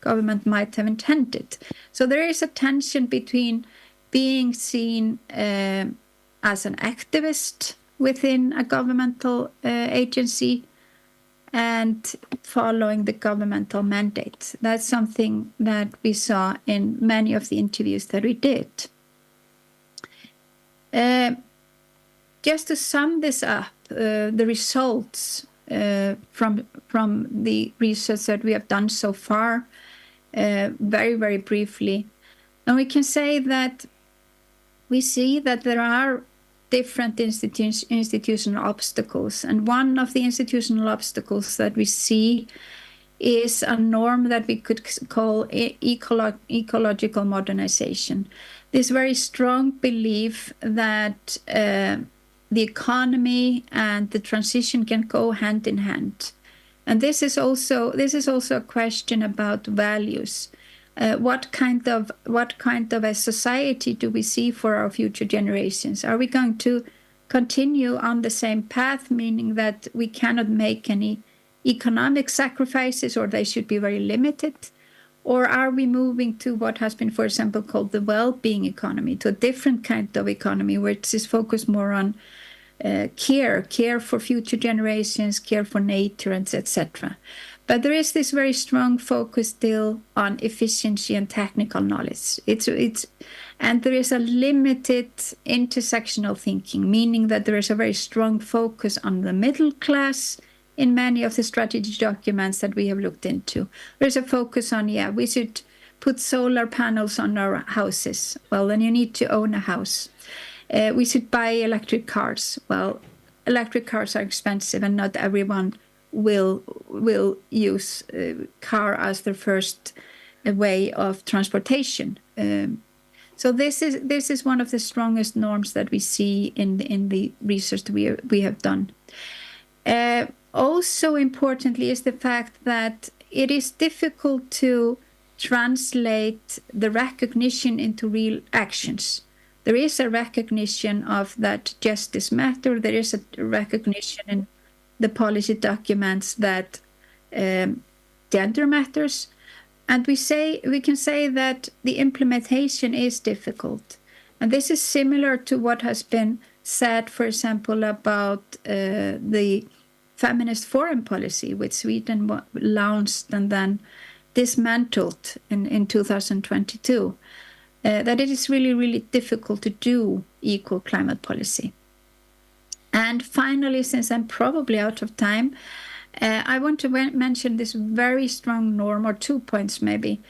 government might have intended. So there is a tension between being seen as an activist within a governmental agency and following the governmental mandate. That's something that we saw in many of the interviews that we did. Just to sum this up, the results from the research that we have done so far, very, very briefly. And we can say that we see that there are different institutional obstacles. And one of the institutional obstacles that we see is a norm that we could call ecological modernization. This very strong belief that the economy and the transition can go hand in hand. And this is also a question about values. What kind of a society do we see for our future generations? Are we going to continue on the same path, meaning that we cannot make any economic sacrifices, or they should be very limited? Or are we moving to what has been, for example, called the well-being economy, to a different kind of economy, which is focused more on care for future generations, care for nature, etc. But there is this very strong focus still on efficiency and technical knowledge. And there is a limited intersectional thinking, meaning that there is a very strong focus on the middle class in many of the strategy documents that we have looked into. There's a focus on, we should put solar panels on our houses. Well, then you need to own a house. We should buy electric cars. Well, electric cars are expensive, and not everyone will use car as their first way of transportation. So this is one of the strongest norms that we see in the research we have done. Also importantly is the fact that it is difficult to translate the recognition into real actions. There is a recognition of that justice matter. There is a recognition in the policy documents that gender matters. And we can say that the implementation is difficult. And this is similar to what has been said, for example, about the feminist foreign policy, which Sweden launched and then dismantled in 2022. That it is really, really difficult to do equal climate policy. And finally, since I'm probably out of time, I want to mention this very strong norm, or 2 points maybe,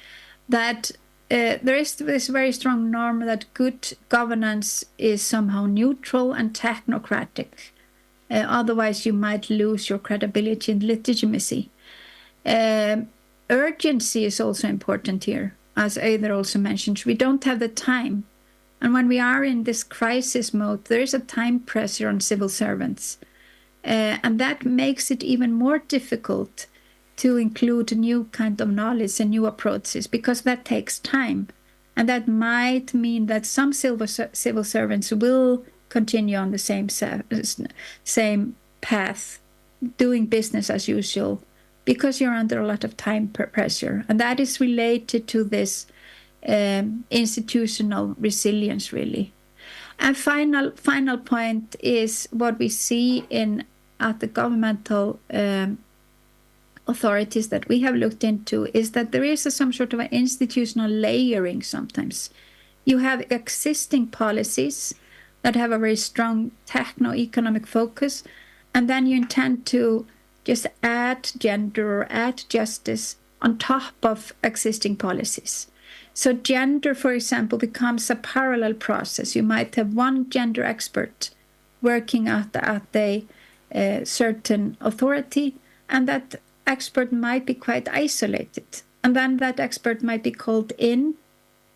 that there is this very strong norm that good governance is somehow neutral and technocratic. Otherwise, you might lose your credibility and legitimacy. Urgency is also important here, as Eider also mentioned. We don't have the time. And when we are in this crisis mode, there is a time pressure on civil servants. And that makes it even more difficult to include a new kind of knowledge and new approaches, because that takes time. And that might mean that some civil servants will continue on the same path, doing business as usual, because you're under a lot of time pressure. And that is related to this institutional resilience, really. And final point is what we see at the governmental authorities that we have looked into, is that there is some sort of an institutional layering sometimes. You have existing policies that have a very strong techno-economic focus, and then you intend to just add gender or add justice on top of existing policies. So gender, for example, becomes a parallel process. You might have one gender expert working at a certain authority, and that expert might be quite isolated. And then that expert might be called in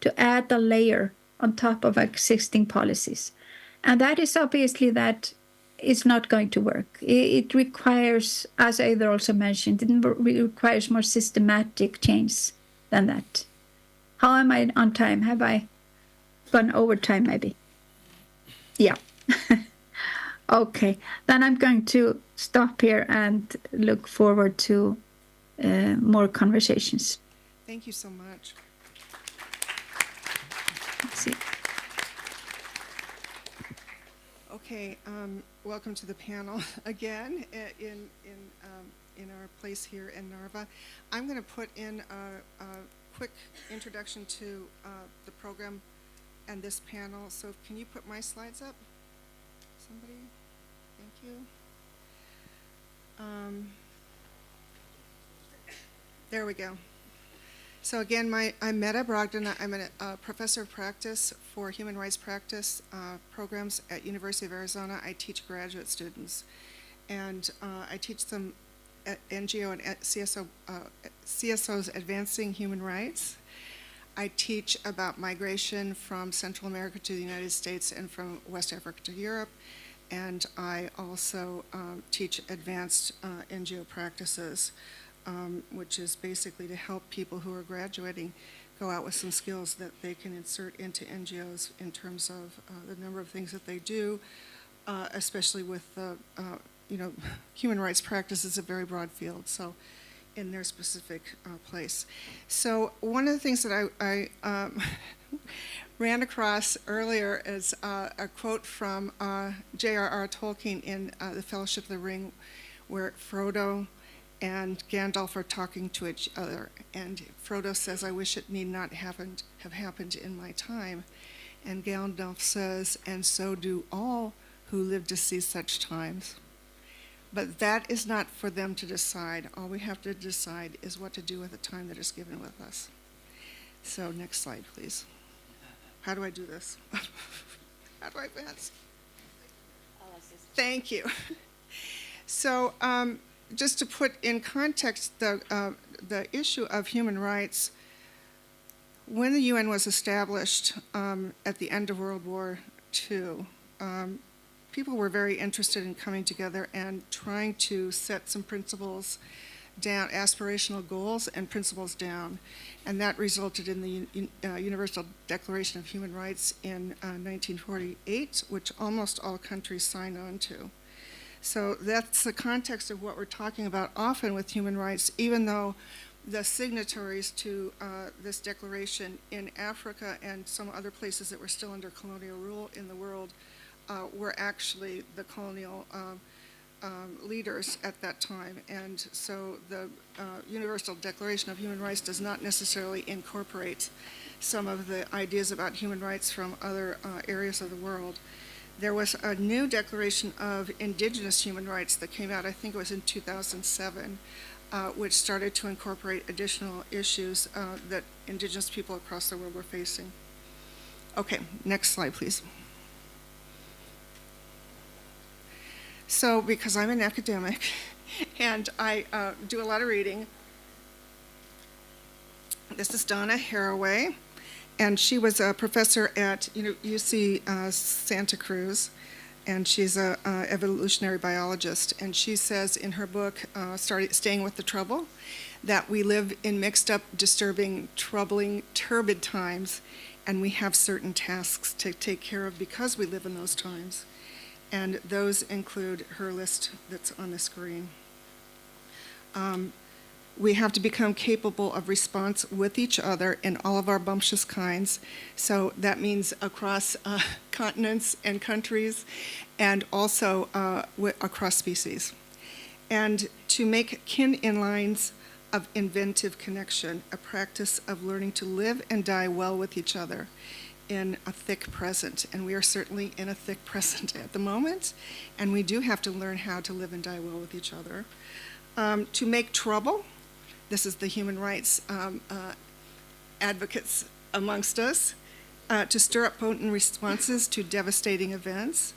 to add a layer on top of existing policies. And that is obviously that is not going to work. It requires, as Either also mentioned, it requires more systematic change than that. How am I on time? Have I gone over time maybe? Yeah. Okay, then I'm going to stop here and look forward to more conversations. Thank you so much. Let's see. Okay, welcome to the panel again in our place here in Narva. I'm going to put in a quick introduction to the program and this panel. So can you put my slides up? Somebody? Thank you. There we go. So again, I'm Mette Brogdon. I'm a professor of practice for human rights practice programs at University of Arizona. I teach graduate students, and I teach them at NGO and at CSO's Advancing Human Rights. I teach about migration from Central America to the United States and from West Africa to Europe, and I also teach advanced NGO practices, which is basically to help people who are graduating go out with some skills that they can insert into NGOs in terms of the number of things that they do, especially with human rights practice is a very broad field, so in their specific place. So one of the things that I ran across earlier is a quote from J.R.R. Tolkien in The Fellowship of the Ring, where Frodo and Gandalf are talking to each other, and Frodo says, "I wish it need not have happened in my time," and Gandalf says, "And so do all who live to see such times." But that is not for them to decide. All we have to decide is what to do with the time that is given with us. So next slide, please. How do I do this? How do I advance? Thank you. So just to put in context the issue of human rights, when the UN was established at the end of World War II, people were very interested in coming together and trying to set some principles down, aspirational goals and principles down. And that resulted in the Universal Declaration of Human Rights in 1948, which almost all countries signed on to. So that's the context of what we're talking about often with human rights, even though the signatories to this declaration in Africa and some other places that were still under colonial rule in the world were actually the colonial leaders at that time. And so the Universal Declaration of Human Rights does not necessarily incorporate some of the ideas about human rights from other areas of the world. There was a new Declaration of Indigenous Human Rights that came out, I think it was in 2007, which started to incorporate additional issues that Indigenous people across the world were facing. Okay, next slide, please. So, because I'm an academic and I do a lot of reading, this is Donna Haraway, and she was a professor at UC Santa Cruz, and she's an evolutionary biologist. And she says in her book, Staying with the Trouble, that we live in mixed up, disturbing, troubling, turbid times, and we have certain tasks to take care of because we live in those times. And those include her list that's on the screen. We have to become capable of response with each other in all of our bumptious kinds. So that means across continents and countries, and also across species. And to make kin in lines of inventive connection, a practice of learning to live and die well with each other in a thick present. And we are certainly in a thick present at the moment, and we do have to learn how to live and die well with each other. To make trouble, this is the human rights advocates amongst us, to stir up potent responses to devastating events,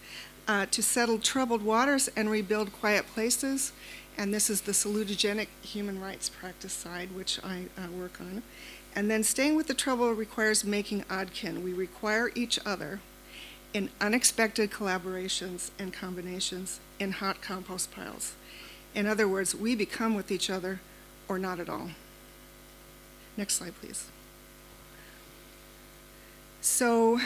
to settle troubled waters and rebuild quiet places. And this is the salutogenic human rights practice side, which I work on. And then staying with the trouble requires making oddkin. We require each other in unexpected collaborations and combinations in hot compost piles. In other words, we become with each other or not at all. Next slide, please. So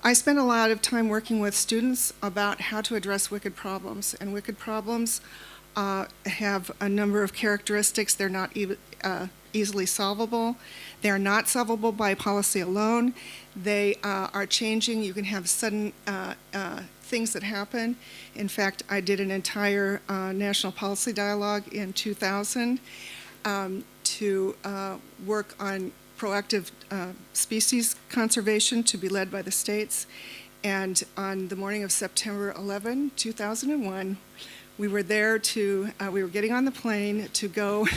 I spent a lot of time working with students about how to address wicked problems. And wicked problems have a number of characteristics. They're not easily solvable. They are not solvable by policy alone. They are changing. You can have sudden things that happen. In fact, I did an entire national policy dialogue in 2000 to work on proactive species conservation to be led by the states. And on the morning of September 11, 2001, we were there to, we were getting on the plane to go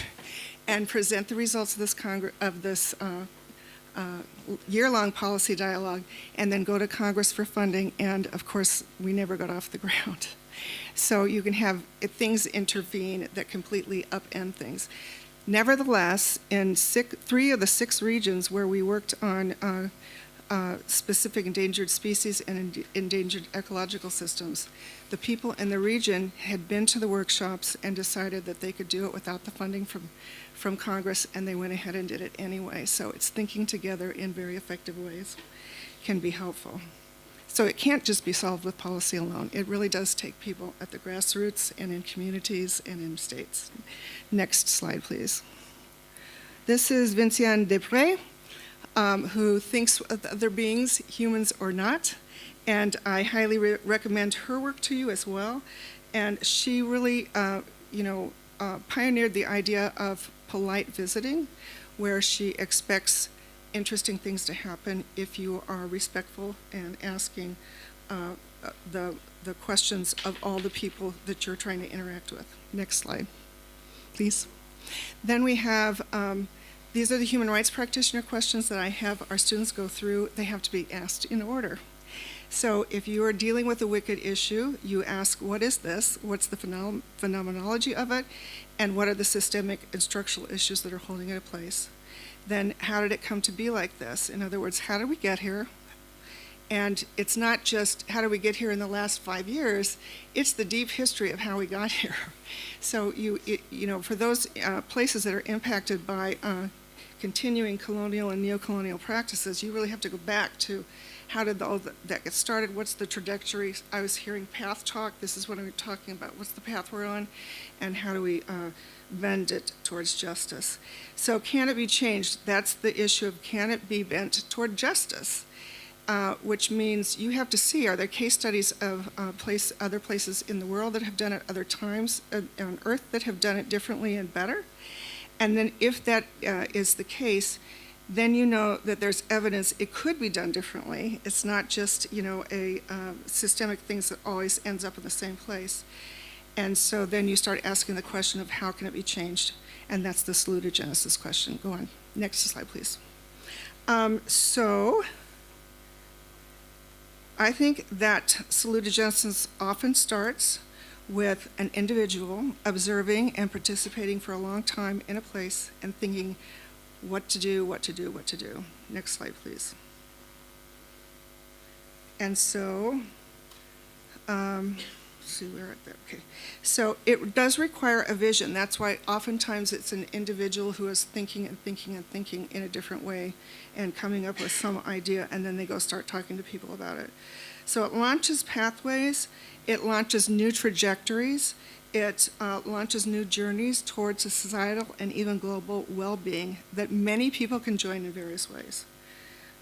and present the results of this year-long policy dialogue, and then go to Congress for funding, and of course, we never got off the ground. So you can have things intervene that completely upend things. Nevertheless, in 3 of the 6 regions where we worked on specific endangered species and endangered ecological systems, the people in the region had been to the workshops and decided that they could do it without the funding from Congress, and they went ahead and did it anyway. So it's thinking together in very effective ways can be helpful. So it can't just be solved with policy alone. It really does take people at the grassroots and in communities and in states. Next slide, please. This is Vinciane Desprez, who thinks of other beings, humans or not, and I highly recommend her work to you as well. And she really, pioneered the idea of polite visiting, where she expects interesting things to happen if you are respectful and asking the questions of all the people that you're trying to interact with. Next slide, please. Then we have, these are the human rights practitioner questions that I have our students go through. They have to be asked in order. So if you are dealing with a wicked issue, you ask, what is this? What's the phenomenology of it? And what are the systemic and structural issues that are holding it in place? Then how did it come to be like this? In other words, how did we get here? And it's not just how did we get here in the last 5 years, it's the deep history of how we got here. So for those places that are impacted by continuing colonial and neo-colonial practices, you really have to go back to how did all that get started? What's the trajectory? I was hearing path talk. This is what I'm talking about. What's the path we're on? And how do we bend it towards justice? So can it be changed? That's the issue of can it be bent toward justice? Which means you have to see, are there case studies of other places in the world that have done it other times on Earth that have done it differently and better? And then if that is the case, then you know that there's evidence it could be done differently. It's not just, a systemic things that always ends up in the same place. And so then you start asking the question of how can it be changed? And that's the salutogenesis question. Go on. Next slide, please. So I think that salutogenesis often starts with an individual observing and participating for a long time in a place and thinking what to do, what to do, what to do. Next slide, please. And so, see where at that, okay. So it does require a vision. That's why oftentimes it's an individual who is thinking and thinking and thinking in a different way and coming up with some idea, and then they go start talking to people about it. So it launches pathways, it launches new trajectories, it launches new journeys towards a societal and even global well-being that many people can join in various ways.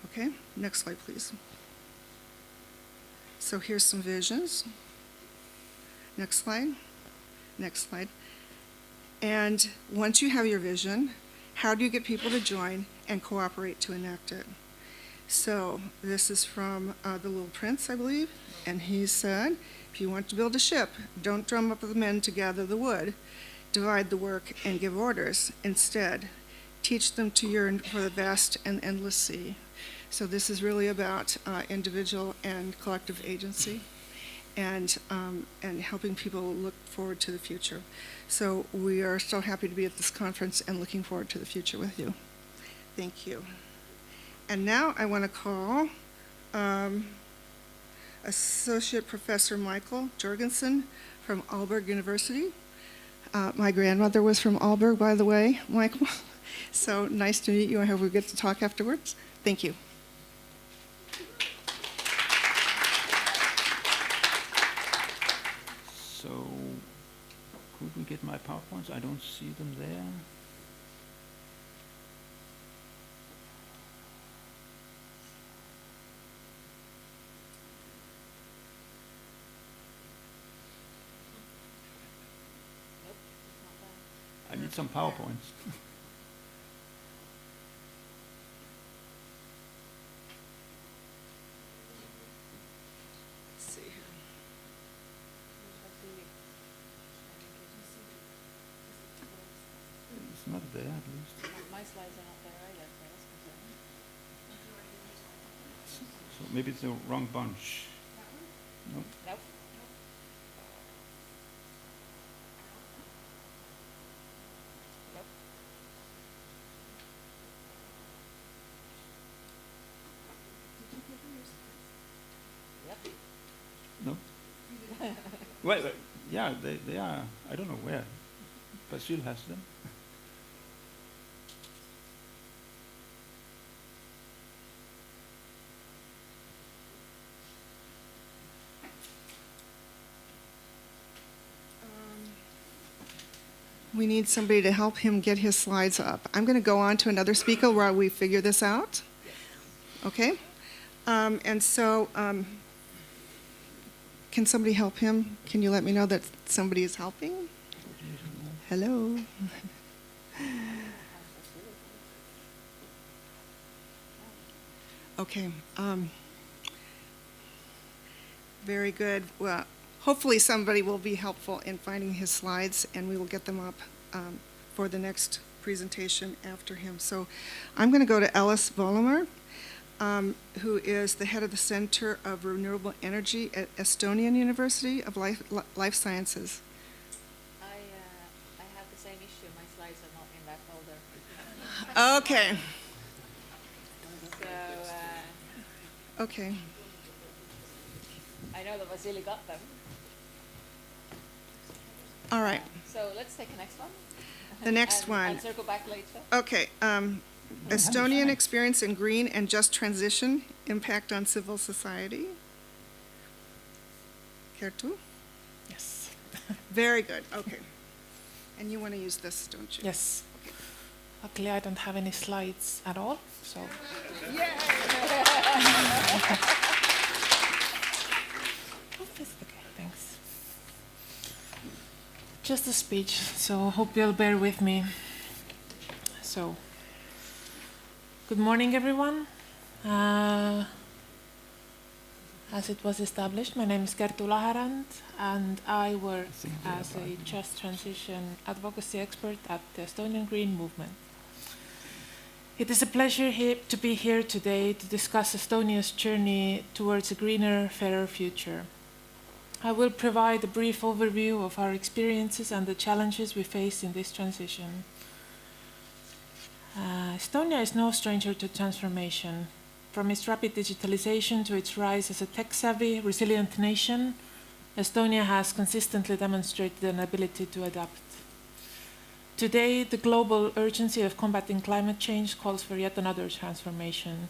Okay, next slide, please. So here's some visions. Next slide. Next slide. And once you have your vision, how do you get people to join and cooperate to enact it? So this is from The Little Prince, I believe, and he said, if you want to build a ship, don't drum up the men to gather the wood. divide the work and give orders. Instead, teach them to yearn for the vast and endless sea. So this is really about individual and collective agency, and helping people look forward to the future. So we are so happy to be at this conference and looking forward to the future with you. Thank you. And now I want to call Associate Professor Michael Jorgensen from Aalborg University. My grandmother was from Aalborg, by the way, Michael. So nice to meet you. I hope we get to talk afterwards. Thank you. So, could we get my PowerPoints? I don't see them there. I need some PowerPoints. It's not there, at least. My slides are not there either, so that's So maybe it's the wrong bunch. No. Nope. No. Wait, yeah, they are. I don't know where. Basil has them. We need somebody to help him get his slides up. I'm going to go on to another speaker while we figure this out. Okay? And so, can somebody help him? Can you let me know that somebody is helping? Hello? Okay. Very good. Well, hopefully somebody will be helpful in finding his slides, and we will get them up for the next presentation after him. So I'm going to go to Ellis Vollemer, who is the head of the Center of Renewable Energy at Estonian University of Life Sciences. I have the same issue. My slides are not in that folder. Okay. So, Okay. I know that Vasily got them. All right. So let's take the next one. The next and, one. And circle back later. Okay. Estonian experience in green and just transition, impact on civil society. Kertu? Yes. Very good. Okay. And you want to use this, don't you? Yes. Luckily, I don't have any slides at all, so. Yay! Okay, thanks. Just a speech, so hope you'll bear with me. So, good morning, everyone. As it was established, my name is Kertu Laherand, and I work as a just transition advocacy expert at the Estonian Green Movement. It is a pleasure to be here today to discuss Estonia's journey towards a greener, fairer future. I will provide a brief overview of our experiences and the challenges we face in this transition. Estonia is no stranger to transformation. From its rapid digitalization to its rise as a tech-savvy, resilient nation, Estonia has consistently demonstrated an ability to adapt. Today, the global urgency of combating climate change calls for yet another transformation,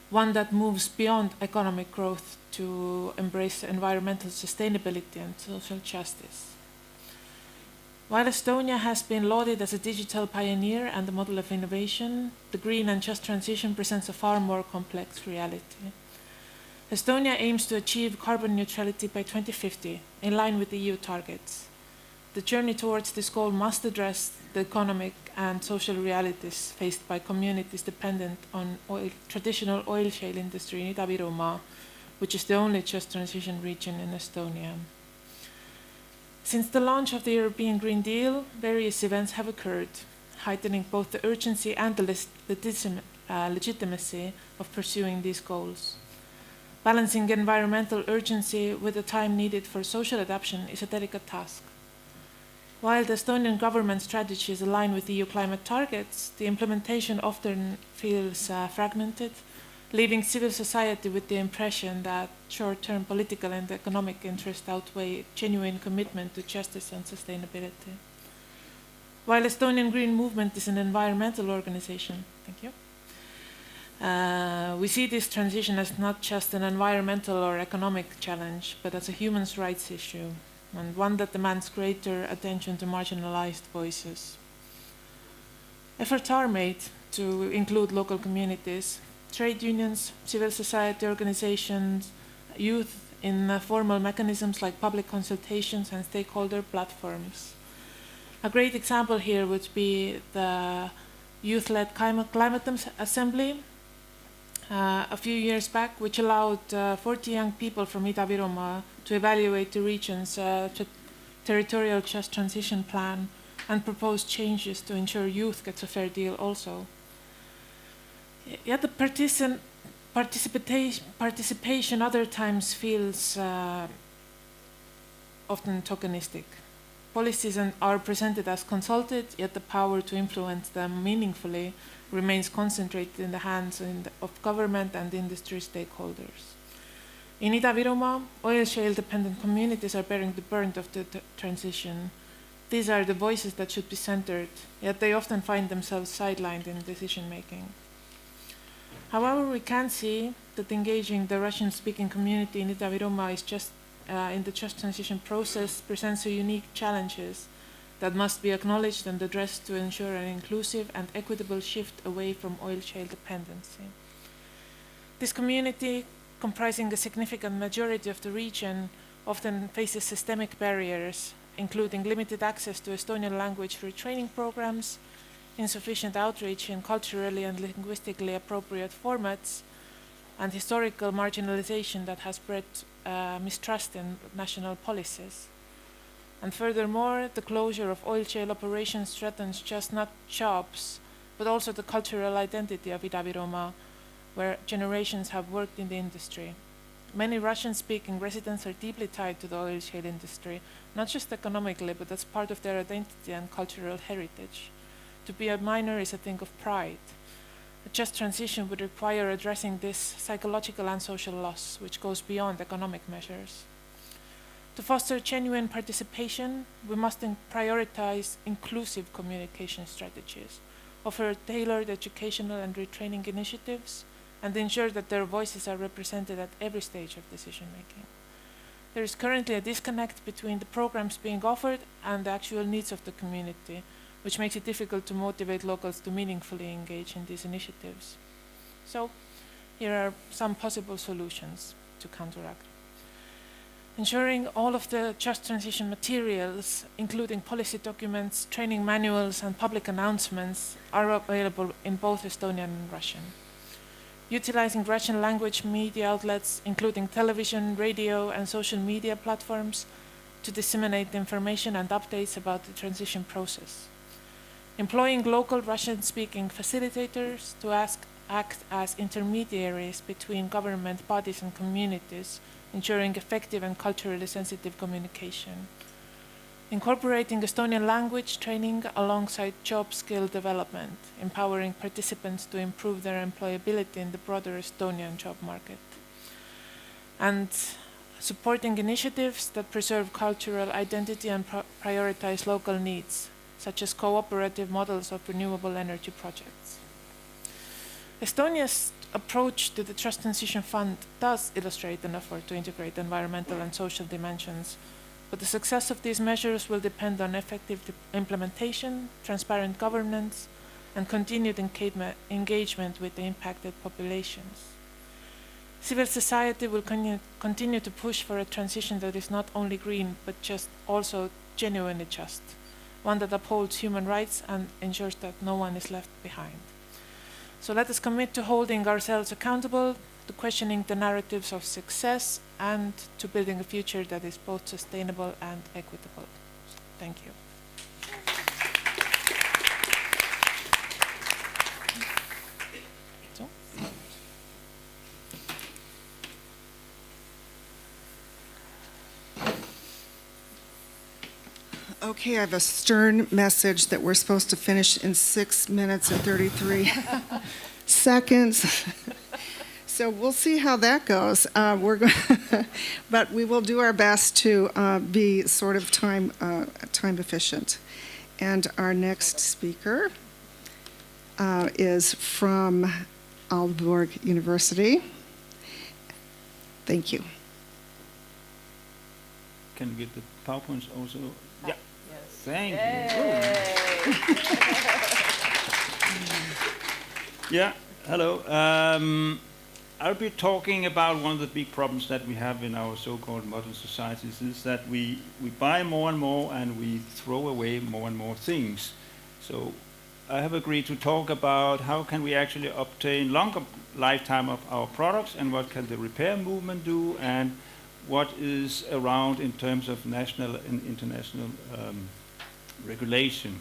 one that moves beyond economic growth to embrace environmental sustainability and social justice. While Estonia has been lauded as a digital pioneer and a model of innovation, the green and just transition presents a far more complex reality. Estonia aims to achieve carbon neutrality by 2050, in line with EU targets. The journey towards this goal must address the economic and social realities faced by communities dependent on traditional oil shale industry in Ida-Virumaa, which is the only just transition region in Estonia. Since the launch of the European Green Deal, various events have occurred, heightening both the urgency and the legitimacy of pursuing these goals. Balancing environmental urgency with the time needed for social adaptation is a delicate task. While the Estonian government strategies align with EU climate targets, the implementation often feels fragmented, leaving civil society with the impression that short-term political and economic interests outweigh genuine commitment to justice and sustainability. While Estonian Green Movement is an environmental organization, we see this transition as not just an environmental or economic challenge, but as a human rights issue, and one that demands greater attention to marginalized voices. Efforts are made to include local communities, trade unions, civil society organizations, youth in formal mechanisms like public consultations and stakeholder platforms. A great example here would be the youth-led climate assembly a few years back, which allowed 40 young people from Ida-Virumaa to evaluate the region's territorial just transition plan and propose changes to ensure youth gets a fair deal also. Yet the participation other times feels often tokenistic. Policies are presented as consulted, yet the power to influence them meaningfully remains concentrated in the hands of government and industry stakeholders. In Ida-Virumaa, oil shale dependent communities are bearing the burden of the transition. These are the voices that should be centered, yet they often find themselves sidelined in decision making. However, we can see that engaging the Russian-speaking community in Ida-Virumaa is just in the just transition process presents a unique challenges that must be acknowledged and addressed to ensure an inclusive and equitable shift away from oil shale dependency. This community, comprising a significant majority of the region, often faces systemic barriers, including limited access to Estonian language retraining programs, insufficient outreach in culturally and linguistically appropriate formats, and historical marginalization that has bred mistrust in national policies. And furthermore, the closure of oil shale operations threatens just not jobs, but also the cultural identity of Ida-Virumaa, where generations have worked in the industry. Many Russian-speaking residents are deeply tied to the oil shale industry, not just economically, but as part of their identity and cultural heritage. To be a miner is a thing of pride. A just transition would require addressing this psychological and social loss, which goes beyond economic measures. To foster genuine participation, we must prioritize inclusive communication strategies, offer tailored educational and retraining initiatives, and ensure that their voices are represented at every stage of decision-making. There is currently a disconnect between the programs being offered and the actual needs of the community, which makes it difficult to motivate locals to meaningfully engage in these initiatives. So, here are some possible solutions to counteract. Ensuring all of the just transition materials, including policy documents, training manuals, and public announcements, are available in both Estonian and Russian. Utilizing Russian language media outlets, including television, radio, and social media platforms, to disseminate information and updates about the transition process. Employing local Russian-speaking facilitators to act as intermediaries between government bodies and communities, ensuring effective and culturally sensitive communication. Incorporating Estonian language training alongside job skill development, empowering participants to improve their employability in the broader Estonian job market. And supporting initiatives that preserve cultural identity and prioritize local needs, such as cooperative models of renewable energy projects. Estonia's approach to the Just Transition Fund does illustrate an effort to integrate environmental and social dimensions, but the success of these measures will depend on effective implementation, transparent governance, and continued engagement with the impacted populations. Civil society will continue to push for a transition that is not only green, but just also genuinely just, one that upholds human rights and ensures that no one is left behind. So let us commit to holding ourselves accountable, to questioning the narratives of success and to building a future that is both sustainable and equitable. Thank you. Okay, I have a stern message that we're supposed to finish in 6 minutes and 33 seconds. So we'll see how that goes. But we will do our best to be sort of time efficient. And our next speaker is from Aalborg University. Thank you. Can we get the PowerPoints also? Yeah. Yes. Thank you. Yeah, hello. I'll be talking about one of the big problems that we have in our so-called modern societies is that we buy more and more and we throw away more and more things. So I have agreed to talk about how can we actually obtain longer lifetime of our products and what can the repair movement do and what is around in terms of national and international regulation.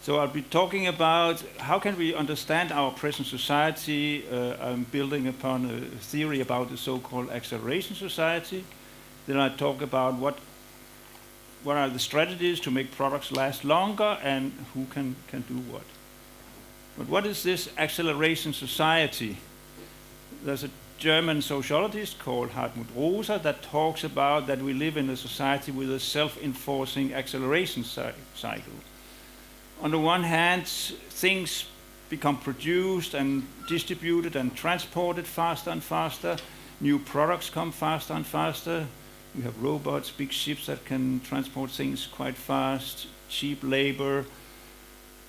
So I'll be talking about how can we understand our present society. I'm building upon a theory about the so-called acceleration society. Then I talk about what are the strategies to make products last longer and who can do what. But what is this acceleration society? There's a German sociologist called Hartmut Rosa that talks about that we live in a society with a self-enforcing acceleration cycle. On the one hand, things become produced and distributed and transported faster and faster. New products come faster and faster. We have robots, big ships that can transport things quite fast, cheap labor.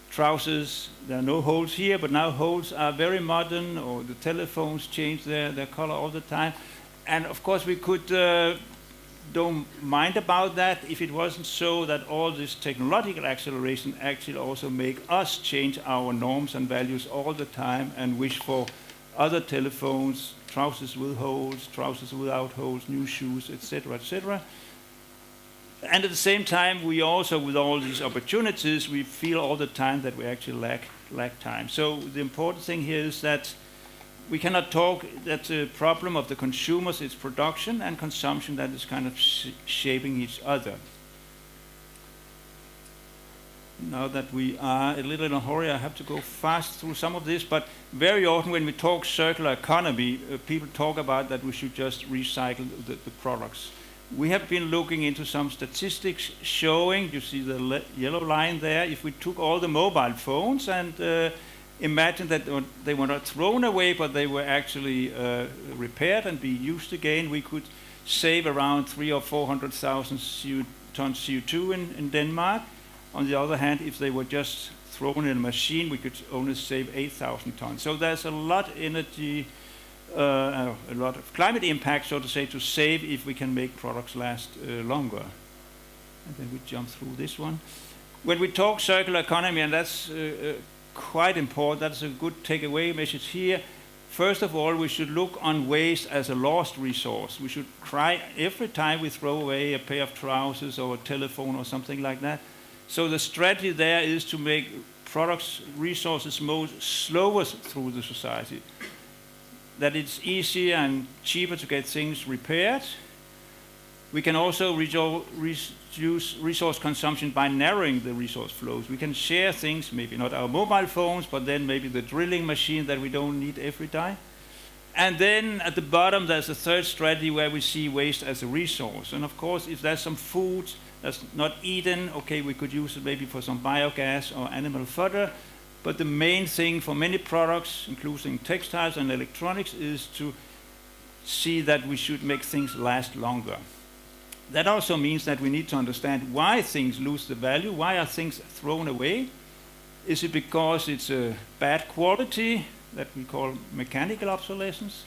Trousers, there are no holes here, but now holes are very modern, or the telephones change their color all the time. And of course we could don't mind about that if it wasn't so that all this technological acceleration actually also make us change our norms and values all the time and wish for other telephones, trousers with holes, trousers without holes, new shoes, etc., etc. And at the same time, we also, with all these opportunities, we feel all the time that we actually lack time. So the important thing here is that we cannot talk that the problem of the consumers is production and consumption that is kind of shaping each other. Now that we are a little in a hurry, I have to go fast through some of this, but very often when we talk circular economy, people talk about that we should just recycle the products. We have been looking into some statistics showing, you see the yellow line there, if we took all the mobile phones and imagine that they were not thrown away, but they were actually repaired and be used again, we could save around 300,000 or 400,000 tons CO2 in Denmark. On the other hand, if they were just thrown in a machine, we could only save 8,000 tons. So there's a lot of energy, a lot of climate impact, so to say, to save if we can make products last longer. And then we jump through this one. When we talk circular economy, and that's quite important, that's a good takeaway message here. First of all, we should look on waste as a lost resource. We should cry every time we throw away a pair of trousers or a telephone or something like that. So the strategy there is to make products, resources move slower through the society. That it's easier and cheaper to get things repaired. We can also reduce resource consumption by narrowing the resource flows. We can share things, maybe not our mobile phones, but then maybe the drilling machine that we don't need every time. And then at the bottom, there's a third strategy where we see waste as a resource. And of course, if there's some food that's not eaten, okay, we could use it maybe for some biogas or animal fodder. But the main thing for many products, including textiles and electronics, is to see that we should make things last longer. That also means that we need to understand why things lose the value. Why are things thrown away? Is it because it's a bad quality that we call mechanical obsolescence?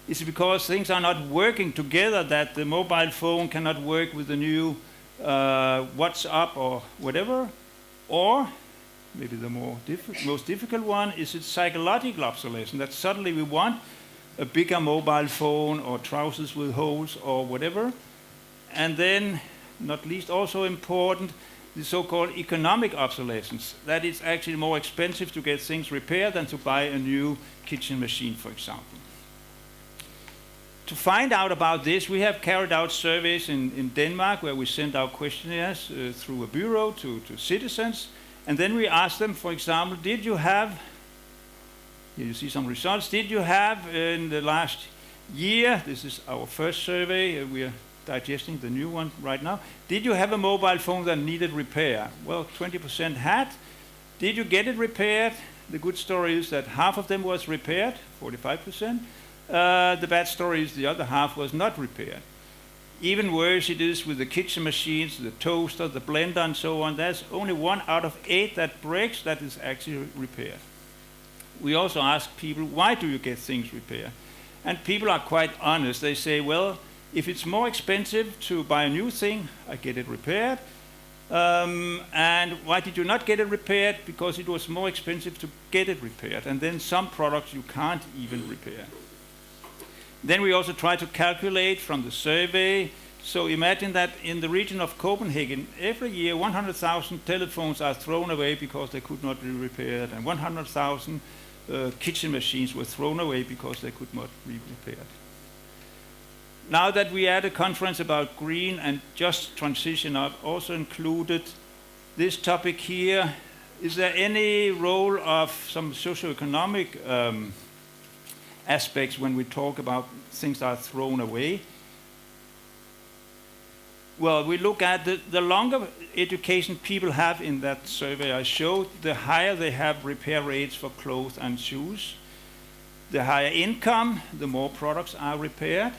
Is it because things are not working together, that the mobile phone cannot work with the new WhatsApp or whatever? Or maybe the most difficult one, is it psychological obsolescence, that suddenly we want a bigger mobile phone or trousers with holes or whatever. And then, not least also important, the so-called economic obsolescence. That it's actually more expensive to get things repaired than to buy a new kitchen machine, for example. To find out about this, we have carried out surveys in Denmark where we send out questionnaires through a bureau to citizens. And then we ask them, for example, did you have, here you see some results, did you have in the last year, this is our first survey, we are digesting the new one right now, did you have a mobile phone that needed repair? Well, 20% had. Did you get it repaired? The good story is that half of them was repaired, 45%. The bad story is the other half was not repaired. Even worse it is with the kitchen machines, the toaster, the blender and so on. There's only 1 out of 8 that breaks that is actually repaired. We also ask people, why do you get things repaired? And people are quite honest. They say, well, if it's more expensive to buy a new thing, I get it repaired. And why did you not get it repaired? Because it was more expensive to get it repaired. And then some products you can't even repair. Then we also try to calculate from the survey. So imagine that in the region of Copenhagen, every year 100,000 telephones are thrown away because they could not be repaired, and 100,000 kitchen machines were thrown away because they could not be repaired. Now that we had a conference about green and just transition, I've also included this topic here. Is there any role of some socioeconomic aspects when we talk about things that are thrown away? Well, we look at the longer education people have in that survey I showed, the higher they have repair rates for clothes and shoes. The higher income, the more products are repaired.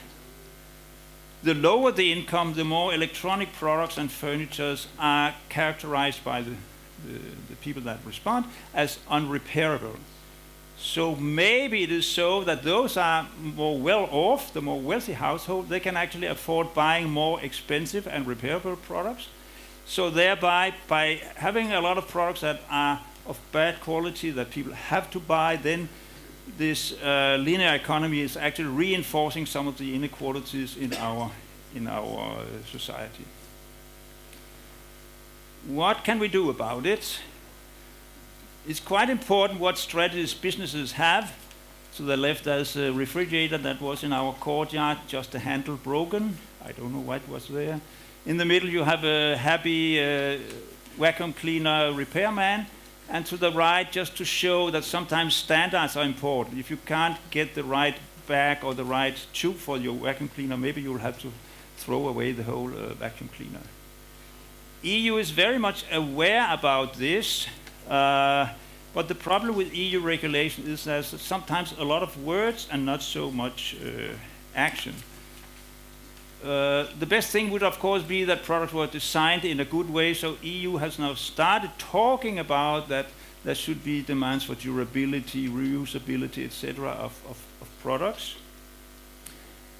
The lower the income, the more electronic products and furniture are characterized by the people that respond as unrepairable. So maybe it is so that those are more well off, the more wealthy household, they can actually afford buying more expensive and repairable products. So thereby, by having a lot of products that are of bad quality that people have to buy, then this linear economy is actually reinforcing some of the inequalities in our society. What can we do about it? It's quite important what strategies businesses have. To the left there's a refrigerator that was in our courtyard, just a handle broken. I don't know what was there. In the middle you have a happy vacuum cleaner repairman. And to the right, just to show that sometimes standards are important. If you can't get the right bag or the right tube for your vacuum cleaner, maybe you'll have to throw away the whole vacuum cleaner. EU is very much aware about this. But the problem with EU regulation is there's sometimes a lot of words and not so much action. The best thing would of course be that products were designed in a good way, so EU has now started talking about that there should be demands for durability, reusability, etc. of products.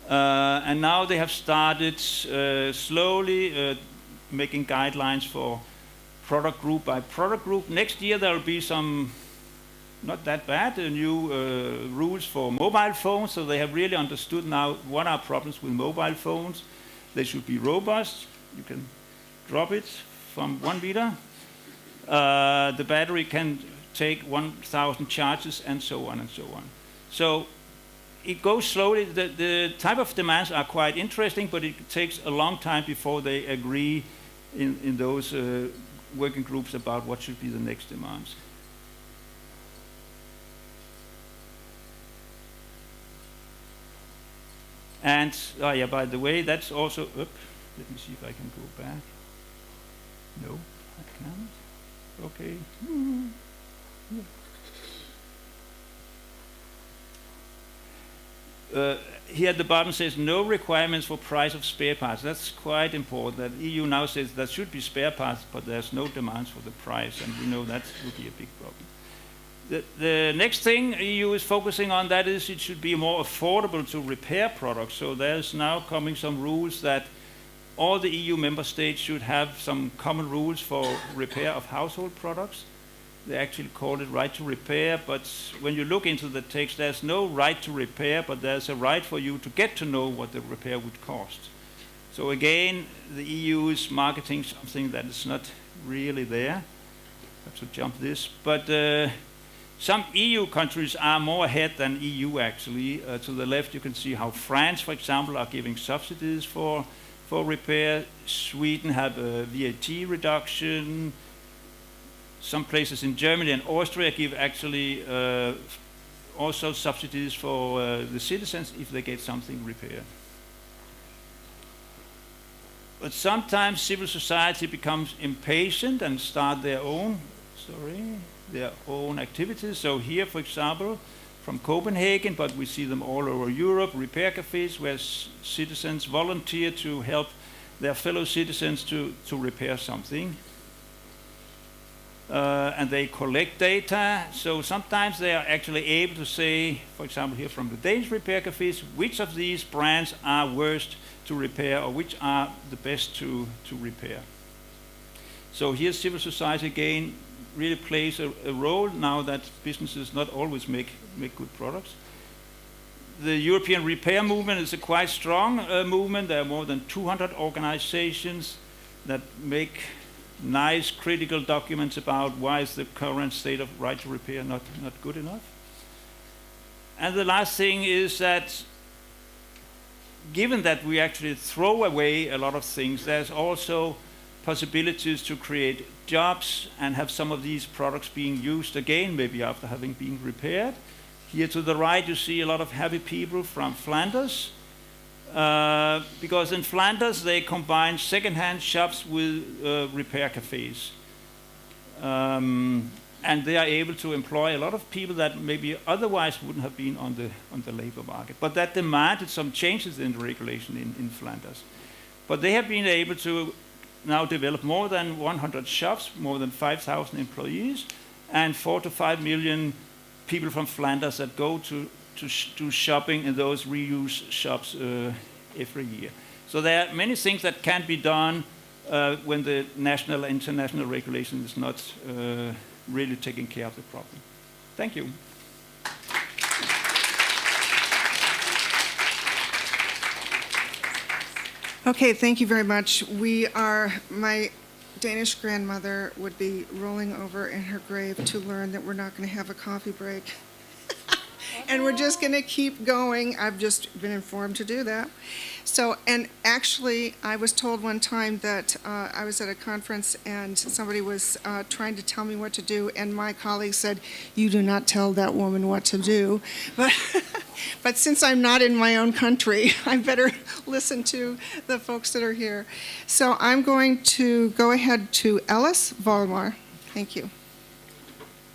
And now they have started slowly making guidelines for product group by product group. Next year there will be some, not that bad, new rules for mobile phones, so they have really understood now what are problems with mobile phones. They should be robust. You can drop it from 1 meter. The battery can take 1,000 charges and so on and so on. So it goes slowly. The type of demands are quite interesting, but it takes a long time before they agree in those working groups about what should be the next demands. And, oh yeah, by the way, that's also, let me see if I can go back. No, I can't. Okay. Here at the bottom says no requirements for price of spare parts. That's quite important. That EU now says there should be spare parts, but there's no demands for the price, and we know that will be a big problem. The next thing EU is focusing on, that is it should be more affordable to repair products. So there's now coming some rules that all the EU member states should have some common rules for repair of household products. They actually call it right to repair, but when you look into the text, there's no right to repair, but there's a right for you to get to know what the repair would cost. So again, the EU is marketing something that is not really there. I have to jump this, but some EU countries are more ahead than EU actually. To the left you can see how France, for example, are giving subsidies for repair. Sweden have a VAT reduction. Some places in Germany and Austria give actually also subsidies for the citizens if they get something repaired. But sometimes civil society becomes impatient and start their own activities. So here, for example, from Copenhagen, but we see them all over Europe, repair cafes where citizens volunteer to help their fellow citizens to repair something. And they collect data, so sometimes they are actually able to say, for example here from the Danish repair cafes, which of these brands are worst to repair or which are the best to repair. So here civil society again really plays a role now that businesses not always make good products. The European repair movement is a quite strong movement. There are more than 200 organizations that make nice critical documents about why is the current state of right to repair not good enough. And the last thing is that given that we actually throw away a lot of things, there's also possibilities to create jobs and have some of these products being used again, maybe after having been repaired. Here to the right you see a lot of happy people from Flanders, because in Flanders they combine second-hand shops with repair cafes. And they are able to employ a lot of people that maybe otherwise wouldn't have been on the labor market. But that demanded some changes in the regulation in Flanders. But they have been able to now develop more than 100 shops, more than 5,000 employees, and 4 to 5 million people from Flanders that go to do shopping in those reuse shops every year. So there are many things that can be done when the national and international regulation is not really taking care of the problem. Thank you. Okay, thank you very much. My Danish grandmother would be rolling over in her grave to learn that we're not going to have a coffee break. And we're just going to keep going. I've just been informed to do that. So, and actually, I was told one time that I was at a conference and somebody was trying to tell me what to do, and my colleague said, "You do not tell that woman what to do." But since I'm not in my own country, I better listen to the folks that are here. So I'm going to go ahead to Ellis Volmar. Thank you.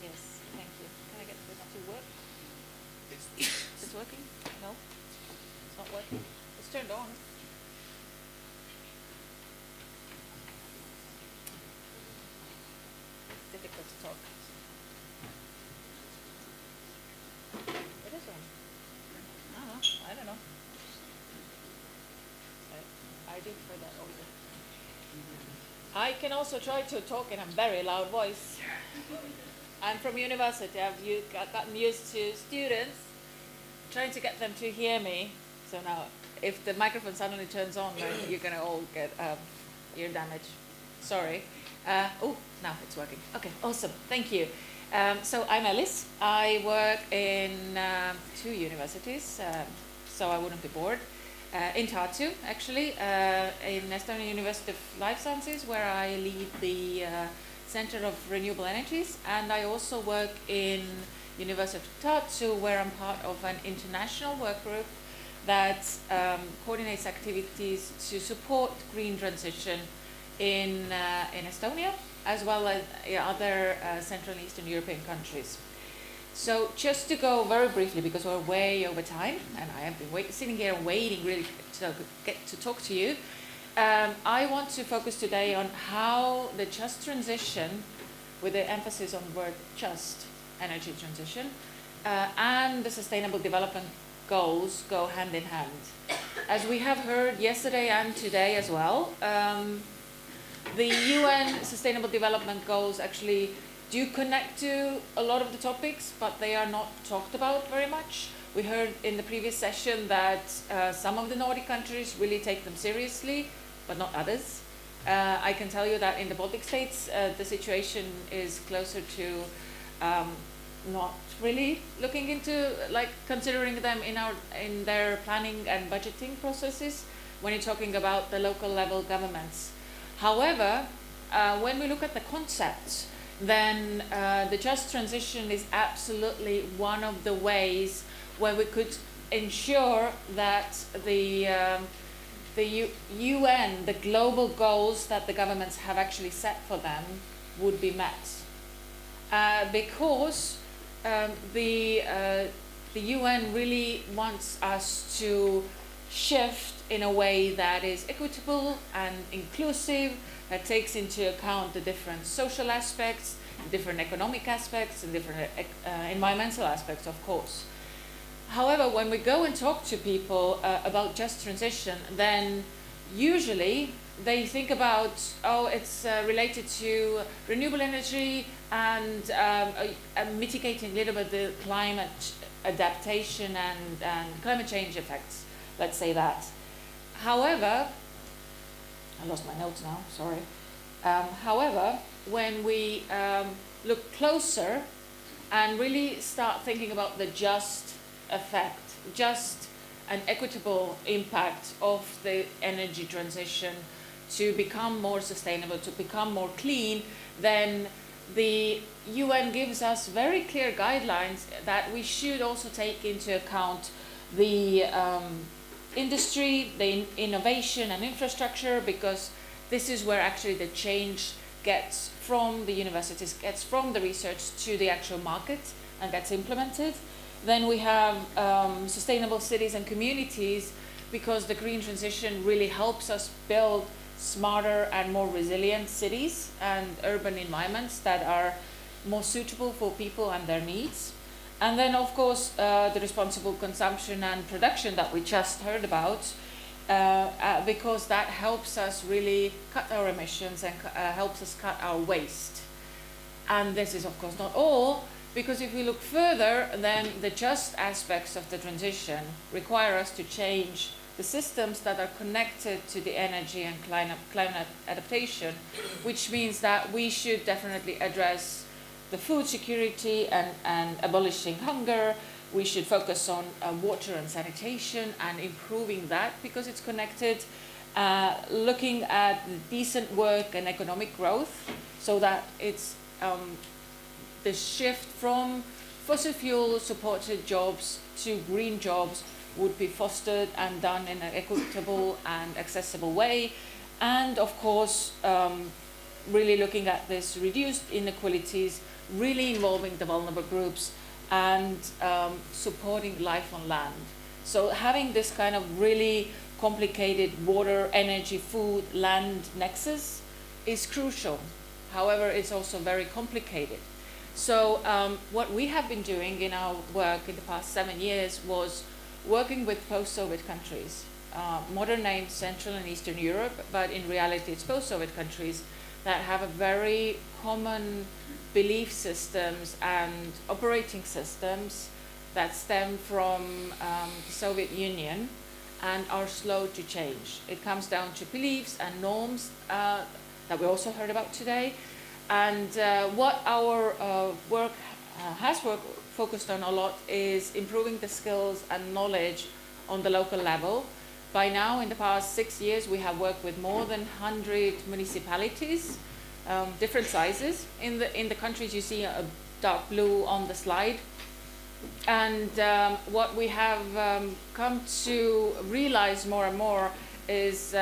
Yes, thank you. Can I get this to work? It's working? No? It's not working? It's turned on. It's difficult to talk. It is on. I don't know. I did for that older. I can also try to talk in a very loud voice. I'm from university. I've gotten used to students, trying to get them to hear me. So now, if the microphone suddenly turns on, then you're going to all get ear damage. Sorry. Oh, now it's working. Okay, awesome. Thank you. So I'm Alice. I work in 2 universities, so I wouldn't be bored. In Tartu, actually, in Estonia University of Life Sciences, where I lead the Center of Renewable Energies, and I also work in University of Tartu, where I'm part of an international work group that coordinates activities to support green transition in Estonia, as well as other Central and Eastern European countries. So just to go very briefly, because we're way over time, and I have been sitting here waiting really to get to talk to you, I want to focus today on how the just transition, with the emphasis on the word just, energy transition, and the sustainable development goals go hand in hand. As we have heard yesterday and today as well, the UN Sustainable Development Goals actually do connect to a lot of the topics, but they are not talked about very much. We heard in the previous session that some of the Nordic countries really take them seriously, but not others. I can tell you that in the Baltic states, the situation is closer to not really looking into, like, considering them in their planning and budgeting processes when you're talking about the local level governments. However, when we look at the concepts, then the just transition is absolutely one of the ways where we could ensure that the UN, the global goals that the governments have actually set for them, would be met. Because the UN really wants us to shift in a way that is equitable and inclusive, that takes into account the different social aspects, different economic aspects, and different environmental aspects, of course. However, when we go and talk to people about just transition, then usually they think about, oh, it's related to renewable energy and mitigating a little bit the climate adaptation and climate change effects, let's say that. However, I lost my notes now, sorry. However, when we look closer and really start thinking about the just effect, just an equitable impact of the energy transition to become more sustainable, to become more clean, then the UN gives us very clear guidelines that we should also take into account the industry, the innovation and infrastructure, because this is where actually the change gets from the universities, gets from the research to the actual market and gets implemented. Then we have sustainable cities and communities, because the green transition really helps us build smarter and more resilient cities and urban environments that are more suitable for people and their needs. And then, of course, the responsible consumption and production that we just heard about, because that helps us really cut our emissions and helps us cut our waste. And this is, of course, not all, because if we look further, then the just aspects of the transition require us to change the systems that are connected to the energy and climate adaptation, which means that we should definitely address the food security and abolishing hunger. We should focus on water and sanitation and improving that because it's connected. Looking at decent work and economic growth, so that it's the shift from fossil fuel supported jobs to green jobs would be fostered and done in an equitable and accessible way. And of course, really looking at this reduced inequalities, really involving the vulnerable groups and supporting life on land. So having this kind of really complicated water, energy, food, land nexus is crucial. However, it's also very complicated. So what we have been doing in our work in the past 7 years was working with post-Soviet countries, modern named Central and Eastern Europe, but in reality it's post-Soviet countries that have a very common belief systems and operating systems that stem from the Soviet Union and are slow to change. It comes down to beliefs and norms that we also heard about today. And what our work has focused on a lot is improving the skills and knowledge on the local level. By now, in the past 6 years, we have worked with more than 100 municipalities, different sizes. In the countries you see a dark blue on the slide. And what we have come to realize more and more is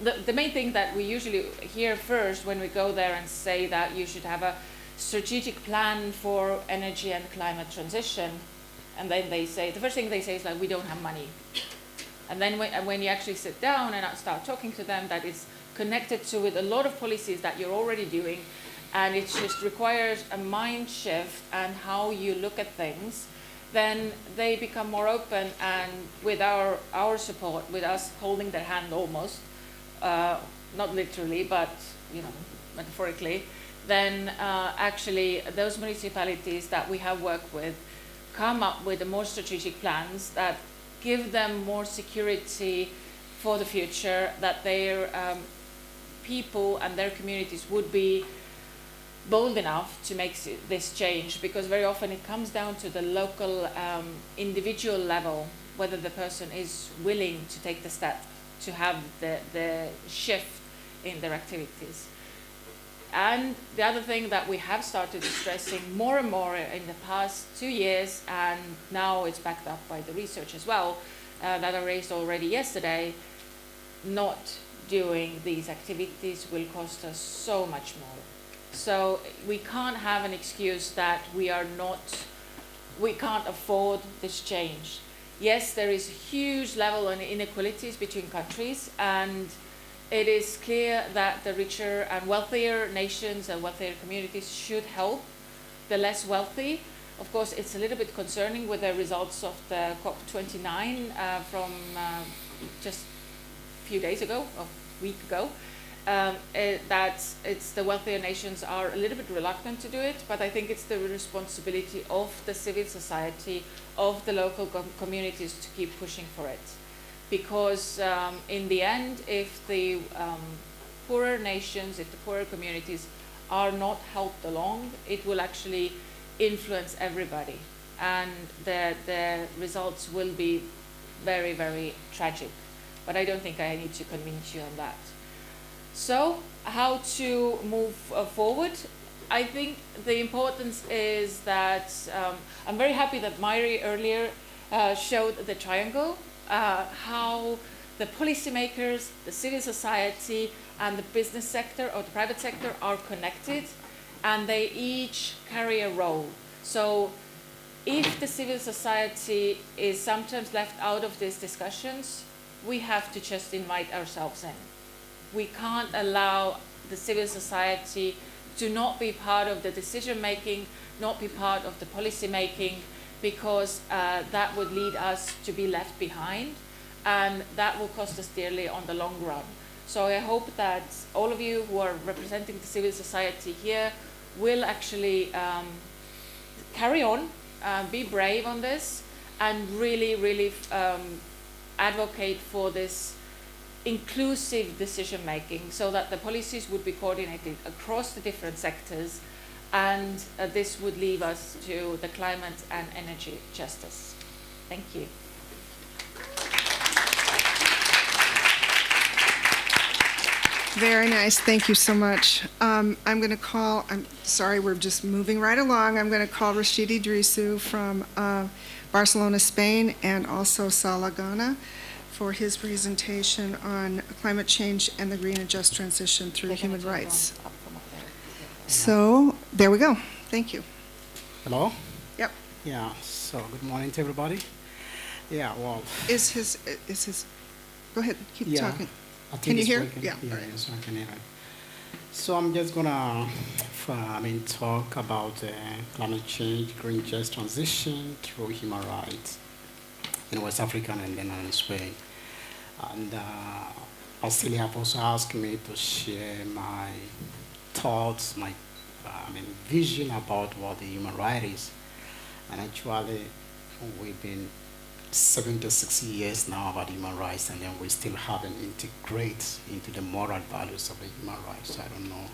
the main thing that we usually hear first when we go there and say that you should have a strategic plan for energy and climate transition. And then they say, the first thing they say is like, we don't have money. And then when you actually sit down and start talking to them, that it's connected to with a lot of policies that you're already doing, and it just requires a mind shift and how you look at things, then they become more open. And with our support, with us holding their hand almost, not literally, but metaphorically, then actually those municipalities that we have worked with come up with the more strategic plans that give them more security for the future, that their people and their communities would be bold enough to make this change, because very often it comes down to the local individual level, whether the person is willing to take the step to have the shift in their activities. And the other thing that we have started stressing more and more in the past 2 years, and now it's backed up by the research as well, that I raised already yesterday, not doing these activities will cost us so much more. So we can't have an excuse that we can't afford this change. Yes, there is a huge level of inequalities between countries, and it is clear that the richer and wealthier nations and wealthier communities should help the less wealthy. Of course, it's a little bit concerning with the results of the COP29 from just a few days ago, a week ago, that it's the wealthier nations are a little bit reluctant to do it, but I think it's the responsibility of the civil society, of the local communities to keep pushing for it. Because in the end, if the poorer nations, if the poorer communities are not helped along, it will actually influence everybody. And the results will be very, very tragic. But I don't think I need to convince you on that. So, how to move forward? I think the importance is that I'm very happy that Mairi earlier showed the triangle, how the policymakers, the civil society, and the business sector or the private sector are connected, and they each carry a role. So if the civil society is sometimes left out of these discussions, we have to just invite ourselves in. We can't allow the civil society to not be part of the decision making, not be part of the policy making, because that would lead us to be left behind, and that will cost us dearly on the long run. So I hope that all of you who are representing the civil society here will actually carry on, be brave on this, and really, really advocate for this inclusive decision making, so that the policies would be coordinated across the different sectors, and this would lead us to the climate and energy justice. Thank you. Very nice. Thank you so much. I'm going to call, I'm sorry, we're just moving right along. I'm going to call Rashid Idrisu from Barcelona, Spain, and also Salah Ghana for his presentation on climate change and the green and just transition through human rights. So there we go. Thank you. Hello? Yep. Yeah, so good morning to everybody. Yeah, well. Is his, go ahead, keep Yeah. talking. I think Can you it's hear? working. Yeah. Yeah, yes, I can hear it. So I'm just gonna, talk about climate change, green just transition through human rights in West Africa and then in Spain. And Australia have also asked me to share my thoughts, my vision about what the human right is. And actually, we've been 76 years now about human rights, and then we still haven't integrated into the moral values of the human rights. So I don't know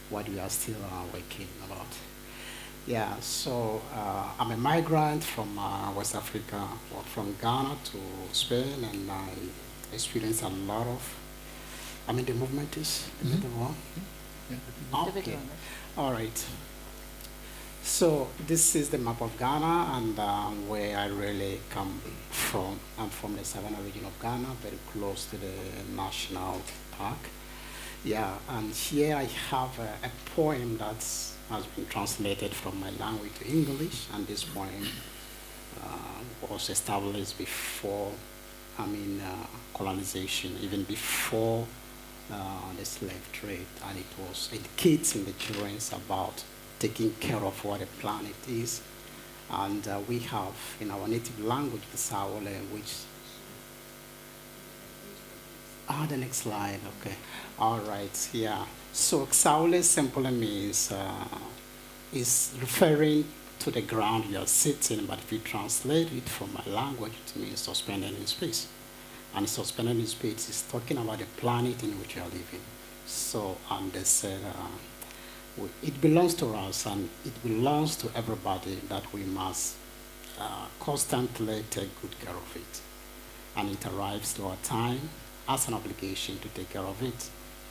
what we are still working about. Yeah, so I'm a migrant from West Africa, or from Ghana to Spain, and I experienced a lot of, the movement is the one? Okay, all right. So this is the map of Ghana, and where I really come from. I'm from the Savannah region of Ghana, very close to the national park. Yeah, and here I have a poem that has been translated from my language to English, and this poem was established before, colonization, even before the slave trade, and it was educating the children about taking care of what the planet is. And we have in our native language, the Saole, which The next slide, okay. All right, yeah. So Xaule simply means, is referring to the ground you are sitting, but if you translate it from my language, it means suspended in space. And suspended in space is talking about the planet in which you are living. So, and they said, it belongs to us and it belongs to everybody that we must constantly take good care of it. And it arrives to our time as an obligation to take care of it.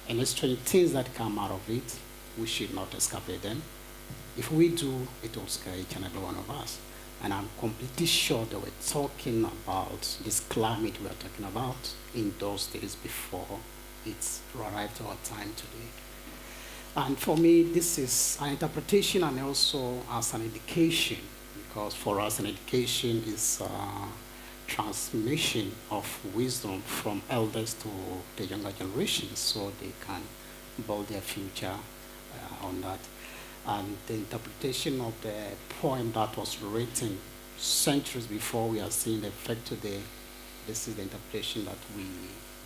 And strange things that come out of it, we should not excavate them. If we do, it will scare each and every one of us. And I'm completely sure that we're talking about this climate we are talking about in those days before it's arrived to our time today. And for me, this is an interpretation and also as an education, because for us, an education is transmission of wisdom from elders to the younger generation so they can build their future on that. And the interpretation of the poem that was written centuries before we are seeing the effect today, this is the interpretation that we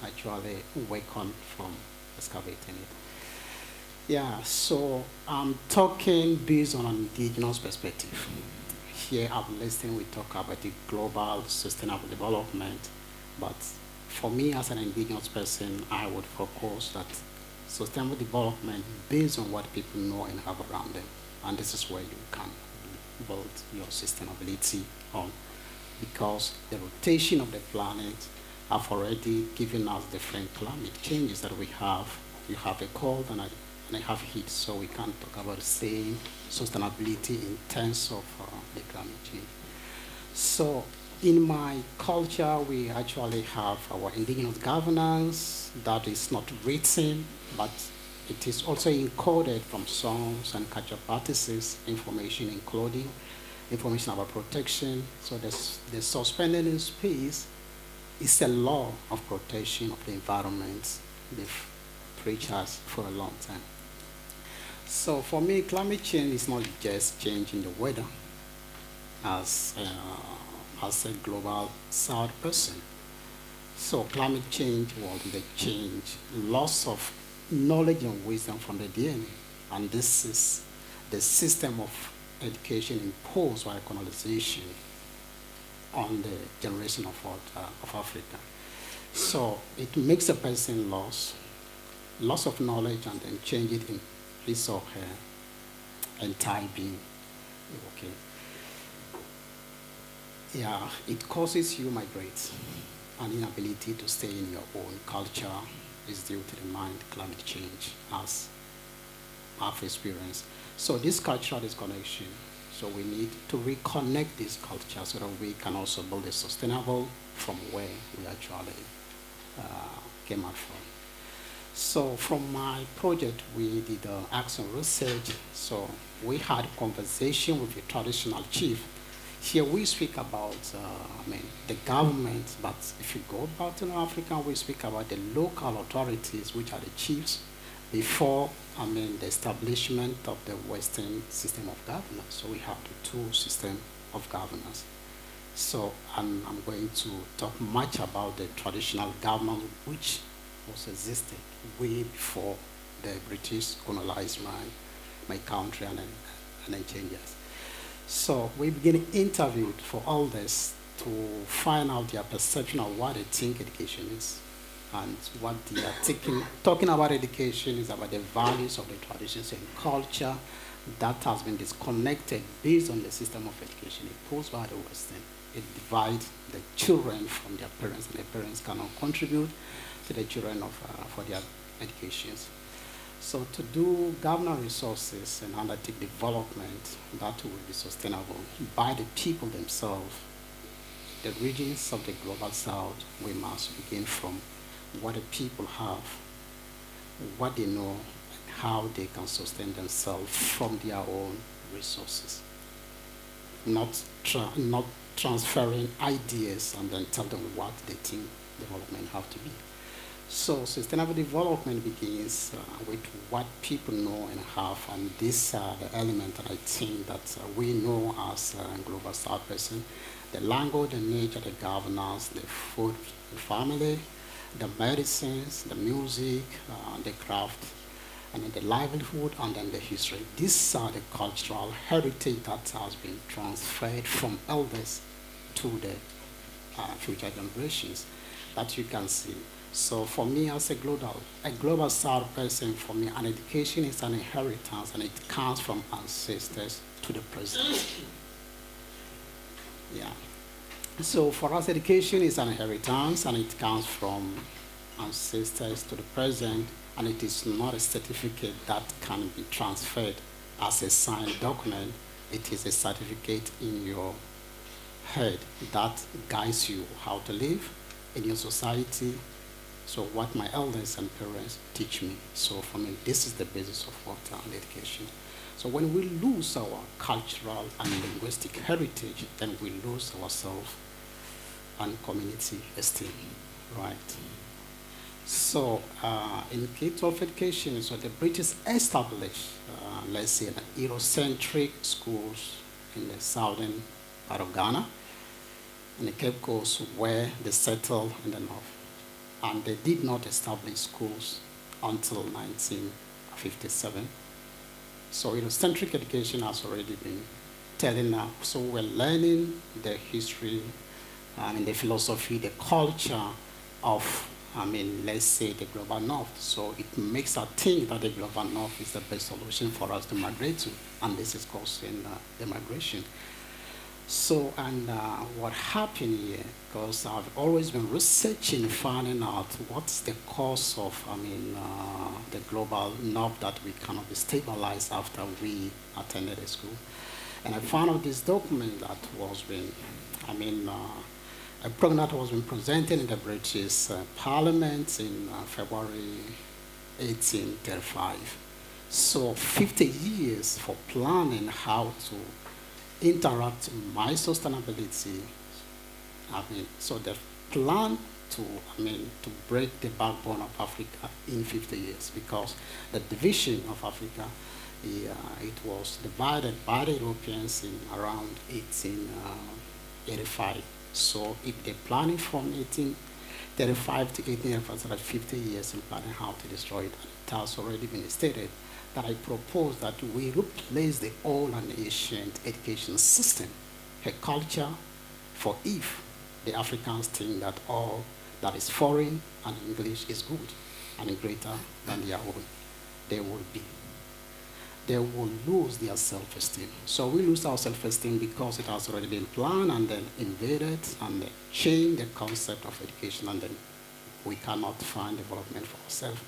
actually work on from excavating it. Yeah, so I'm talking based on an indigenous perspective. Here I'm listening, we talk about the global sustainable development, but for me as an indigenous person, I would propose that sustainable development based on what people know and have around them. And this is where you can build your sustainability on, because the rotation of the planet have already given us different climate changes that we have. You have a cold and I have heat, so we can't talk about the same sustainability in terms of the climate change. So in my culture, we actually have our indigenous governance that is not written, but it is also encoded from songs and cultural practices, information including information about protection. So the suspended in space is a law of protection of the environment they've preached us for a long time. So for me, climate change is not just changing the weather as a global South person. So climate change was the change, loss of knowledge and wisdom from the DNA. And this is the system of education imposed by colonization on the generation of Africa. So it makes a person loss of knowledge and then change it in his or her entire being. Okay. Yeah, it causes you migrate. An inability to stay in your own culture is due to the mind climate change as I've experienced. So this cultural disconnection, so we need to reconnect this culture so that we can also build a sustainable from where we actually came out from. So from my project, we did action research. So we had a conversation with the traditional chief. Here we speak about the government, but if you go back to Africa, we speak about the local authorities, which are the chiefs, before the establishment of the Western system of governance. So we have the two systems of governance. So I'm going to talk much about the traditional government, which was existed way before the British colonized my country and then changed us. So we begin interviewed for all this to find out their perception of what they think education is. And what they are talking about education is about the values of the traditions and culture that has been disconnected based on the system of education imposed by the Western. It divides the children from their parents, and the parents cannot contribute to the children for their educations. So to do governance resources and undertake development that will be sustainable by the people themselves, the regions of the global South, we must begin from what the people have, what they know, and how they can sustain themselves from their own resources. Not transferring ideas and then tell them what they think development have to be. So sustainable development begins with what people know and have, and these are the elements that I think that we know as a global South person: the language, the nature, the governance, the food, the family, the medicines, the music, the craft, and then the livelihood, and then the history. These are the cultural heritage that has been transferred from elders to the future generations that you can see. So for me as a global South person, for me, an education is an inheritance, and it comes from ancestors to the present. Yeah. So for us, education is an inheritance, and it comes from ancestors to the present, and it is not a certificate that can be transferred as a signed document. It is a certificate in your head that guides you how to live in your society. So what my elders and parents teach me. So for me, this is the basis of what education. So when we lose our cultural and linguistic heritage, then we lose ourselves and community esteem, right? So in K-12 education, so the British established, let's say, an Eurocentric schools in the southern part of Ghana, in the Cape Coast, where they settled in the north. And they did not establish schools until 1957. So Eurocentric education has already been telling us. So we're learning the history, the philosophy, the culture of, let's say, the global north. So it makes us think that the global north is the best solution for us to migrate to, and this is causing the migration. So, and what happened here, because I've always been researching, finding out what's the cause of, the global north that we cannot be stabilized after we attended a school. And I found out this document that was being, a program that was being presented in the British Parliament in February 1835. So 50 years for planning how to interact my sustainability. So the plan to break the backbone of Africa in 50 years, because the division of Africa, it was divided by the Europeans in around 1885. So if they're planning from 1835 to 1885, so that's 50 years in planning how to destroy it. It has already been stated that I propose that we replace the old and ancient education system, a culture, for if the Africans think that all that is foreign and English is good and greater than their own, they will lose their self-esteem. So we lose our self-esteem because it has already been planned and then invaded and changed the concept of education, and then we cannot find development for ourselves.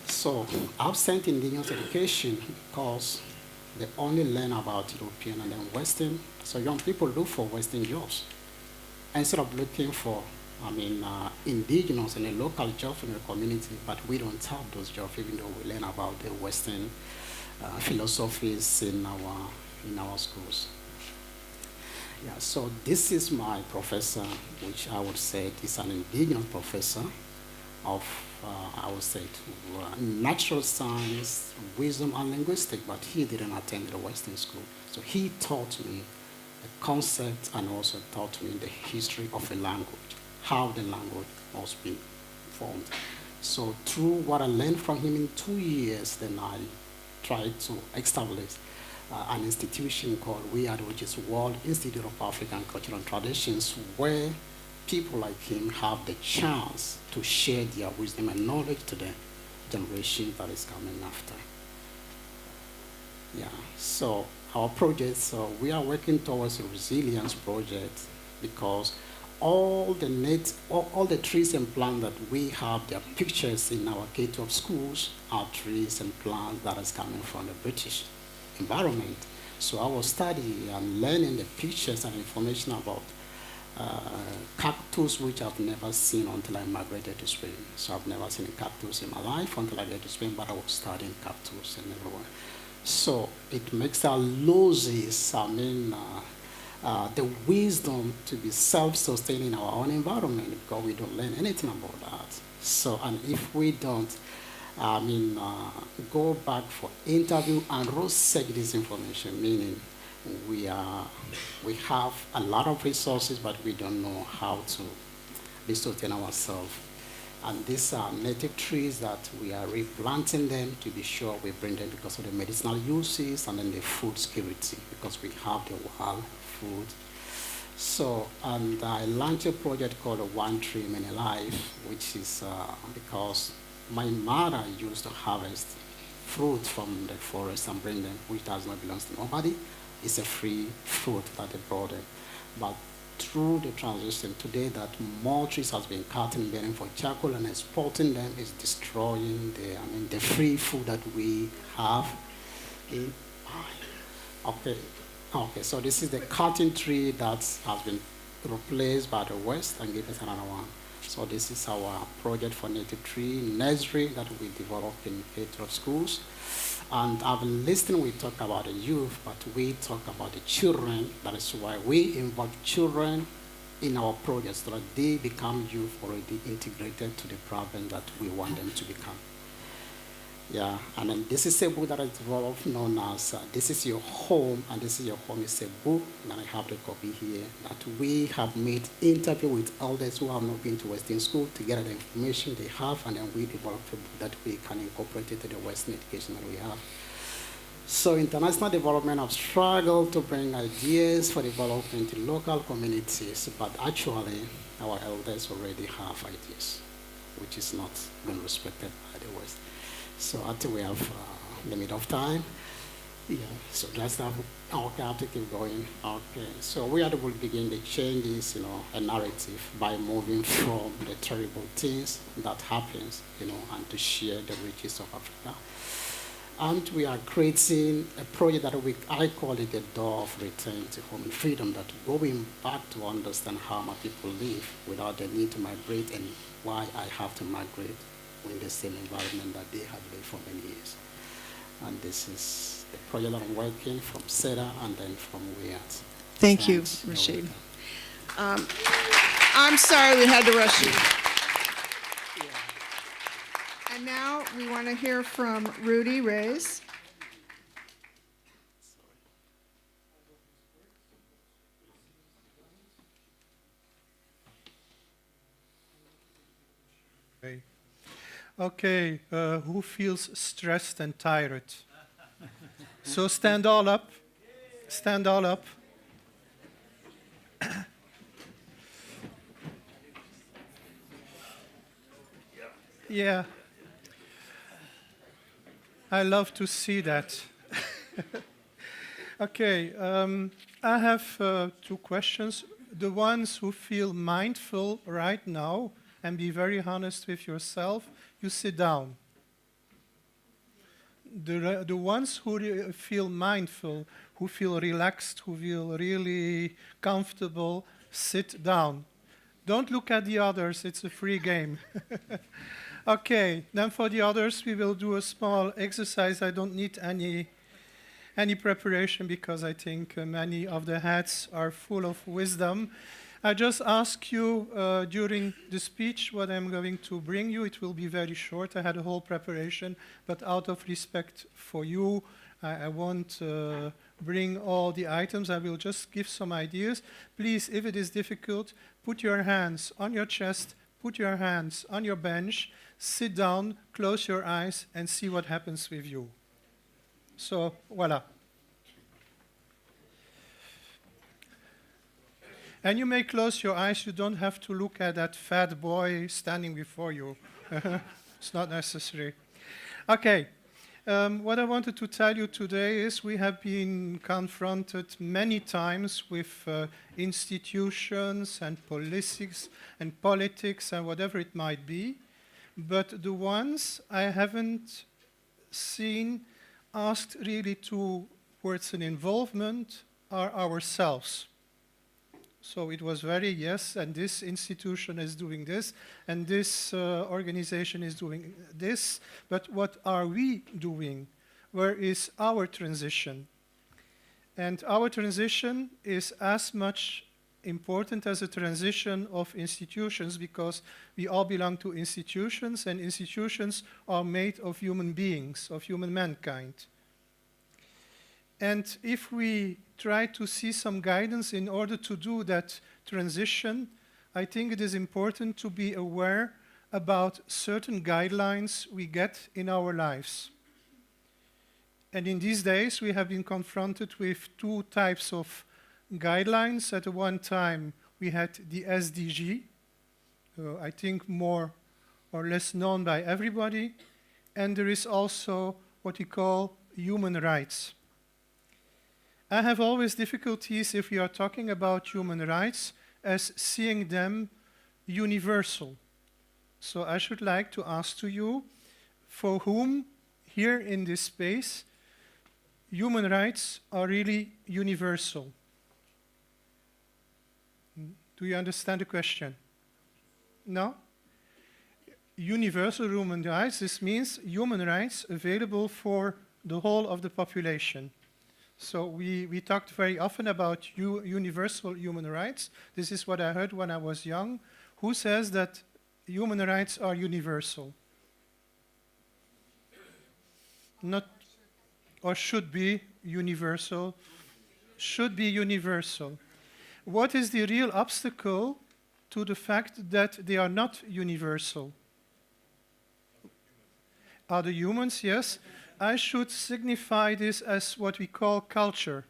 So absent indigenous education, because they only learn about European and then Western. So young people look for Western jobs instead of looking for, indigenous and a local job in the community. But we don't have those jobs, even though we learn about the Western philosophies in our schools. Yeah. So this is my professor, which I would say is an indigenous professor of, I would say, natural science, wisdom, and linguistics, but he didn't attend the Western school. So he taught me the concept and also taught me the history of a language, how the language was being formed. So through what I learned from him in 2 years, then I tried to establish an institution called WIAD, which is World Institute of African Cultural and Traditions, where people like him have the chance to share their wisdom and knowledge to the generation that is coming after. Yeah, so our project, so we are working towards a resilience project, because all the trees and plants that we have, their pictures in our K-12 schools are trees and plants that is coming from the British environment. So I was studying and learning the pictures and information about cactus, which I've never seen until I migrated to Spain. So I've never seen a cactus in my life until I got to Spain, but I was studying cactus and everywhere. So it makes our losses, the wisdom to be self-sustaining in our own environment, because we don't learn anything about that. So, and if we don't, go back for interview and research this information, meaning we have a lot of resources, but we don't know how to sustain ourselves And these are native trees that we are replanting them to be sure we bring them because of the medicinal uses and then the food security because we have the wild food. So, and I launched a project called One Tree Many Life, which is because my mother used to harvest fruit from the forest and bring them, which does not belong to nobody. It's a free fruit that they brought them. But through the transition today that more trees has been cut and burning for charcoal and exporting them is destroying the free food that we have. Okay, so this is the cutting tree that has been replaced by the West and give us another one. So this is our project for native tree nursery that we developed in K-12 schools. And I've been listening, we talk about the youth, but we talk about the children. That is why we involve children in our projects so that they become youth already integrated to the province that we want them to become. Yeah, and then this is a book that I developed known as This Is Your Home, and This Is Your Home is a book that I have the copy here that we have made interview with elders who have not been to Western school to get the information they have, and then we developed a book that we can incorporate into the Western education that we have. So international development have struggled to bring ideas for development in local communities, but actually our elders already have ideas, which is not being respected by the West. So I think we have a limit of time. Yeah, so let's have, okay, I have to keep going. Okay, so we are able to begin the changes, a narrative by moving from the terrible things that happens, and to share the riches of Africa. And we are creating a project that I call it the Door of Return to Home and Freedom, that going back to understand how my people live without the need to migrate and why I have to migrate in the same environment that they have lived for many years. And this is the project that I'm working from SEDA and then from WIAT. Thank you, Rashid. I'm sorry we had to rush you. And now we want to hear from Rudy Reyes. Okay, who feels stressed and tired? So stand all up. Stand all up. Yeah. I love to see that. Okay, I have two questions. The ones who feel mindful right now, and be very honest with yourself, you sit down. The ones who feel mindful, who feel relaxed, who feel really comfortable, sit down. Don't look at the others, it's a free game. Okay, then for the others, we will do a small exercise. I don't need any preparation because I think many of the heads are full of wisdom. I just ask you during the speech what I'm going to bring you. It will be very short. I had a whole preparation, but out of respect for you, I won't bring all the items. I will just give some ideas. Please, if it is difficult, put your hands on your chest, put your hands on your bench, sit down, close your eyes, and see what happens with you. So, voila. And you may close your eyes. You don't have to look at that fat boy standing before you. It's not necessary. Okay. What I wanted to tell you today is we have been confronted many times with institutions and politics and whatever it might be. But the ones I haven't seen asked really towards an involvement are ourselves. So it was very, yes, and this institution is doing this, and this organization is doing this, but what are we doing? Where is our transition? And our transition is as much important as a transition of institutions because we all belong to institutions, and institutions are made of human beings, of human mankind. And if we try to see some guidance in order to do that transition, I think it is important to be aware about certain guidelines we get in our lives. And in these days, we have been confronted with two types of guidelines. At one time, we had the SDG, I think more or less known by everybody. And there is also what we call human rights. I have always difficulties if we are talking about human rights as seeing them universal. So I should like to ask to you, for whom here in this space human rights are really universal? Do you understand the question? No? Universal human rights, this means human rights available for the whole of the population. So we talked very often about universal human rights. This is what I heard when I was young. Who says that human rights are universal? Not, or should be universal? Should be universal. What is the real obstacle to the fact that they are not universal? Are the humans? Yes. I should signify this as what we call culture.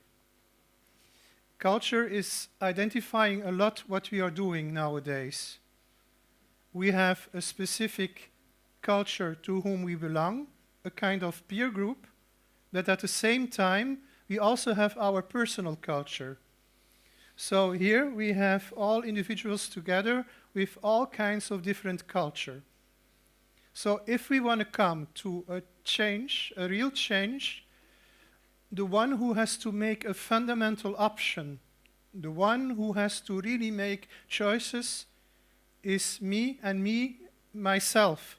Culture is identifying a lot what we are doing nowadays. We have a specific culture to whom we belong, a kind of peer group, but at the same time, we also have our personal culture. So here we have all individuals together with all kinds of different culture. So if we want to come to a change, a real change, the one who has to make a fundamental option, the one who has to really make choices is me and myself.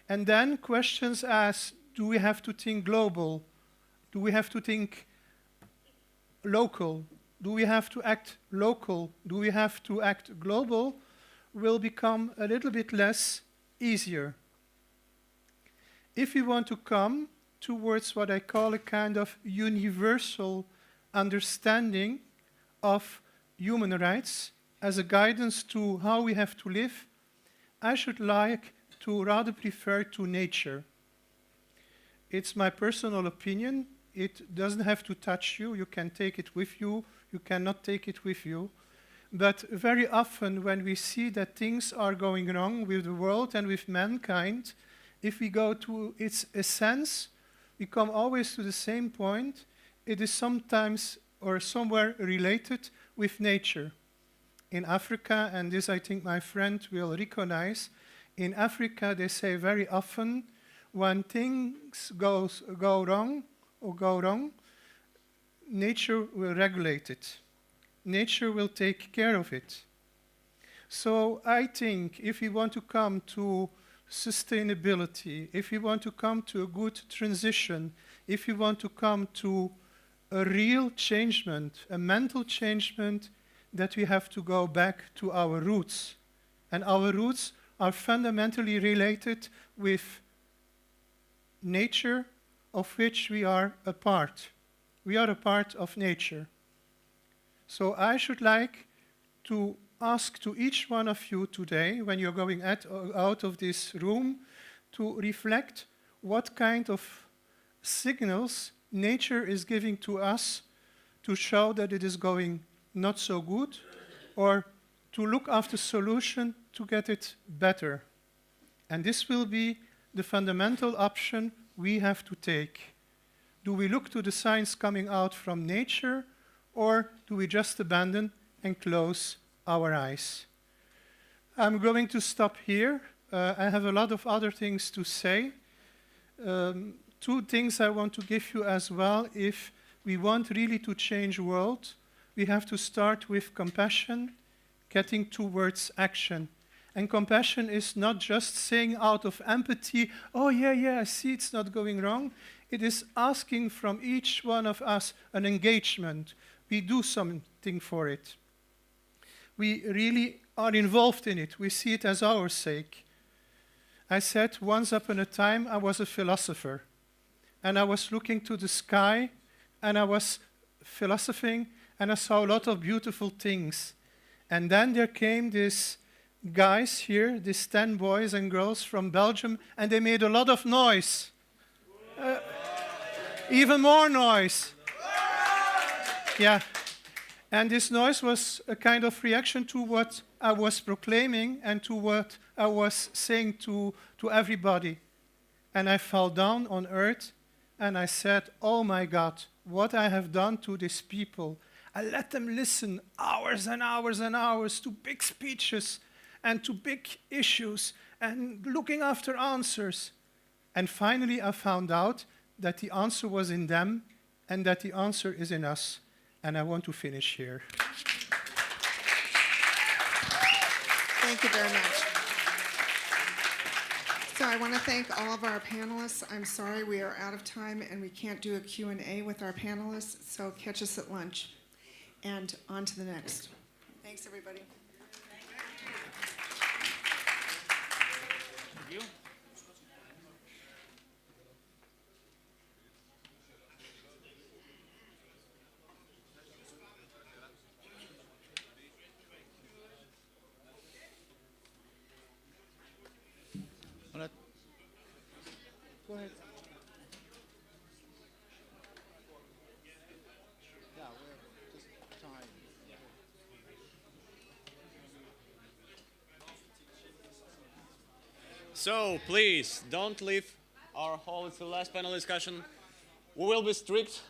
And then questions as, do we have to think global? Do we have to think local? Do we have to act local? Do we have to act global? Will become a little bit less easier. If we want to come towards what I call a kind of universal understanding of human rights as a guidance to how we have to live, I should like to rather prefer to nature. It's my personal opinion. It doesn't have to touch you. You can take it with you. You cannot take it with you. But very often when we see that things are going wrong with the world and with mankind, if we go to its essence, we come always to the same point. It is sometimes or somewhere related with nature. In Africa, and this I think my friend will recognize, in Africa they say very often, when things go wrong, nature will regulate it. Nature will take care of it. So I think if we want to come to sustainability, if we want to come to a good transition, if we want to come to a real changement, a mental changement, that we have to go back to our roots. And our roots are fundamentally related with nature, of which we are a part. We are a part of nature. So I should like to ask to each one of you today, when you're going out of this room, to reflect what kind of signals nature is giving to us to show that it is going not so good, or to look after solution to get it better. And this will be the fundamental option we have to take. Do we look to the signs coming out from nature, or do we just abandon and close our eyes? I'm going to stop here. I have a lot of other things to say. Two things I want to give you as well. If we want really to change the world, we have to start with compassion, getting towards action. And compassion is not just saying out of empathy, oh yeah, I see it's not going wrong. It is asking from each one of us an engagement. We do something for it. We really are involved in it. We see it as our sake. I said once upon a time I was a philosopher, and I was looking to the sky, and I was philosophing, and I saw a lot of beautiful things. And then there came this guys here, these 10 boys and girls from Belgium, and they made a lot of noise. Even more noise. Yeah. And this noise was a kind of reaction to what I was proclaiming and to what I was saying to everybody. And I fell down on earth and I said, oh my God, what I have done to these people. I let them listen hours and hours and hours to big speeches and to big issues and looking after answers. And finally I found out that the answer was in them and that the answer is in us. And I want to finish here. Thank you very much. So I want to thank all of our panelists. I'm sorry we are out of time and we can't do a Q&A with our panelists, so catch us at lunch. And on to the next. Thanks, everybody. Thank you. Go ahead. Yeah, we're just time. So please don't leave our hall. It's the last panel discussion. We will be strict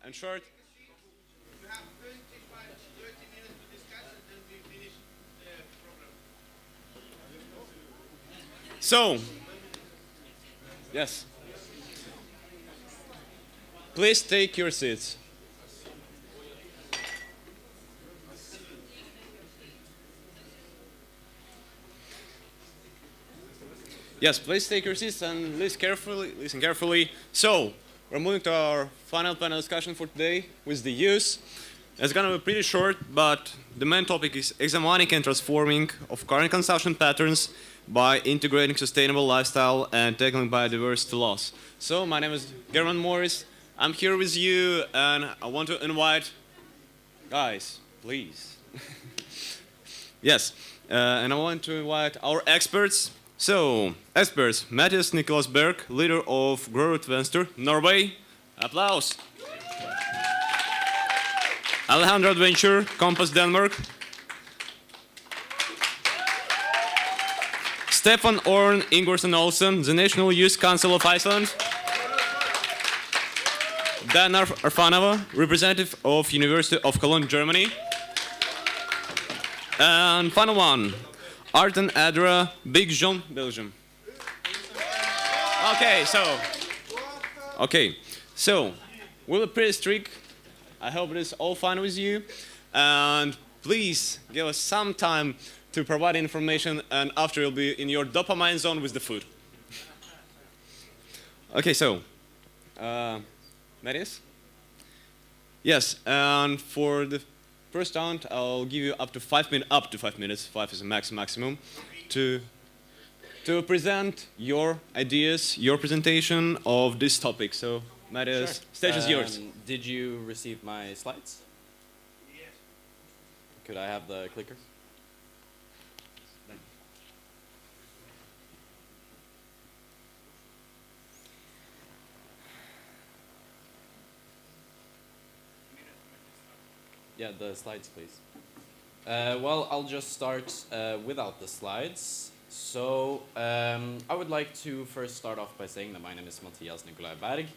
and short. You have 30 minutes to discuss and then we finish the program. So, yes. Please take your seats. Yes, please take your seats and listen carefully. So, we're moving to our final panel discussion for today with the youth. It's going to be pretty short, but the main topic is examining and transforming of current consumption patterns by integrating sustainable lifestyle and tackling biodiversity loss. So, my name is German Morris. I'm here with you, and I want to invite guys, please. Yes, and I want to invite our experts. So, experts, Matthias Nicholas Berg, leader of Growth Venstre, Norway. Applause. Alejandro Adventure, Compass Denmark. Stefan Orn Ingvarson Olsen, the National Youth Council of Iceland. Dana Arfanova, representative of University of Cologne, Germany. And final one, Arten Adra, Big Jean, Belgium. Okay, so we'll be pretty strict. I hope it is all fine with you. And please give us some time to provide information, and after you'll be in your dopamine zone with the food. Okay, so, Marius? Yes, and for the first round, I'll give you up to 5 minutes, 5 is the maximum, to present your ideas, your presentation of this topic. So, Marius, Sure. stage is yours. Did you receive my slides? Yes. Could I have the clicker? Yeah, the slides, please. Well, I'll just start without the slides. So, I would like to first start off by saying that my name is Matthias Nikolai Berg.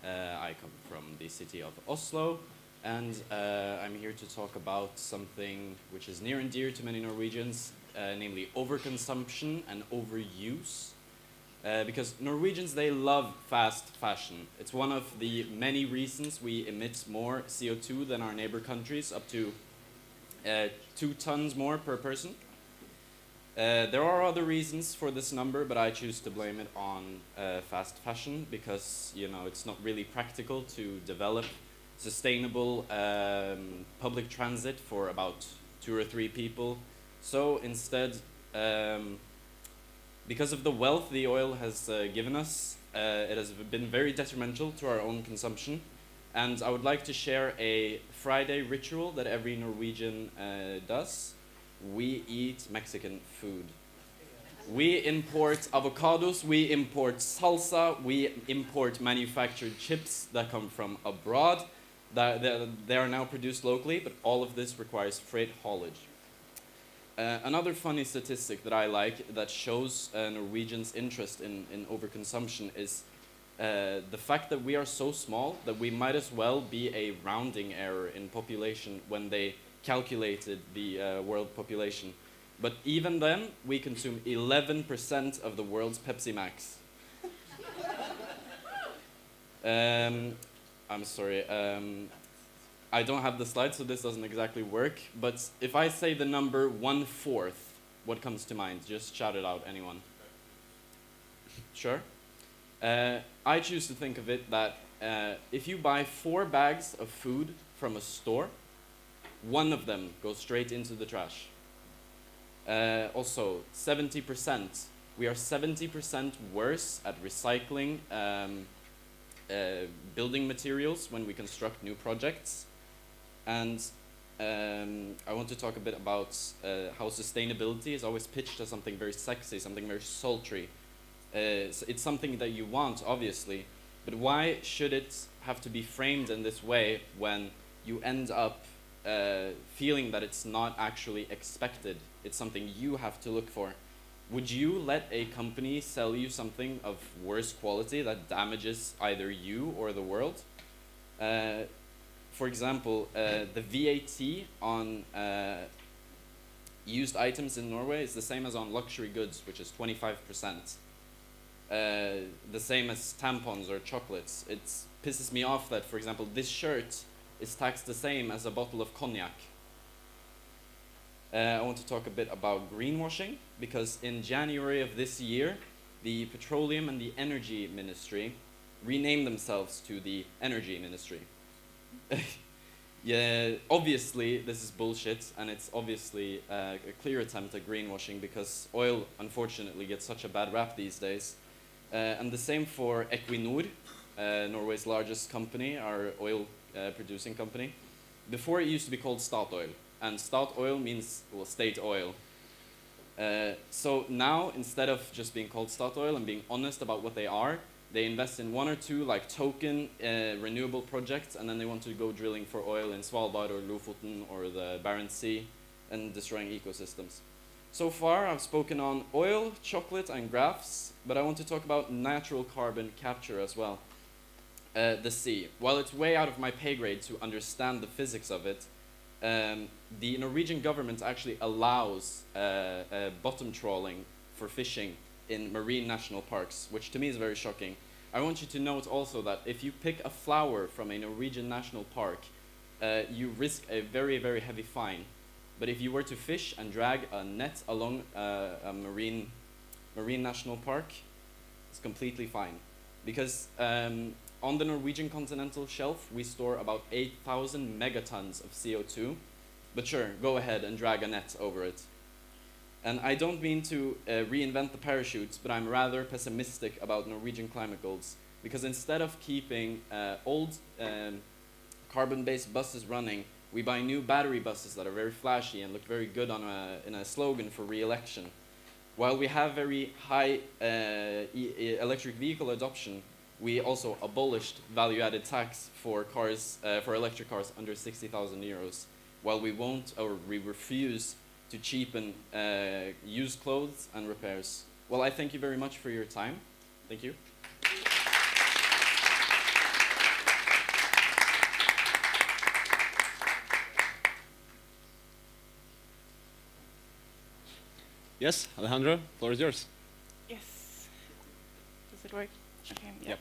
I come from the city of Oslo, and I'm here to talk about something which is near and dear to many Norwegians, namely overconsumption and overuse. Because Norwegians, they love fast fashion. It's one of the many reasons we emit more CO2 than our neighbor countries, up to 2 tons more per person. There are other reasons for this number, but I choose to blame it on fast fashion because, you know, it's not really practical to develop sustainable public transit for about 2 or 3 people. So instead, because of the wealth the oil has given us, it has been very detrimental to our own consumption. And I would like to share a Friday ritual that every Norwegian does, we eat Mexican food. We import avocados, we import salsa, we import manufactured chips that come from abroad. They are now produced locally, but all of this requires freight haulage. Another funny statistic that I like that shows Norwegians' interest in overconsumption is the fact that we are so small that we might as well be a rounding error in population when they calculated the world population. But even then, we consume 11% of the world's Pepsi Max. I'm sorry. I don't have the slide, so this doesn't exactly work. But if I say the number 1/4, what comes to mind? Just shout it out, anyone. Sure? I choose to think of it that if you buy 4 bags of food from a store, 1 of them goes straight into the trash. Also, 70%. We are 70% worse at recycling building materials when we construct new projects. And I want to talk a bit about how sustainability is always pitched as something very sexy, something very sultry. It's something that you want, obviously, but why should it have to be framed in this way when you end up feeling that it's not actually expected? It's something you have to look for. Would you let a company sell you something of worse quality that damages either you or the world? For example, the VAT on used items in Norway is the same as on luxury goods, which is 25%. The same as tampons or chocolates. It pisses me off that, for example, this shirt is taxed the same as a bottle of cognac. I want to talk a bit about greenwashing, because in January of this year, the Petroleum and the Energy Ministry renamed themselves to the Energy Ministry. Yeah, obviously this is bullshit, and it's obviously a clear attempt at greenwashing, because oil unfortunately gets such a bad rap these days. And the same for Equinor, Norway's largest company, our oil producing company. Before it used to be called Statoil, and Statoil means, well, state oil. So now, instead of just being called Statoil and being honest about what they are, they invest in 1 or 2 like token renewable projects, and then they want to go drilling for oil in Svalbard or Lofoten or the Barents Sea and destroying ecosystems. So far, I've spoken on oil, chocolate, and graphs, but I want to talk about natural carbon capture as well. The sea. While it's way out of my pay grade to understand the physics of it, the Norwegian government actually allows bottom trawling for fishing in marine national parks, which to me is very shocking. I want you to note also that if you pick a flower from a Norwegian national park, you risk a very, very heavy fine. But if you were to fish and drag a net along a marine national park, it's completely fine. Because on the Norwegian continental shelf, we store about 8,000 megatons of CO2. But sure, go ahead and drag a net over it. And I don't mean to reinvent the parachutes, but I'm rather pessimistic about Norwegian climate goals. Because instead of keeping old carbon-based buses running, we buy new battery buses that are very flashy and look very good in a slogan for re-election. While we have very high electric vehicle adoption, we also abolished value-added tax for cars, for electric cars under 60,000 euros. While we won't, or we refuse to cheapen used clothes and repairs. Well, I thank you very much for your time. Thank you. Yes, Alejandro, floor is yours. Yes. Does it work? Okay. Yep.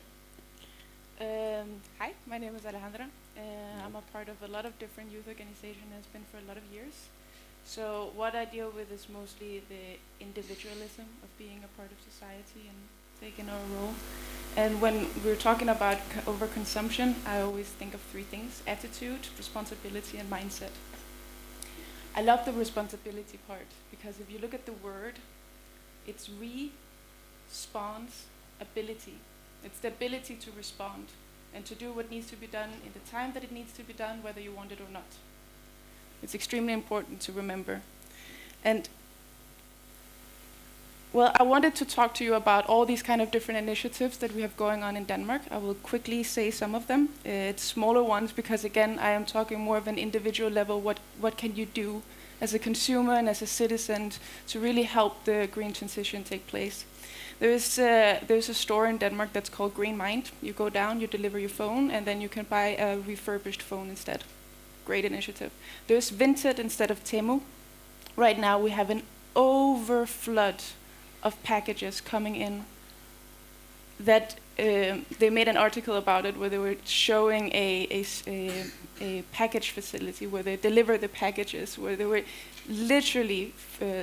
Hi, my name is Alejandra. I'm a part of a lot of different youth organizations and it's been for a lot of years. So what I deal with is mostly the individualism of being a part of society and taking our role. And when we're talking about overconsumption, I always think of 3 things: attitude, responsibility, and mindset. I love the responsibility part because if you look at the word, it's responsibility. It's the ability to respond and to do what needs to be done in the time that it needs to be done, whether you want it or not. It's extremely important to remember. And well, I wanted to talk to you about all these kind of different initiatives that we have going on in Denmark. I will quickly say some of them. It's smaller ones because, again, I am talking more of an individual level. What can you do as a consumer and as a citizen to really help the green transition take place? There's a store in Denmark that's called Green Mind. You go down, you deliver your phone, and then you can buy a refurbished phone instead. Great initiative. There's Vinted instead of Temu. Right now we have an overflood of packages coming in that they made an article about it where they were showing a package facility where they deliver the packages, where they were literally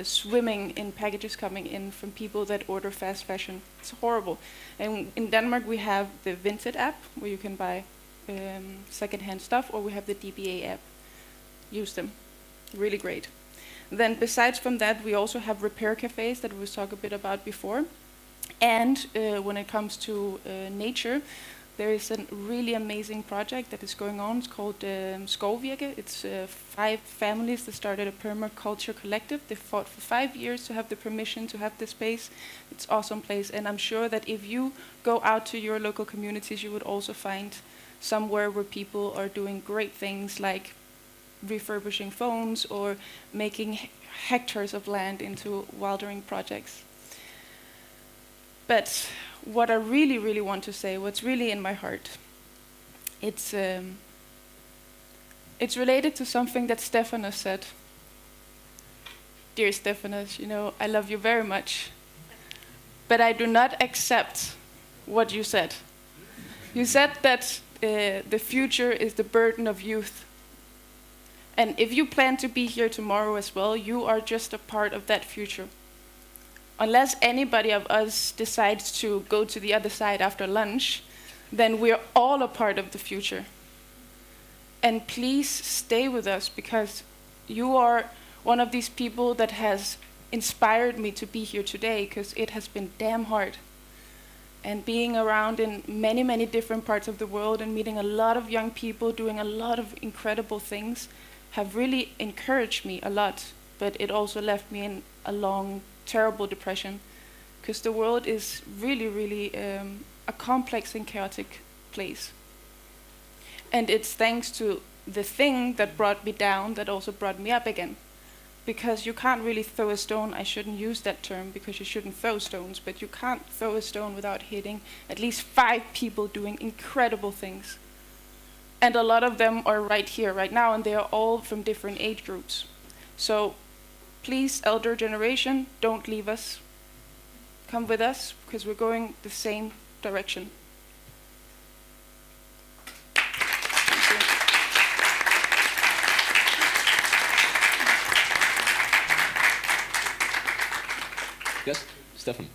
swimming in packages coming in from people that order fast fashion. It's horrible. And in Denmark we have the Vinted app where you can buy secondhand stuff, or we have the DBA app. Use them. Really great. Then besides from that, we also have repair cafes that we talked a bit about before. And when it comes to nature, there is a really amazing project that is going on. It's called Skovvirke. It's 5 families that started a permaculture collective. They fought for 5 years to have the permission to have this space. It's an awesome place. And I'm sure that if you go out to your local communities, you would also find somewhere where people are doing great things like refurbishing phones or making hectares of land into wildering projects. But what I really, really want to say, what's really in my heart, it's related to something that Stephanus said. Dear Stephanus, you know, I love you very much, but I do not accept what you said. You said that the future is the burden of youth. And if you plan to be here tomorrow as well, you are just a part of that future. Unless anybody of us decides to go to the other side after lunch, then we're all a part of the future. And please stay with us, because you are one of these people that has inspired me to be here today, because it has been damn hard. And being around in many, many different parts of the world and meeting a lot of young people doing a lot of incredible things have really encouraged me a lot, but it also left me in a long, terrible depression, because the world is really, really a complex and chaotic place. And it's thanks to the thing that brought me down that also brought me up again. Because you can't really throw a stone, I shouldn't use that term because you shouldn't throw stones, but you can't throw a stone without hitting at least 5 people doing incredible things. And a lot of them are right here, right now, and they are all from different age groups. So please, elder generation, don't leave us. Come with us, because we're going the same direction. Yes, Stefan.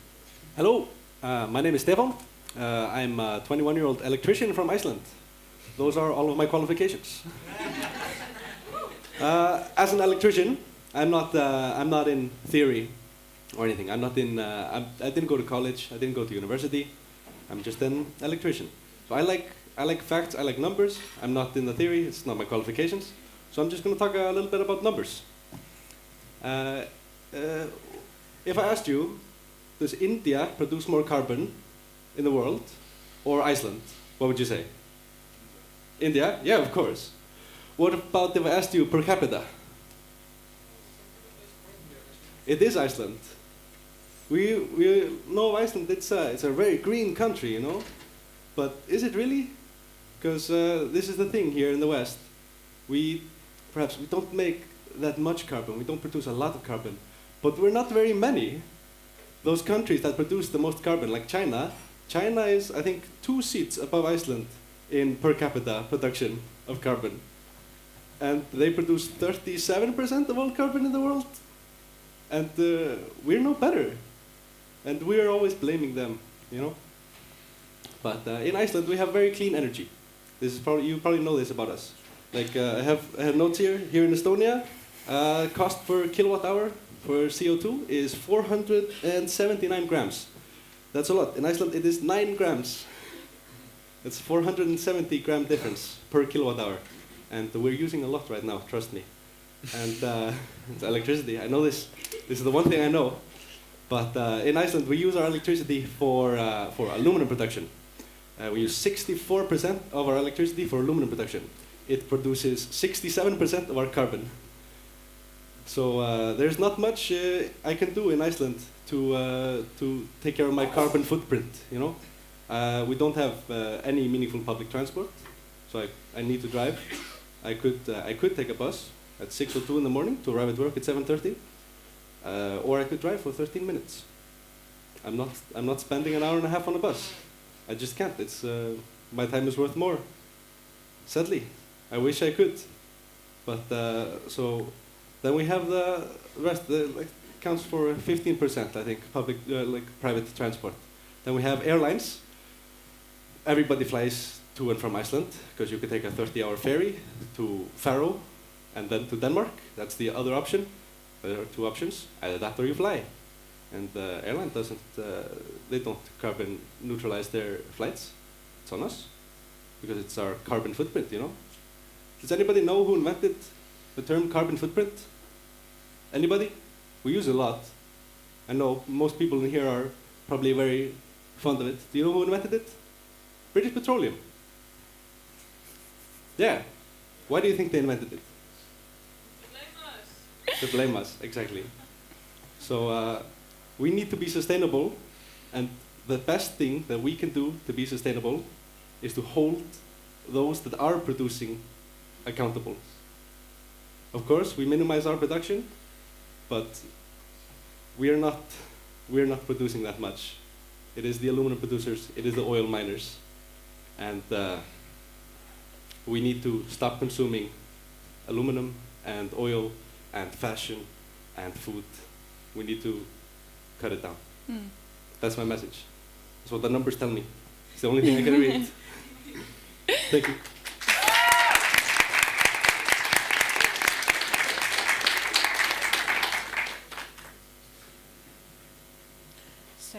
Hello, my name is Stefan. I'm a 21-year-old electrician from Iceland. Those are all of my qualifications. As an electrician, I'm not in theory or anything. I didn't go to college. I didn't go to university. I'm just an electrician. So I like facts. I like numbers. I'm not in the theory. It's not my qualifications. So I'm just going to talk a little bit about numbers. If I asked you, does India produce more carbon in the world or Iceland? What would you say? India? Yeah, of course. What about if I asked you per capita? It is Iceland. We know Iceland, it's a very green country, you know? But is it really? Because this is the thing here in the West. Perhaps we don't make that much carbon. We don't produce a lot of carbon. But we're not very many. Those countries that produce the most carbon, like China is, I think, 2 seats above Iceland in per capita production of carbon. And they produce 37% of all carbon in the world. And we're no better. And we're always blaming them, you know? But in Iceland, we have very clean energy. You probably know this about us. Like, I have notes here in Estonia. Cost per kilowatt hour for CO2 is 479 grams. That's a lot. In Iceland, it is 9 grams. It's 470 gram difference per kilowatt hour. And we're using a lot right now, trust me. and it's electricity. I know this. This is the one thing I know. But in Iceland, we use our electricity for aluminum production. We use 64% of our electricity for aluminum production. It produces 67% of our carbon. So there's not much I can do in Iceland to take care of my carbon footprint. You know, we don't have any meaningful public transport, so I need to drive. I could take a bus at 6:02 in the morning to arrive at work at 7:30. Or I could drive for 13 minutes. I'm not spending an hour and a half on a bus. I just can't. It's my time is worth more. Sadly, I wish I could. But so then we have the rest. Like counts for 15%, I think, public like private transport. Then we have airlines. Everybody flies to and from Iceland because you could take a 30-hour ferry to Faroe and then to Denmark. That's the other option. There are two options, either that or you fly. And the airline doesn't, they don't carbon neutralize their flights. It's on us, because it's our carbon footprint, you know? Does anybody know who invented the term carbon footprint? Anybody? We use it a lot. I know most people in here are probably very fond of it. Do you know who invented it? British Petroleum. Yeah. Why do you think they invented it? To blame us, exactly. So we need to be sustainable, and the best thing that we can do to be sustainable is to hold those that are producing accountable. Of course, we minimize our production, but we are not producing that much. It is the aluminum producers, it is the oil miners, and we need to stop consuming aluminum and oil and fashion and food. We need to cut it down. That's my message. That's what the numbers tell me. It's the only thing I can read. Thank you. So,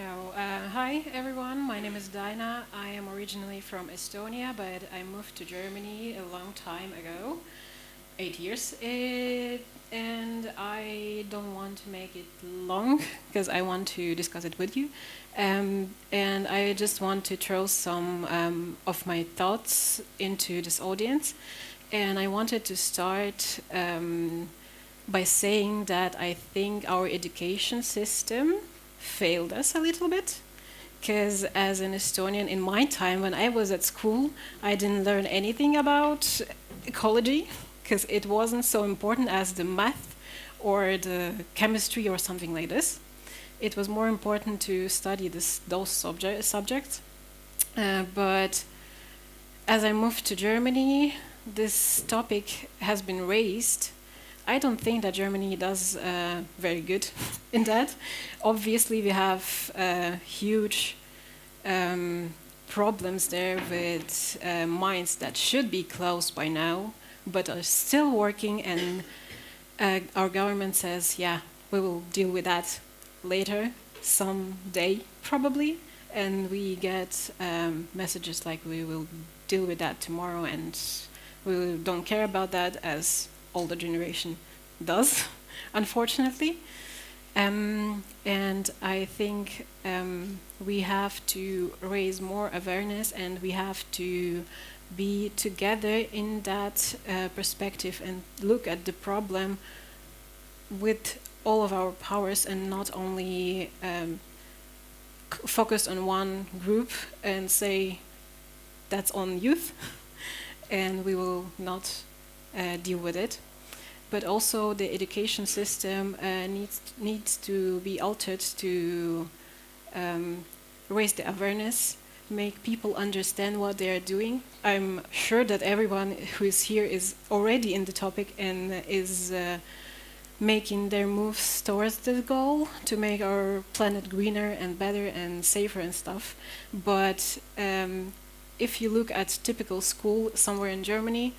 hi everyone, my name is Dina. I am originally from Estonia, but I moved to Germany a long time ago, 8 years. And I don't want to make it long because I want to discuss it with you. And I just want to throw some of my thoughts into this audience. And I wanted to start by saying that I think our education system failed us a little bit. Because as an Estonian, in my time when I was at school, I didn't learn anything about ecology, because it wasn't so important as the math or the chemistry or something like this. It was more important to study those subjects. But as I moved to Germany, this topic has been raised. I don't think that Germany does very good in that. Obviously, we have huge problems there with mines that should be closed by now, but are still working, and our government says, yeah, we will deal with that later, someday probably, and we get messages like we will deal with that tomorrow, and we don't care about that as older generation does, unfortunately. And I think we have to raise more awareness, and we have to be together in that perspective and look at the problem with all of our powers, and not only focus on one group and say that's on youth and we will not deal with it. But also the education system needs to be altered to raise the awareness, make people understand what they are doing. I'm sure that everyone who is here is already in the topic and is making their moves towards the goal to make our planet greener and better and safer and stuff. But if you look at typical school somewhere in Germany,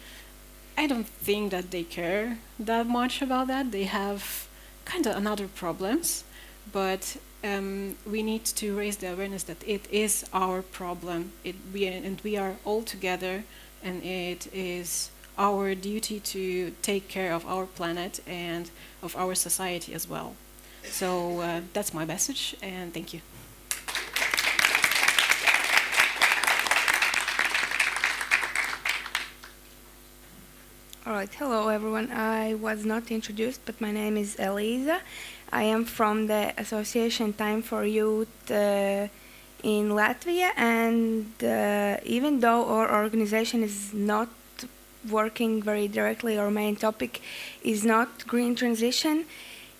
I don't think that they care that much about that. They have kind of another problems, but we need to raise the awareness that it is our problem. We are all together, and it is our duty to take care of our planet and of our society as well. So that's my message, and thank you. All right, hello everyone. I was not introduced, but my name is Elisa. I am from the Association Time for Youth in Latvia, and even though our organization is not working very directly, our main topic is not green transition,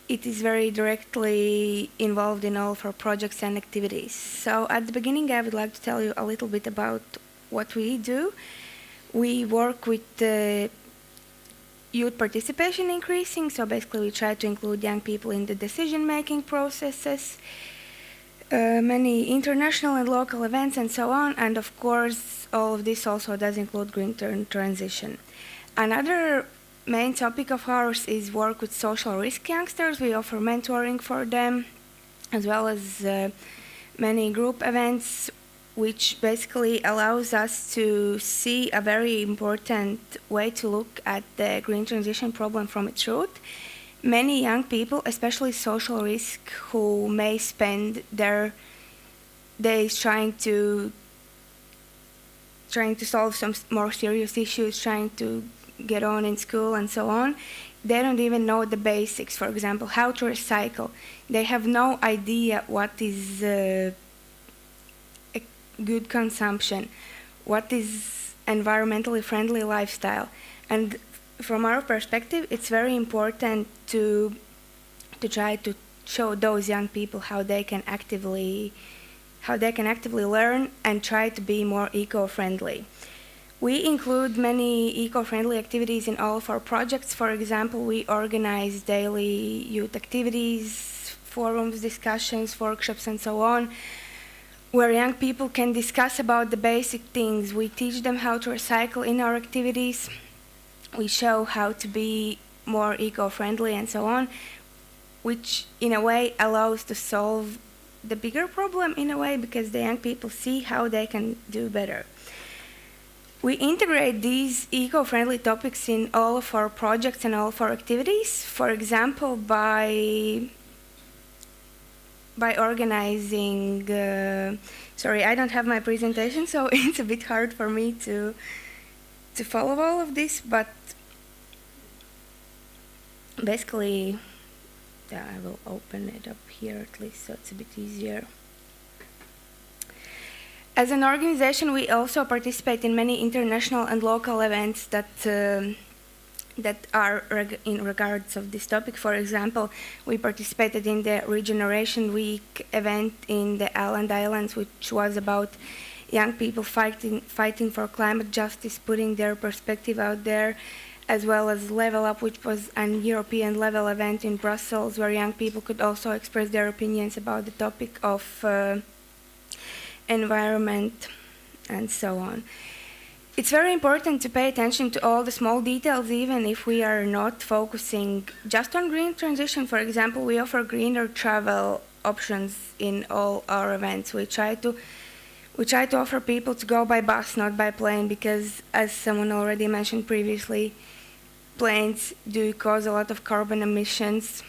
it is very directly involved in all of our projects and activities. So at the beginning, I would like to tell you a little bit about what we do. We work with youth participation increasing, so basically we try to include young people in the decision-making processes, many international and local events and so on, and of course all of this also does include green transition. Another main topic of ours is work with social risk youngsters. We offer mentoring for them, as well as many group events, which basically allows us to see a very important way to look at the green transition problem from its root. Many young people, especially social risk, who may spend their days trying to solve some more serious issues, trying to get on in school and so on, they don't even know the basics. For example, how to recycle. They have no idea what is good consumption, what is environmentally friendly lifestyle. And from our perspective, it's very important to try to show those young people how they can actively learn and try to be more eco-friendly. We include many eco-friendly activities in all of our projects. For example, we organize daily youth activities, forums, discussions, workshops, and so on, where young people can discuss about the basic things. We teach them how to recycle in our activities. We show how to be more eco-friendly and so on, which in a way allows to solve the bigger problem in a way, because the young people see how they can do better. We integrate these eco-friendly topics in all of our projects and all of our activities. For example, by organizing, sorry, I don't have my presentation, so it's a bit hard for me to follow all of this, but basically, yeah, I will open it up here at least so it's a bit easier. As an organization, we also participate in many international and local events that are in regards of this topic. For example, we participated in the Regeneration Week event in the Åland Islands, which was about young people fighting for climate justice, putting their perspective out there, as well as Level Up, which was an European level event in Brussels, where young people could also express their opinions about the topic of environment and so on. It's very important to pay attention to all the small details, even if we are not focusing just on green transition. For example, we offer greener travel options in all our events. We try to offer people to go by bus, not by plane, because as someone already mentioned previously, planes do cause a lot of carbon emissions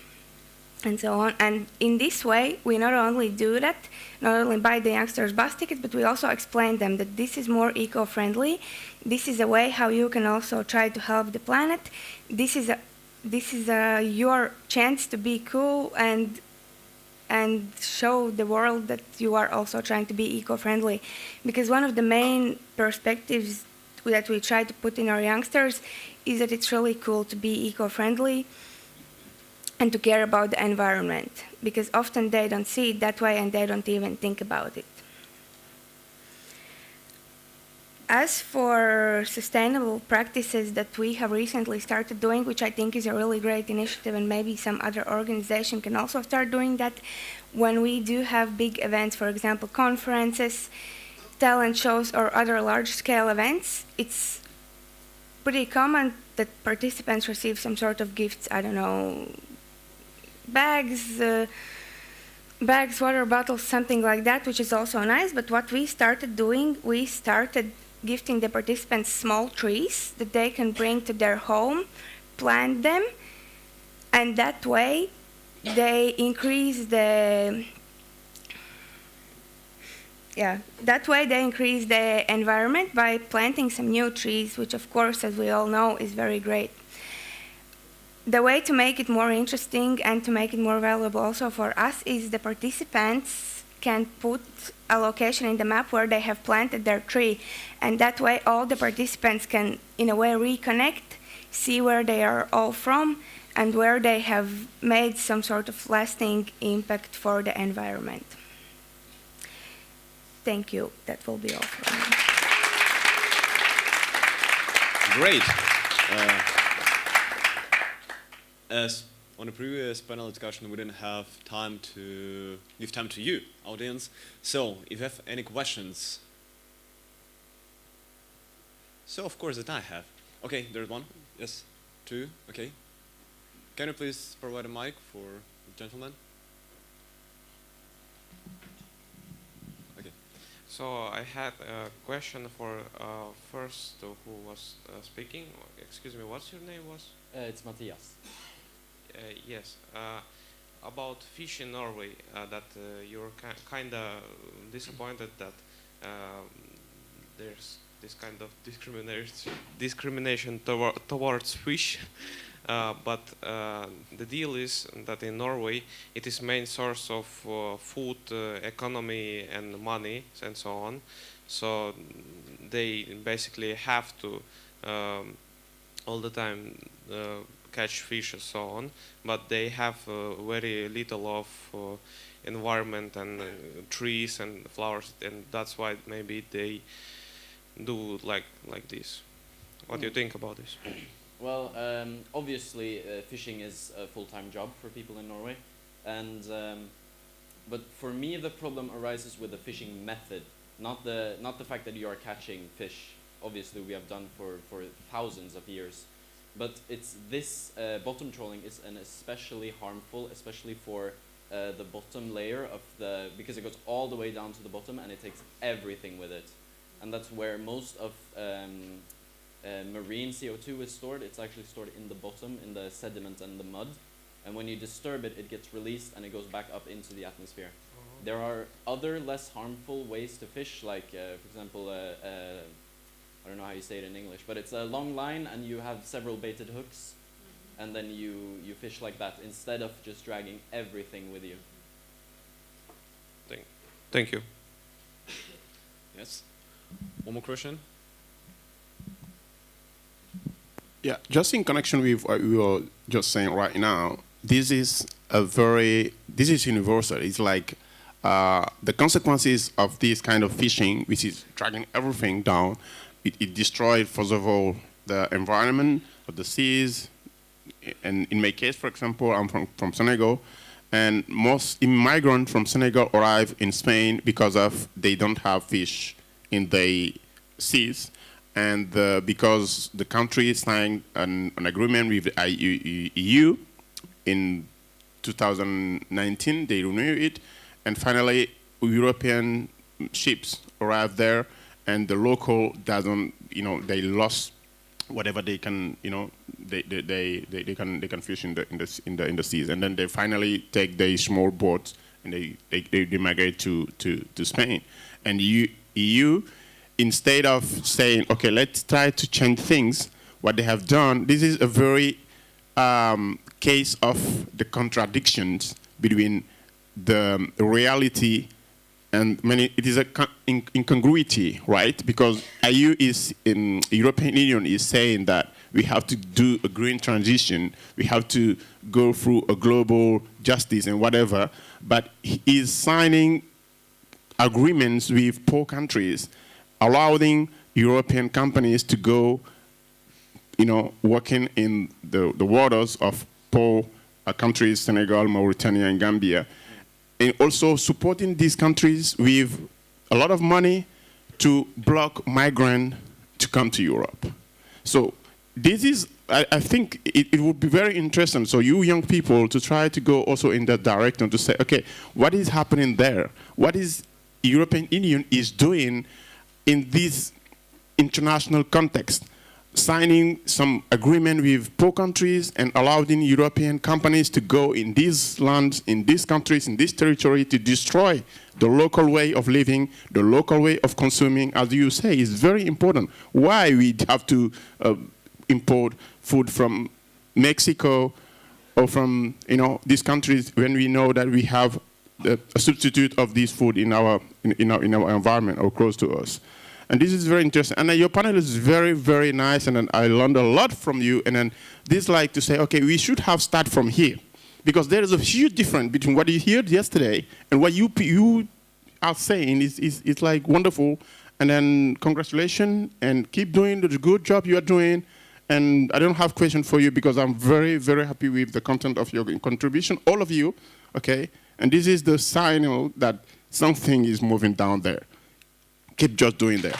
and so on. And in this way, we not only do that, not only buy the youngsters bus tickets, but we also explain them that this is more eco-friendly. This is a way how you can also try to help the planet. This is your chance to be cool and show the world that you are also trying to be eco-friendly. Because one of the main perspectives that we try to put in our youngsters is that it's really cool to be eco-friendly and to care about the environment, because often they don't see it that way and they don't even think about it. As for sustainable practices that we have recently started doing, which I think is a really great initiative, and maybe some other organization can also start doing that, when we do have big events, for example, conferences, talent shows, or other large-scale events, it's pretty common that participants receive some sort of gifts, I don't know, bags, water bottles, something like that, which is also nice. But what we started doing, we started gifting the participants small trees that they can bring to their home, plant them, and that way they increase the environment by planting some new trees, which of course, as we all know, is very great. The way to make it more interesting and to make it more valuable also for us is the participants can put a location in the map where they have planted their tree, and that way all the participants can, in a way, reconnect, see where they are all from, and where they have made some sort of lasting impact for the environment. Thank you. That will be all for me. Great. As on the previous panel discussion, we didn't have time to give time to you, audience. So, if you have any questions. So, of course, that I have. Okay, there's one. Yes, two. Okay. Can you please provide a mic for the gentleman? Okay. So I had a question for first who was speaking. Excuse me, what's your name was? It's Matthias. Yes. About fish in Norway, that you're kind of disappointed that there's this kind of discrimination towards fish. But the deal is that in Norway it is main source of food, economy and money and so on. So they basically have to all the time catch fish and so on, but they have very little of environment and trees and flowers, and that's why maybe they do like this. What do you think about this? Well, obviously, fishing is a full-time job for people in Norway, and but for me, the problem arises with the fishing method, not the fact that you are catching fish. Obviously, we have done for thousands of years, but it's this bottom trawling is an especially harmful, especially for the bottom layer of because it goes all the way down to the bottom and it takes everything with it, and that's where most of marine CO2 is stored. It's actually stored in the bottom, in the sediment and the mud. And when you disturb it, it gets released and it goes back up into the atmosphere. There are other less harmful ways to fish, like, for example, I don't know how you say it in English, but it's a long line and you have several baited hooks. And then you fish like that instead of just dragging everything with you. Thank you. Yes. One more question. Yeah, just in connection with what we were just saying right now, this is universal. It's like the consequences of this kind of fishing, which is dragging everything down, it destroyed, first of all, the environment of the seas. And in my case, for example, I'm from Senegal, and most immigrants from Senegal arrive in Spain because they don't have fish in the seas. And because the country signed an agreement with the EU in 2019, they renewed it, and finally European ships arrived there, and the local doesn't, they lost whatever they can, they can fish in the seas, and then they finally take their small boats and they migrate to Spain, and EU. Instead of saying, okay, let's try to change things, what they have done, this is a very case of the contradictions between the reality and it is a incongruity, right? Because EU European Union is saying that we have to do a green transition, we have to go through a global justice and whatever, but he is signing agreements with poor countries, allowing European companies to go, working in the waters of poor countries, Senegal, Mauritania, and Gambia, and also supporting these countries with a lot of money to block migrants to come to Europe. So this is, I think it would be very interesting, so you young people, to try to go also in that direction to say, okay, what is happening there? What is European Union is doing in this international context, signing some agreement with poor countries and allowing European companies to go in these lands, in these countries, in this territory to destroy the local way of living, the local way of consuming, as you say, is very important. Why we have to import food from Mexico or from these countries when we know that we have a substitute of this food in our environment or close to us. And this is very interesting. And your panel is very, very nice, and then I learned a lot from you. And then this like to say, okay, we should have start from here, because there is a huge difference between what you heard yesterday and what you are saying. It's like wonderful. And then congratulations, and keep doing the good job you are doing. And I don't have question for you because I'm very, very happy with the content of your contribution, all of you, okay? And this is the signal that something is moving down there. Keep just doing that.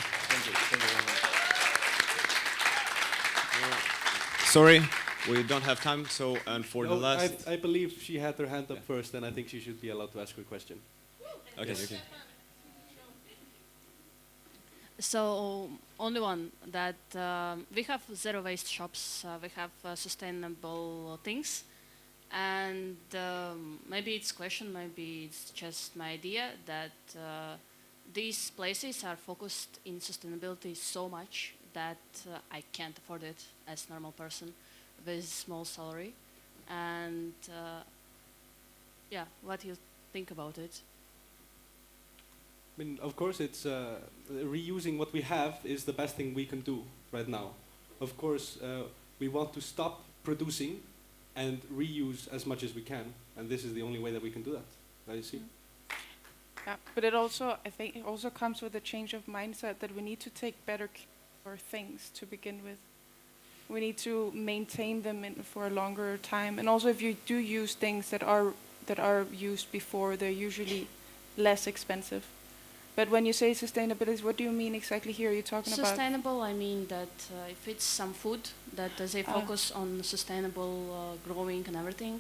Sorry, we don't have time, so, and for the No, last... I believe she had her hand up first, and I think she should be allowed to ask her question. Okay, Yes. okay. So, only one, that we have zero waste shops, we have sustainable things, and maybe it's question, maybe it's just my idea that these places are focused in sustainability so much that I can't afford it as a normal person with small salary. And yeah, what do you think about it? I mean, of course, it's reusing what we have is the best thing we can do right now. Of course, we want to stop producing and reuse as much as we can, and this is the only way that we can do that. I see. Yeah, but it also, I think, it also comes with a change of mindset that we need to take better care of our things to begin with. We need to maintain them for a longer time, and also if you do use things that are used before, they're usually less expensive. But when you say sustainability, what do you mean exactly here? Are you talking about? Sustainable, I mean that if it's some food, that they focus on sustainable growing and everything.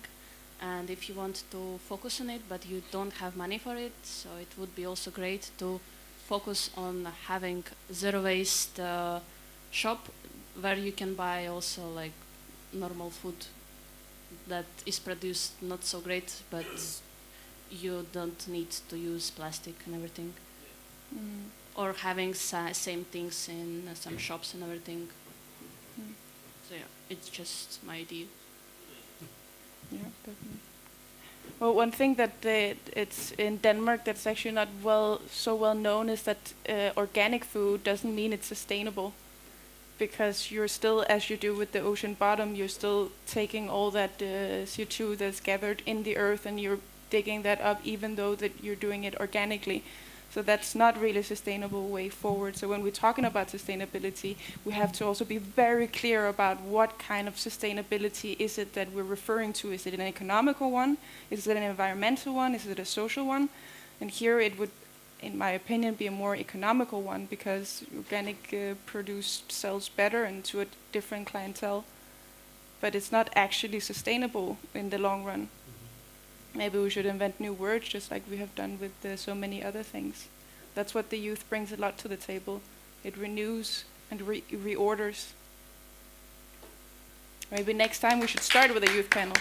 And if you want to focus on it, but you don't have money for it, so it would be also great to focus on having zero waste shop where you can buy also like normal food that is produced not so great, but you don't need to use plastic and everything. Or having same things in some shops and everything. So yeah, it's just my idea. Yeah, definitely. Well, one thing that it's in Denmark that's actually not so well known is that organic food doesn't mean it's sustainable, because you're still, as you do with the ocean bottom, you're still taking all that CO2 that's gathered in the earth and you're digging that up, even though that you're doing it organically. So that's not really a sustainable way forward. So when we're talking about sustainability, we have to also be very clear about what kind of sustainability is it that we're referring to. Is it an economical one? Is it an environmental one? Is it a social one? And here it would, in my opinion, be a more economical one, because organic produced sells better and to a different clientele. But it's not actually sustainable in the long run. Maybe we should invent new words, just like we have done with so many other things. That's what the youth brings a lot to the table. It renews and reorders. Maybe next time we should start with a youth panel.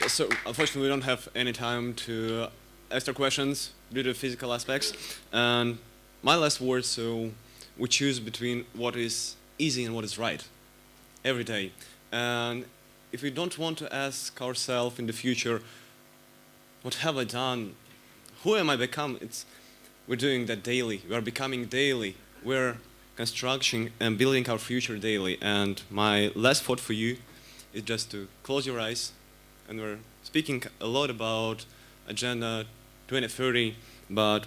So unfortunately we don't have any time to ask our questions due to physical aspects. And my last word, so we choose between what is easy and what is right every day. And if we don't want to ask ourselves in the future, what have I done? Who am I become? We're doing that daily. We are becoming daily. We're constructing and building our future daily. And my last thought for you is just to close your eyes. And we're speaking a lot about Agenda 2030, but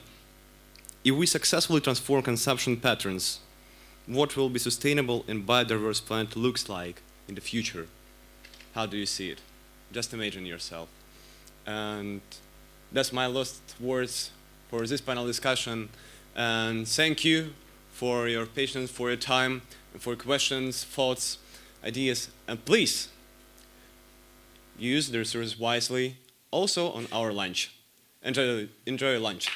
if we successfully transform consumption patterns, what will be sustainable and biodiverse planet looks like in the future? How do you see it? Just imagine yourself. And that's my last words for this panel discussion. And thank you for your patience, for your time, and for questions, thoughts, ideas. And please use the resources wisely, also on our lunch. enjoy lunch.